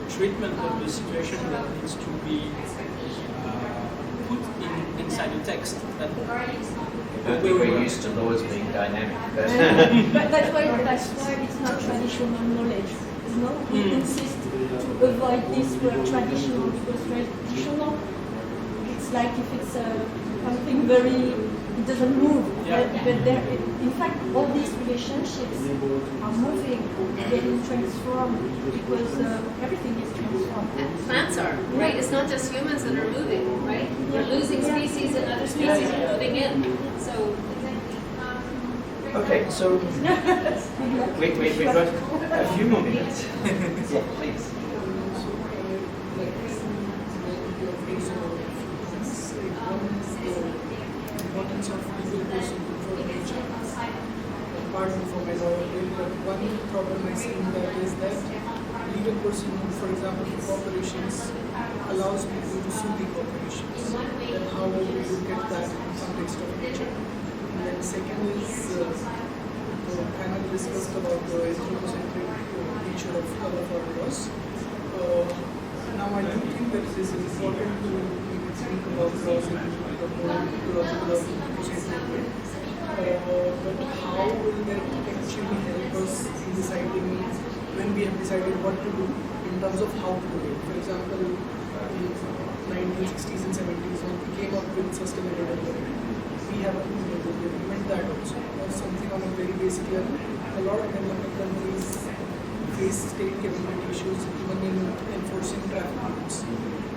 treatment of the situation that needs to be put inside the text. We're used to laws being dynamic. But that's why it's not traditional knowledge. We insist to avoid this word traditional, because traditional, it's like if it's something very, it doesn't move. But there, in fact, all these relationships are moving, getting transformed, because everything is transformed. Plants are, right? It's not just humans that are moving, right? We're losing species and other species are moving in. So. Okay, so we've got a few more minutes. Yeah, please. Importance of legal person for nature. Pardon for my lawyer, but one problem I see in that is that legal person, for example, for corporations, allows people to sue the corporations. Then how will you look at that in the context of nature? And then second is the panel discussed about the anthropocentric nature of all of our laws. Now I do think that it is important to make it speak about laws in the more ecological or eco-centric way. But how will that actually help us in deciding when we have decided what to do in terms of how to do it? For example, in 1960s and 70s when we came up with sustainable development, we have implemented that also. Or something on a very basic level. A lot of developing countries face state capability issues even in enforcing traffic rules.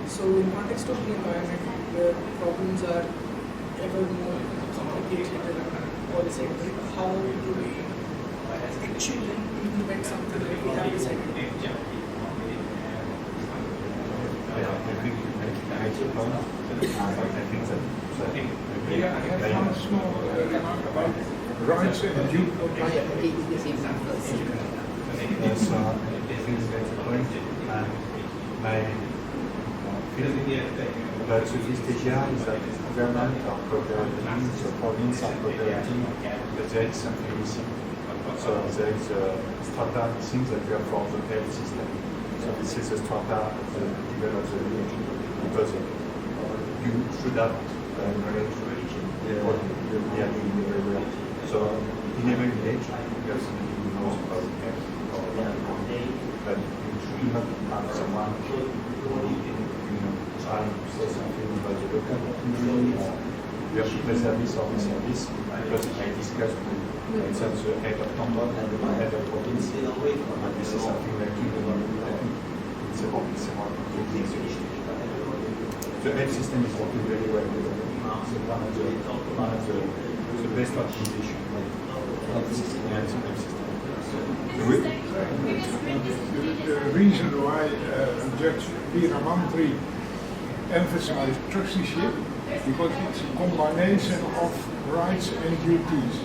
So in context of the environment where problems are ever more complicated and policy-centric, how do we actually implement something that we have decided? I think you make a point. I think that I have one small remark about rights and duties. So I think you make a point. My feeling about Southeast Asia is that government are cooperating, so provinces are cooperating, but there is something missing. So there is a strata things that we have for the health system. So this is a strata at the level of the village, because you should have knowledge what you are doing everywhere. So in every village, you have somebody who knows about health, but you should not have someone who trying to say something about the local community, or you have to preserve this or this service, because I discussed with the head of Canton and the head of province, and this is something like it's a more complicated solution. The health system is working very well. It's one of the best organization of the system. The reason why Judge Veeramantri emphasized trusteeship, because it's a combination of rights and duties.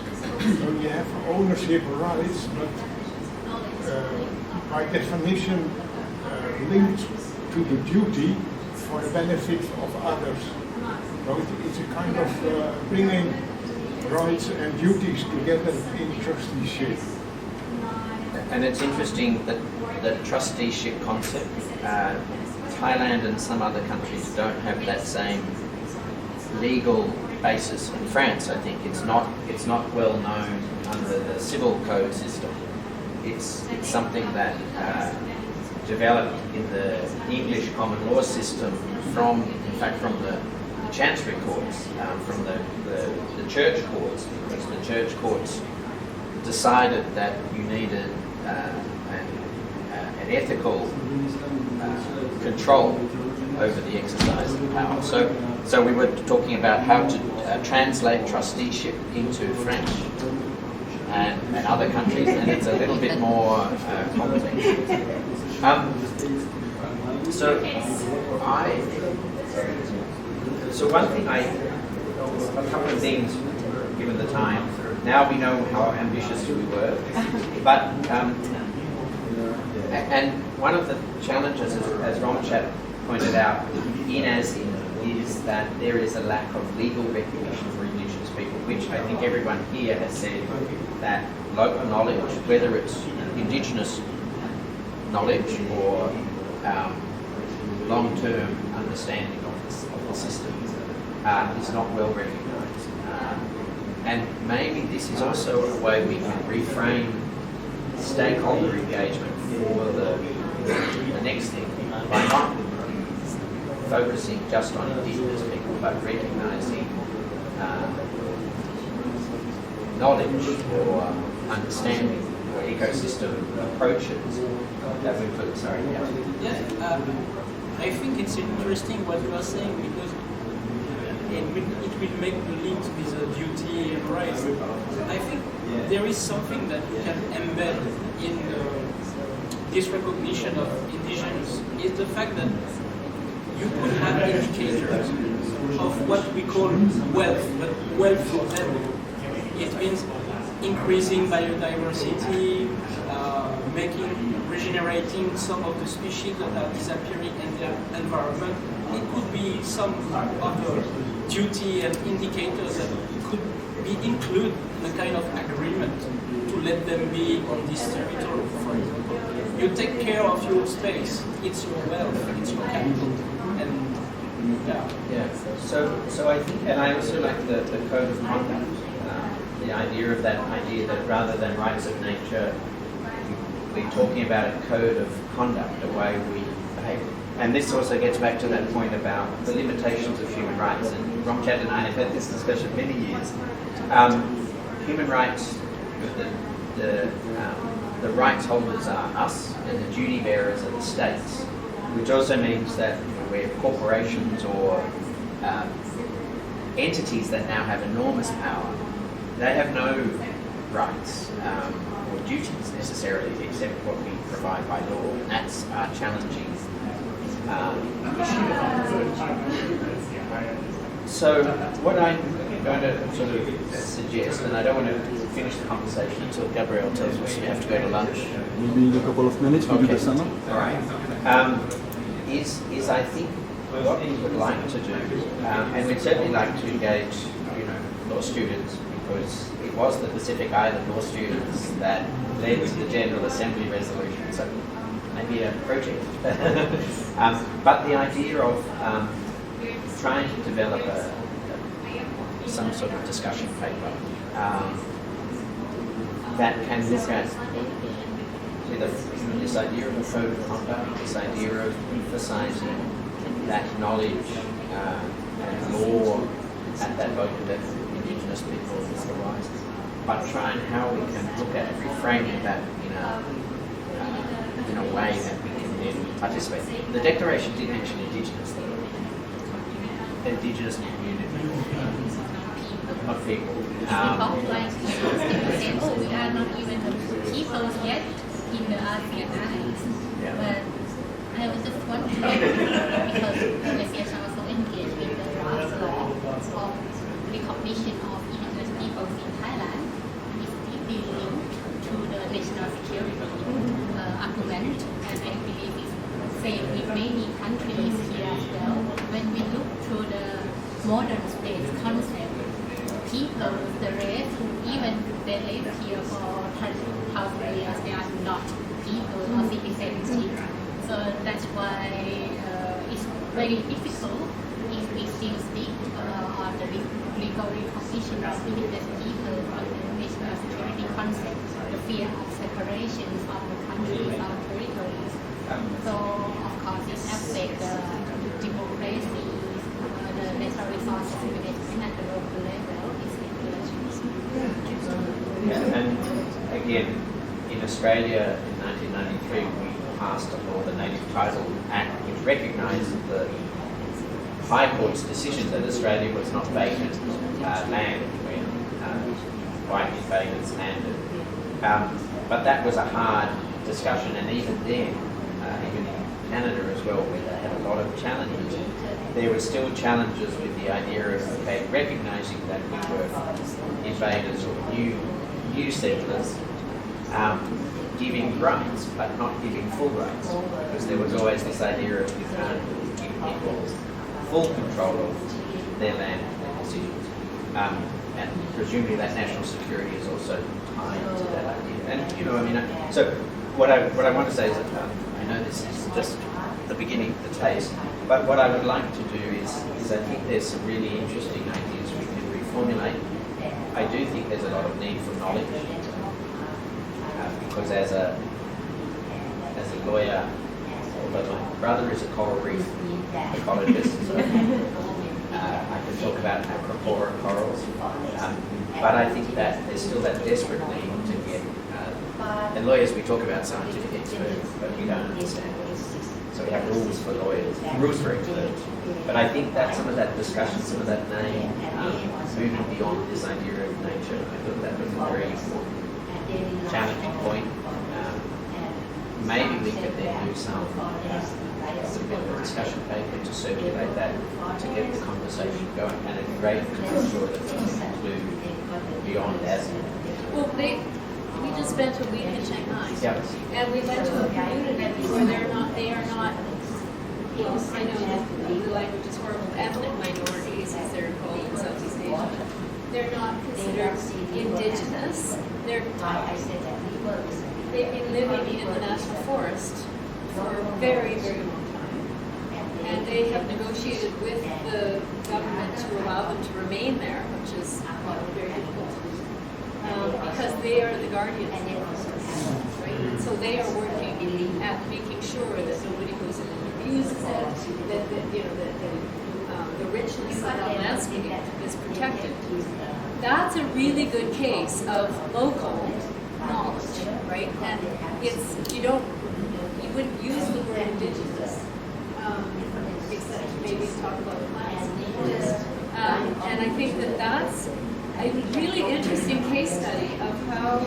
So you have ownership rights, but by definition linked to the duty for the benefit of others. So it's a kind of bringing rights and duties together in trusteeship. And it's interesting that the trusteeship concept, Thailand and some other countries don't have that same legal basis. In France, I think it's not well known under the civil code system. It's something that developed in the English common law system from the chancery courts, from the church courts, because the church courts decided that you needed an ethical control over the exercise of power. So we were talking about how to translate trusteeship into French and other countries, and it's a little bit more complex. So one thing a couple of things, given the time. Now we know how ambitious we were, but and one of the challenges, as Romchat pointed out, in ASEAN, is that there is a lack of legal recognition for Indigenous people, which I think everyone here has said that local knowledge, whether it's Indigenous knowledge or long-term understanding of the system, is not well recognised. And maybe this is also a way we can reframe stakeholder engagement for the next thing, by not focusing just on Indigenous people, but recognising knowledge or understanding or ecosystem approaches that we put. Sorry, I think it's interesting what you are saying, because it will make the link with the duty and rights. I think there is something that we can embed in this recognition of indigenous, is the fact that you could have indicators of what we call wealth, but wealth for them. It means increasing biodiversity, regenerating some of the species that are disappearing in their environment. It could be some other duty and indicators that could be included in a kind of agreement to let them be on this territory, for example. You take care of your space, it's your wealth, it's your capital. And Yeah. So I think, and I also like the code of conduct. The idea of that rather than rights of nature, we're talking about a code of conduct, a way we behave. And this also gets back to that point about the limitations of human rights. And Romchat and I have had this discussion many years. Human rights, the rights holders are us, and the duty bearers are the states, which also means that we're corporations or entities that now have enormous power. They have no rights or duties necessarily, except what we provide by law, and that's our challenging So what I'm going to sort of suggest, and I don't want to finish the conversation until Gabriel tells us we have to go to lunch. Maybe in a couple of minutes we do the summer. All right. Is I think what we would like to do, and we'd certainly like to engage, law students, because it was the Pacific Island law students that led to the General Assembly resolution. So maybe a project. But the idea of trying to develop some sort of discussion paper that can look at this idea of a code of conduct, this idea of emphasising that knowledge and law at that local level, Indigenous people and otherwise, but trying how we can look at reframing that in a way that we can then participate. The Declaration did mention Indigenous, Indigenous community, not people. We are not even people yet in the ASEAN Alliance. But I was just wondering, because ASEAN also engaged in the draft law of recognition of indigenous peoples in Thailand, is deeply linked to the national security argument, and I believe it's the same with many countries here as well. When we look to the modern state concept, people, the race who even they live here for 1,000 years, they are not people or citizenship. So that's why it's very difficult if we still stick on the legal recognition of indigenous people on the national security concept, the fear of separation from the countries or territories. So of course it affects the democracy, the natural resources management at the local level. And again, in Australia in 1993 we passed a law, the Native Title Act, which recognised the High Court's decision that Australia was not vacant land when white invaders landed. But that was a hard discussion, and even then, even in Canada as well, where they had a lot of challenges, there were still challenges with the idea of recognising that we were invaders or new settlers, giving rights but not giving full rights, because there was always this idea of you can't give people full control of their land and their decisions. And presumably that national security is also tied to that idea. And so what I want to say is that I know this is just the beginning, the taste, but what I would like to do is I think there's some really interesting ideas we can reformulate. I do think there's a lot of need for knowledge, because as a lawyer, although my brother is a coral reef ecologist, so I can talk about acropora corals, but I think that there's still that desperate need to get, and lawyers, we talk about scientific experts, but we don't understand. So we have rules for lawyers, rules for experts. But I think that some of that discussion, some of that name, moving beyond this idea of nature, I thought that was a very important, challenging point. Maybe we could then do some bit of a discussion paper to circulate that, to get the conversation going, and it'd be great to make sure that we can include beyond ASEAN. Well, we just spent a week in Shanghai, and we went to a community where they are not, well, I know the language is horrible, ethnic minorities, as they're called in Southeast Asia. They're not considered indigenous. They've been living in the national forest for a very, very long time. and they have negotiated with the government to allow them to remain there, which is very difficult to do, because they are the guardians of the forest, right? And so they are working at making sure that nobody goes in and abuses it, that the richness of that landscape is protected. That's a really good case of local knowledge, right? And you wouldn't use the word indigenous, except maybe talk about plants. And I think that's a really interesting case study of how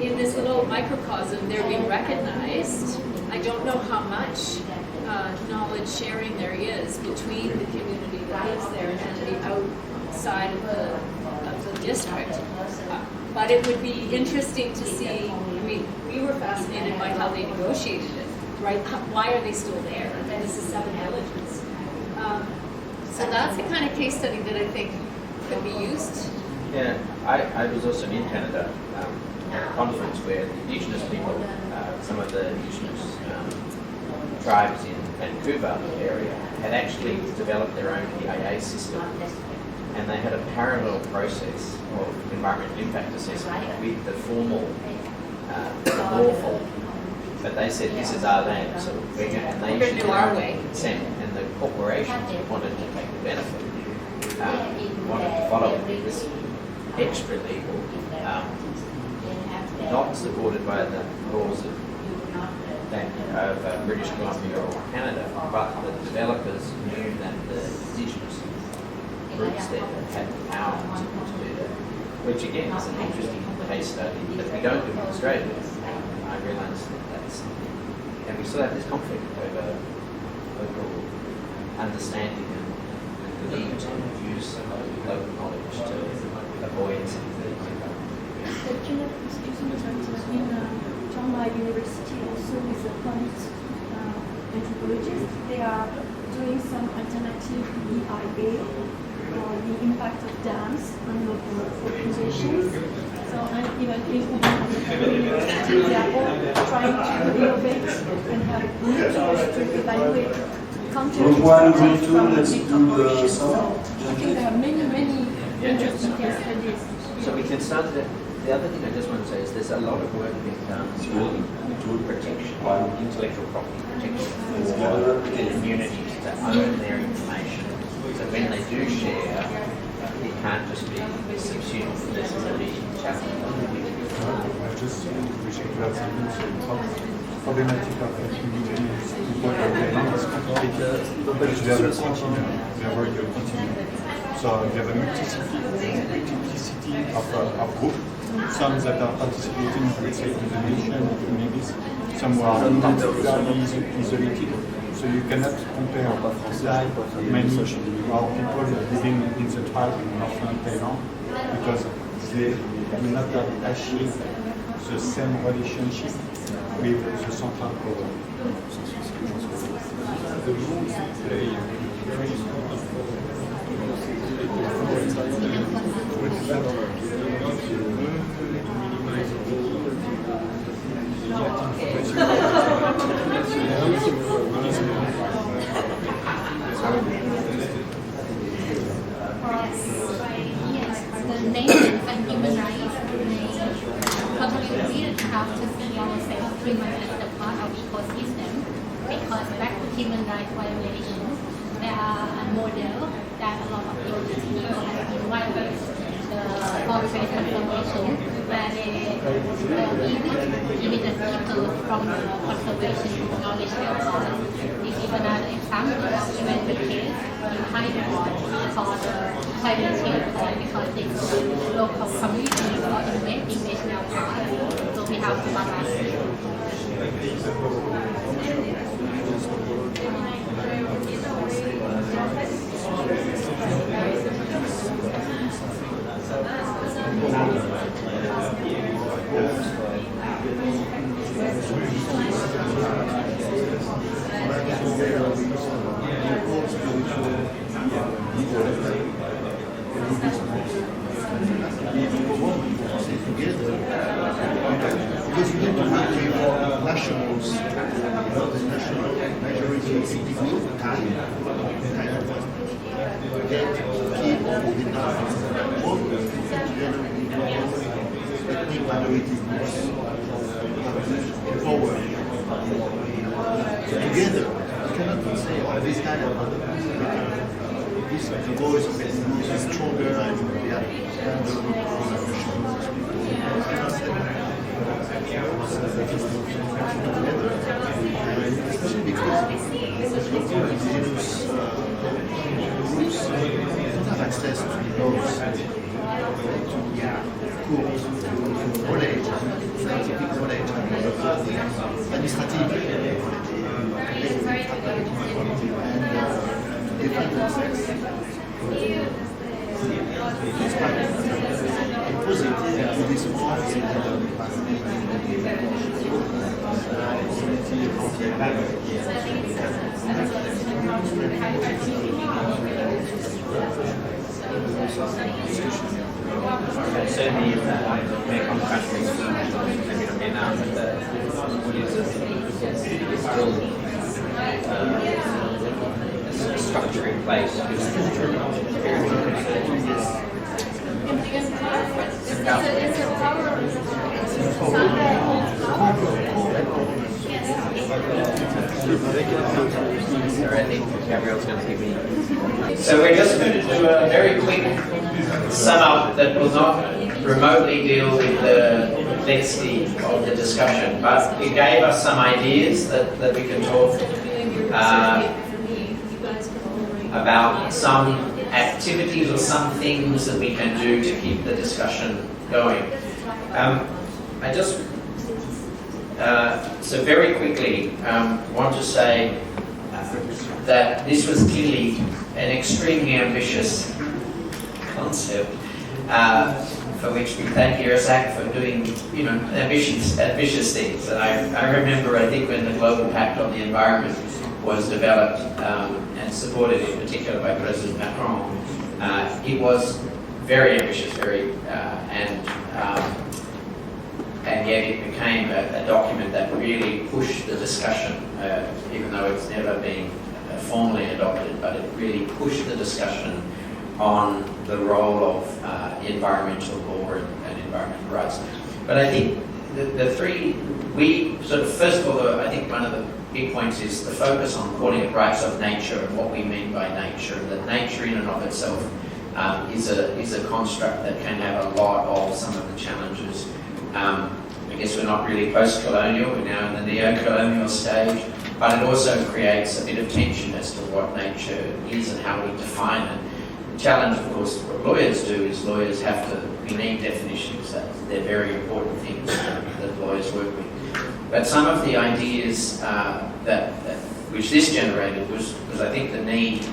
in this little microcosm they're being recognized. I don't know how much knowledge sharing there is between the community that lives there and the outside of the district. But it would be interesting to see. I mean, we were fascinated by how they negotiated it, right? Why are they still there? And this is 7 villages. So that's the kind of case study that I think could be used. Yeah, I was also in Canada at a conference where the Indigenous people, some of the Indigenous tribes in Vancouver area, had actually developed their own EIA system, and they had a parallel process of environmental impact assessment with the formal, lawful. But they said, this is our land, so we're going to, and they should our way. Consent, and the corporations wanted to take the benefit, wanted to follow this extra legal, not supported by the laws of British Columbia or Canada, but the developers knew that the Indigenous groups there had the power to do that, which again is an interesting case study that we don't do in Australia. I realise that that's something, and we still have this conflict over local understanding and the need to use local knowledge to avoid something like that. In University also with the plant anthropologists, they are doing some alternative EIA on the impact of dams on local populations. So, and even in university, they are all trying to innovate and have new tools to evaluate content from big corporations. So I think there are many interesting case studies. So we can start that. The other thing I just want to say is there's a lot of work being done to protection, intellectual property protection for communities to own their information. So when they do share, it can't just be subsumed necessarily chapter. Just wishing to add something to problematic of indigenous people in this country. They have a continuum, they avoid a continuum. So you have a multiplicity of groups. Some that are participating, let's say, in the nation, maybe some who are particularly isolated. So you cannot compare many people living in the tribe in northern Thailand because they do not achieve the same relationship with the central power. The rules play very important The nations and human rights totally have to see ourselves pretty much as the part of ecosystem, because back to human rights violations, there are a model that a lot of people have been violated, the forest conservation, where they even the people from the conservation acknowledge their part. This is another example of even the case in Taiwan for the climate change because the local communities are investing national parks, so we have to balance it. because you need to work with nationals, the national majority people, kind of get keep within the work together with ethnic minority groups, power. Together, you cannot say, oh, this kind of the voice of ethnic is stronger and we have kind of especially because indigenous groups don't have access to laws, to courts, to knowledge, scientific knowledge, administrative knowledge, and to defend themselves. Positive to this point certainly in the Mekong countries, maybe not Vietnam, but the Buddhism is still a structure in place. I think Gabriel's going to give me. So we're just going to do a very quick sum up that will not remotely deal with the complexity of the discussion, but it gave us some ideas that we can talk about some activities or some things that we can do to keep the discussion going. I just, so very quickly, want to say that this was clearly an extremely ambitious concept, for which we thank IRASEC for doing, ambitious things. And I remember, I think, when the Global Pact on the Environment was developed and supported in particular by President Macron, it was very ambitious, and yet it became a document that really pushed the discussion, even though it's never been formally adopted, but it really pushed the discussion on the role of environmental law and environmental rights. But I think the three, we sort of, first of all, I think one of the big points is the focus on calling it rights of nature and what we mean by nature, that nature in and of itself is a construct that can have a lot of some of the challenges. I guess we're not really post-colonial, we're now in the neo-colonial stage, but it also creates a bit of tension as to what nature is and how we define it. The challenge, of course, what lawyers do is lawyers have to, we need definitions. They're very important things that lawyers work with. But some of the ideas which this generated was I think the need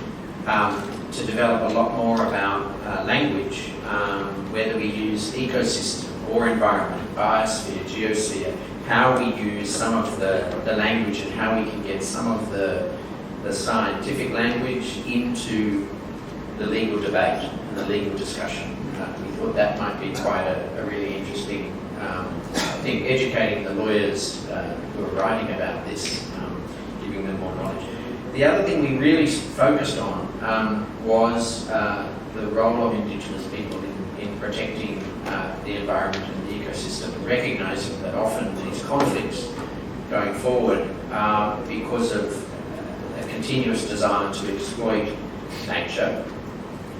to develop a lot more about language, whether we use ecosystem or environment, biosphere, geosphere, how we use some of the language and how we can get some of the scientific language into the legal debate and the legal discussion. We thought that might be quite a really interesting thing, educating the lawyers who are writing about this, giving them more knowledge. The other thing we really focused on was the role of Indigenous people in protecting the environment and the ecosystem, recognizing that often these conflicts going forward are because of a continuous desire to exploit nature,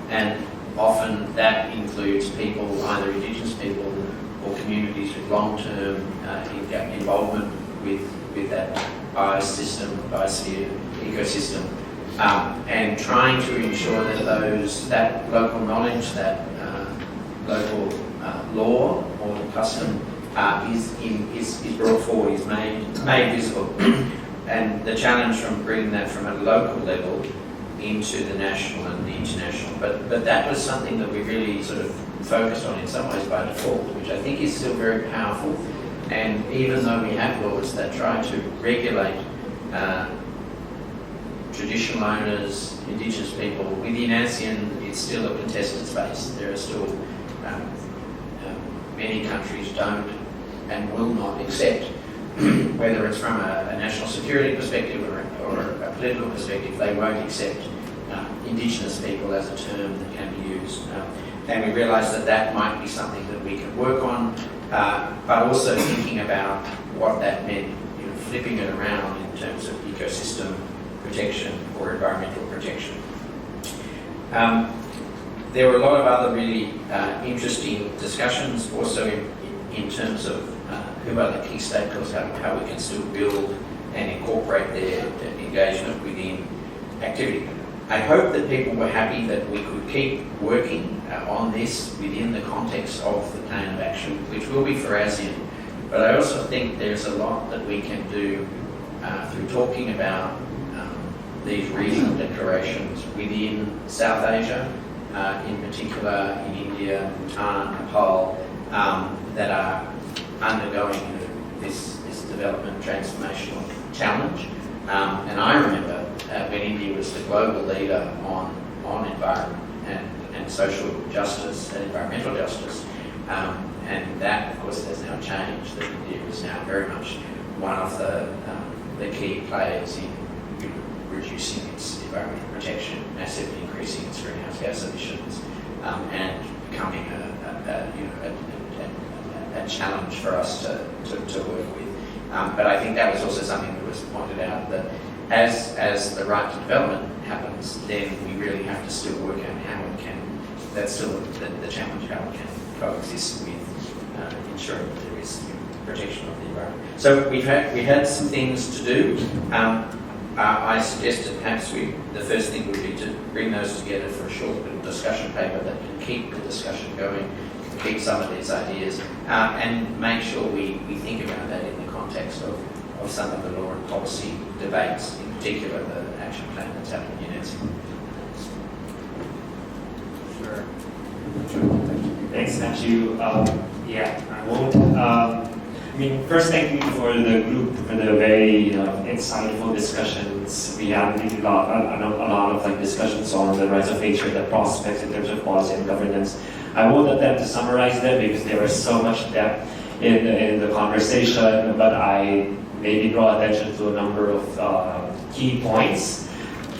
and often that includes people, either Indigenous people or communities with long-term involvement with that biosphere, ecosystem, and trying to ensure that that local knowledge, that local law or custom is brought forward, is made visible. And the challenge from bringing that from a local level into the national and the international. But that was something that we really sort of focused on in some ways by default, which I think is still very powerful. And even though we have laws that try to regulate traditional owners, Indigenous people, within ASEAN, it's still a contested space. There are still many countries don't and will not accept, whether it's from a national security perspective or a political perspective, they won't accept Indigenous people as a term that can be used. And we realised that that might be something that we can work on, but also thinking about what that meant, flipping it around in terms of ecosystem protection or environmental protection. There were a lot of other really interesting discussions also in terms of who are the key stakeholders, how we can still build and incorporate their engagement within activity. I hope that people were happy that we could keep working on this within the context of the plan of action, which will be for ASEAN. But I also think there's a lot that we can do through talking about these regional declarations within South Asia, in particular in India, Bhutan, Nepal, that are undergoing this development transformational challenge. And I remember when India was the global leader on environment and social justice and environmental justice, and that, of course, has now changed. That India is now very much one of the key players in reducing its environmental protection, massively increasing its greenhouse gas emissions, and becoming a challenge for us to work with. But I think that was also something that was pointed out, that as the right to development happens, then we really have to still work out how we can, that's still the challenge, how we can coexist with ensuring that there is protection of the environment. So we had some things to do. I suggested perhaps the first thing would be to bring those together for a short little discussion paper that can keep the discussion going, keep some of these ideas, and make sure we think about that in the context of some of the law and policy debates, in particular the action plan that's happening in ASEAN. Sure. Thanks, Matthew. I won't. First, thank you for the group for the very insightful discussions. We had a lot of discussions on the rights of nature, the prospects in terms of policy and governance. I won't attempt to summarize them because there was so much depth in the conversation, but I maybe draw attention to a number of key points.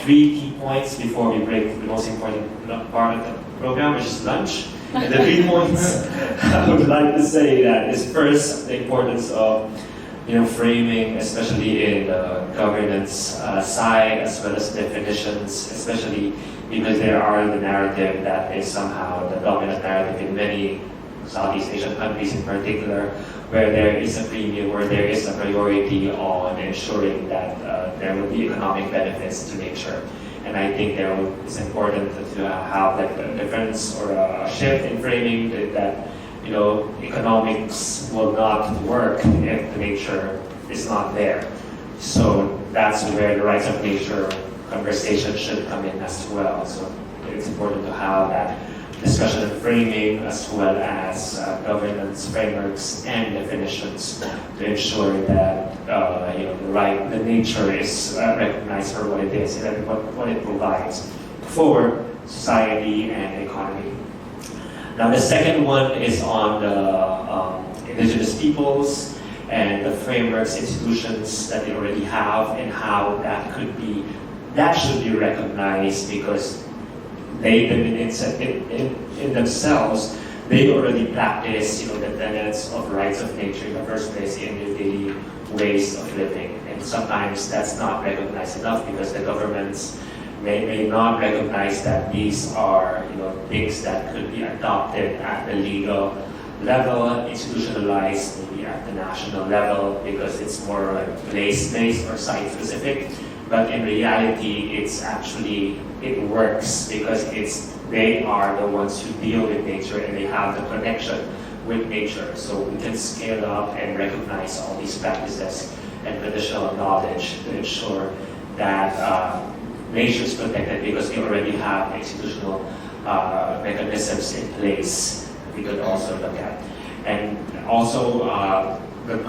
3 key points before we break the most important part of the program, which is lunch. And the 3 points I would like to say that is first the importance of framing, especially in the governance side, as well as definitions, especially because there are the narrative that is somehow the dominant narrative in many Southeast Asian countries in particular, where there is a premium, where there is a priority on ensuring that there will be economic benefits to nature. And I think it's important to have a difference or a shift in framing that economics will not work if the nature is not there. So that's where the rights of nature conversation should come in as well. So it's important to have that discussion and framing, as well as governance frameworks and definitions to ensure that the nature is recognized for what it is and what it provides for society and economy. Now, the second one is on the indigenous peoples and the frameworks, institutions that they already have, and how that should be recognized, because they in themselves, they already practice the tenets of rights of nature in the first place in their daily ways of living. And sometimes that's not recognized enough because the governments may not recognize that these are things that could be adopted at the legal level, institutionalized maybe at the national level, because it's more place-based or site-specific. But in reality, it works because they are the ones who deal with nature and they have the connection with nature. So we can scale up and recognize all these practices and traditional knowledge to ensure that nature is protected, because we already have institutional mechanisms in place we could also look at. And also the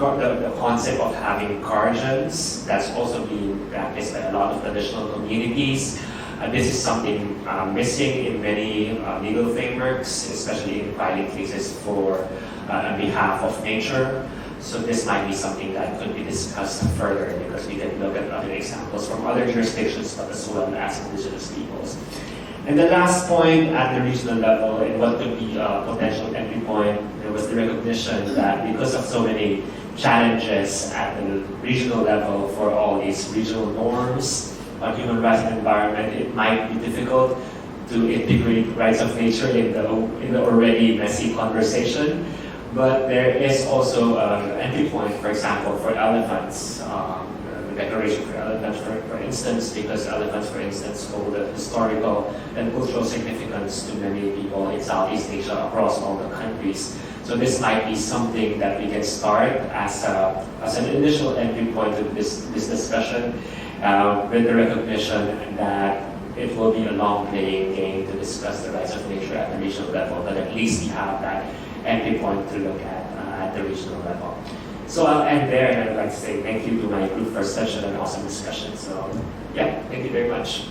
concept of having guardians, that's also being practiced by a lot of traditional communities. This is something missing in many legal frameworks, especially in filing cases on behalf of nature. So this might be something that could be discussed further because we can look at other examples from other jurisdictions, but as well as indigenous peoples. And the last point at the regional level, and what could be a potential entry point, there was the recognition that because of so many challenges at the regional level for all these regional norms on human rights and environment, it might be difficult to integrate rights of nature in the already messy conversation. But there is also an entry point, for example, for elephants, the Declaration for Elephants, for instance, because elephants, for instance, hold a historical and cultural significance to many people in Southeast Asia across all the countries. So this might be something that we can start as an initial entry point to this discussion, with the recognition that it will be a long playing game to discuss the rights of nature at the regional level, but at least we have that entry point to look at the regional level. So I'll end there, and I'd like to say thank you to my group for such an awesome discussion. So yeah, thank you very much.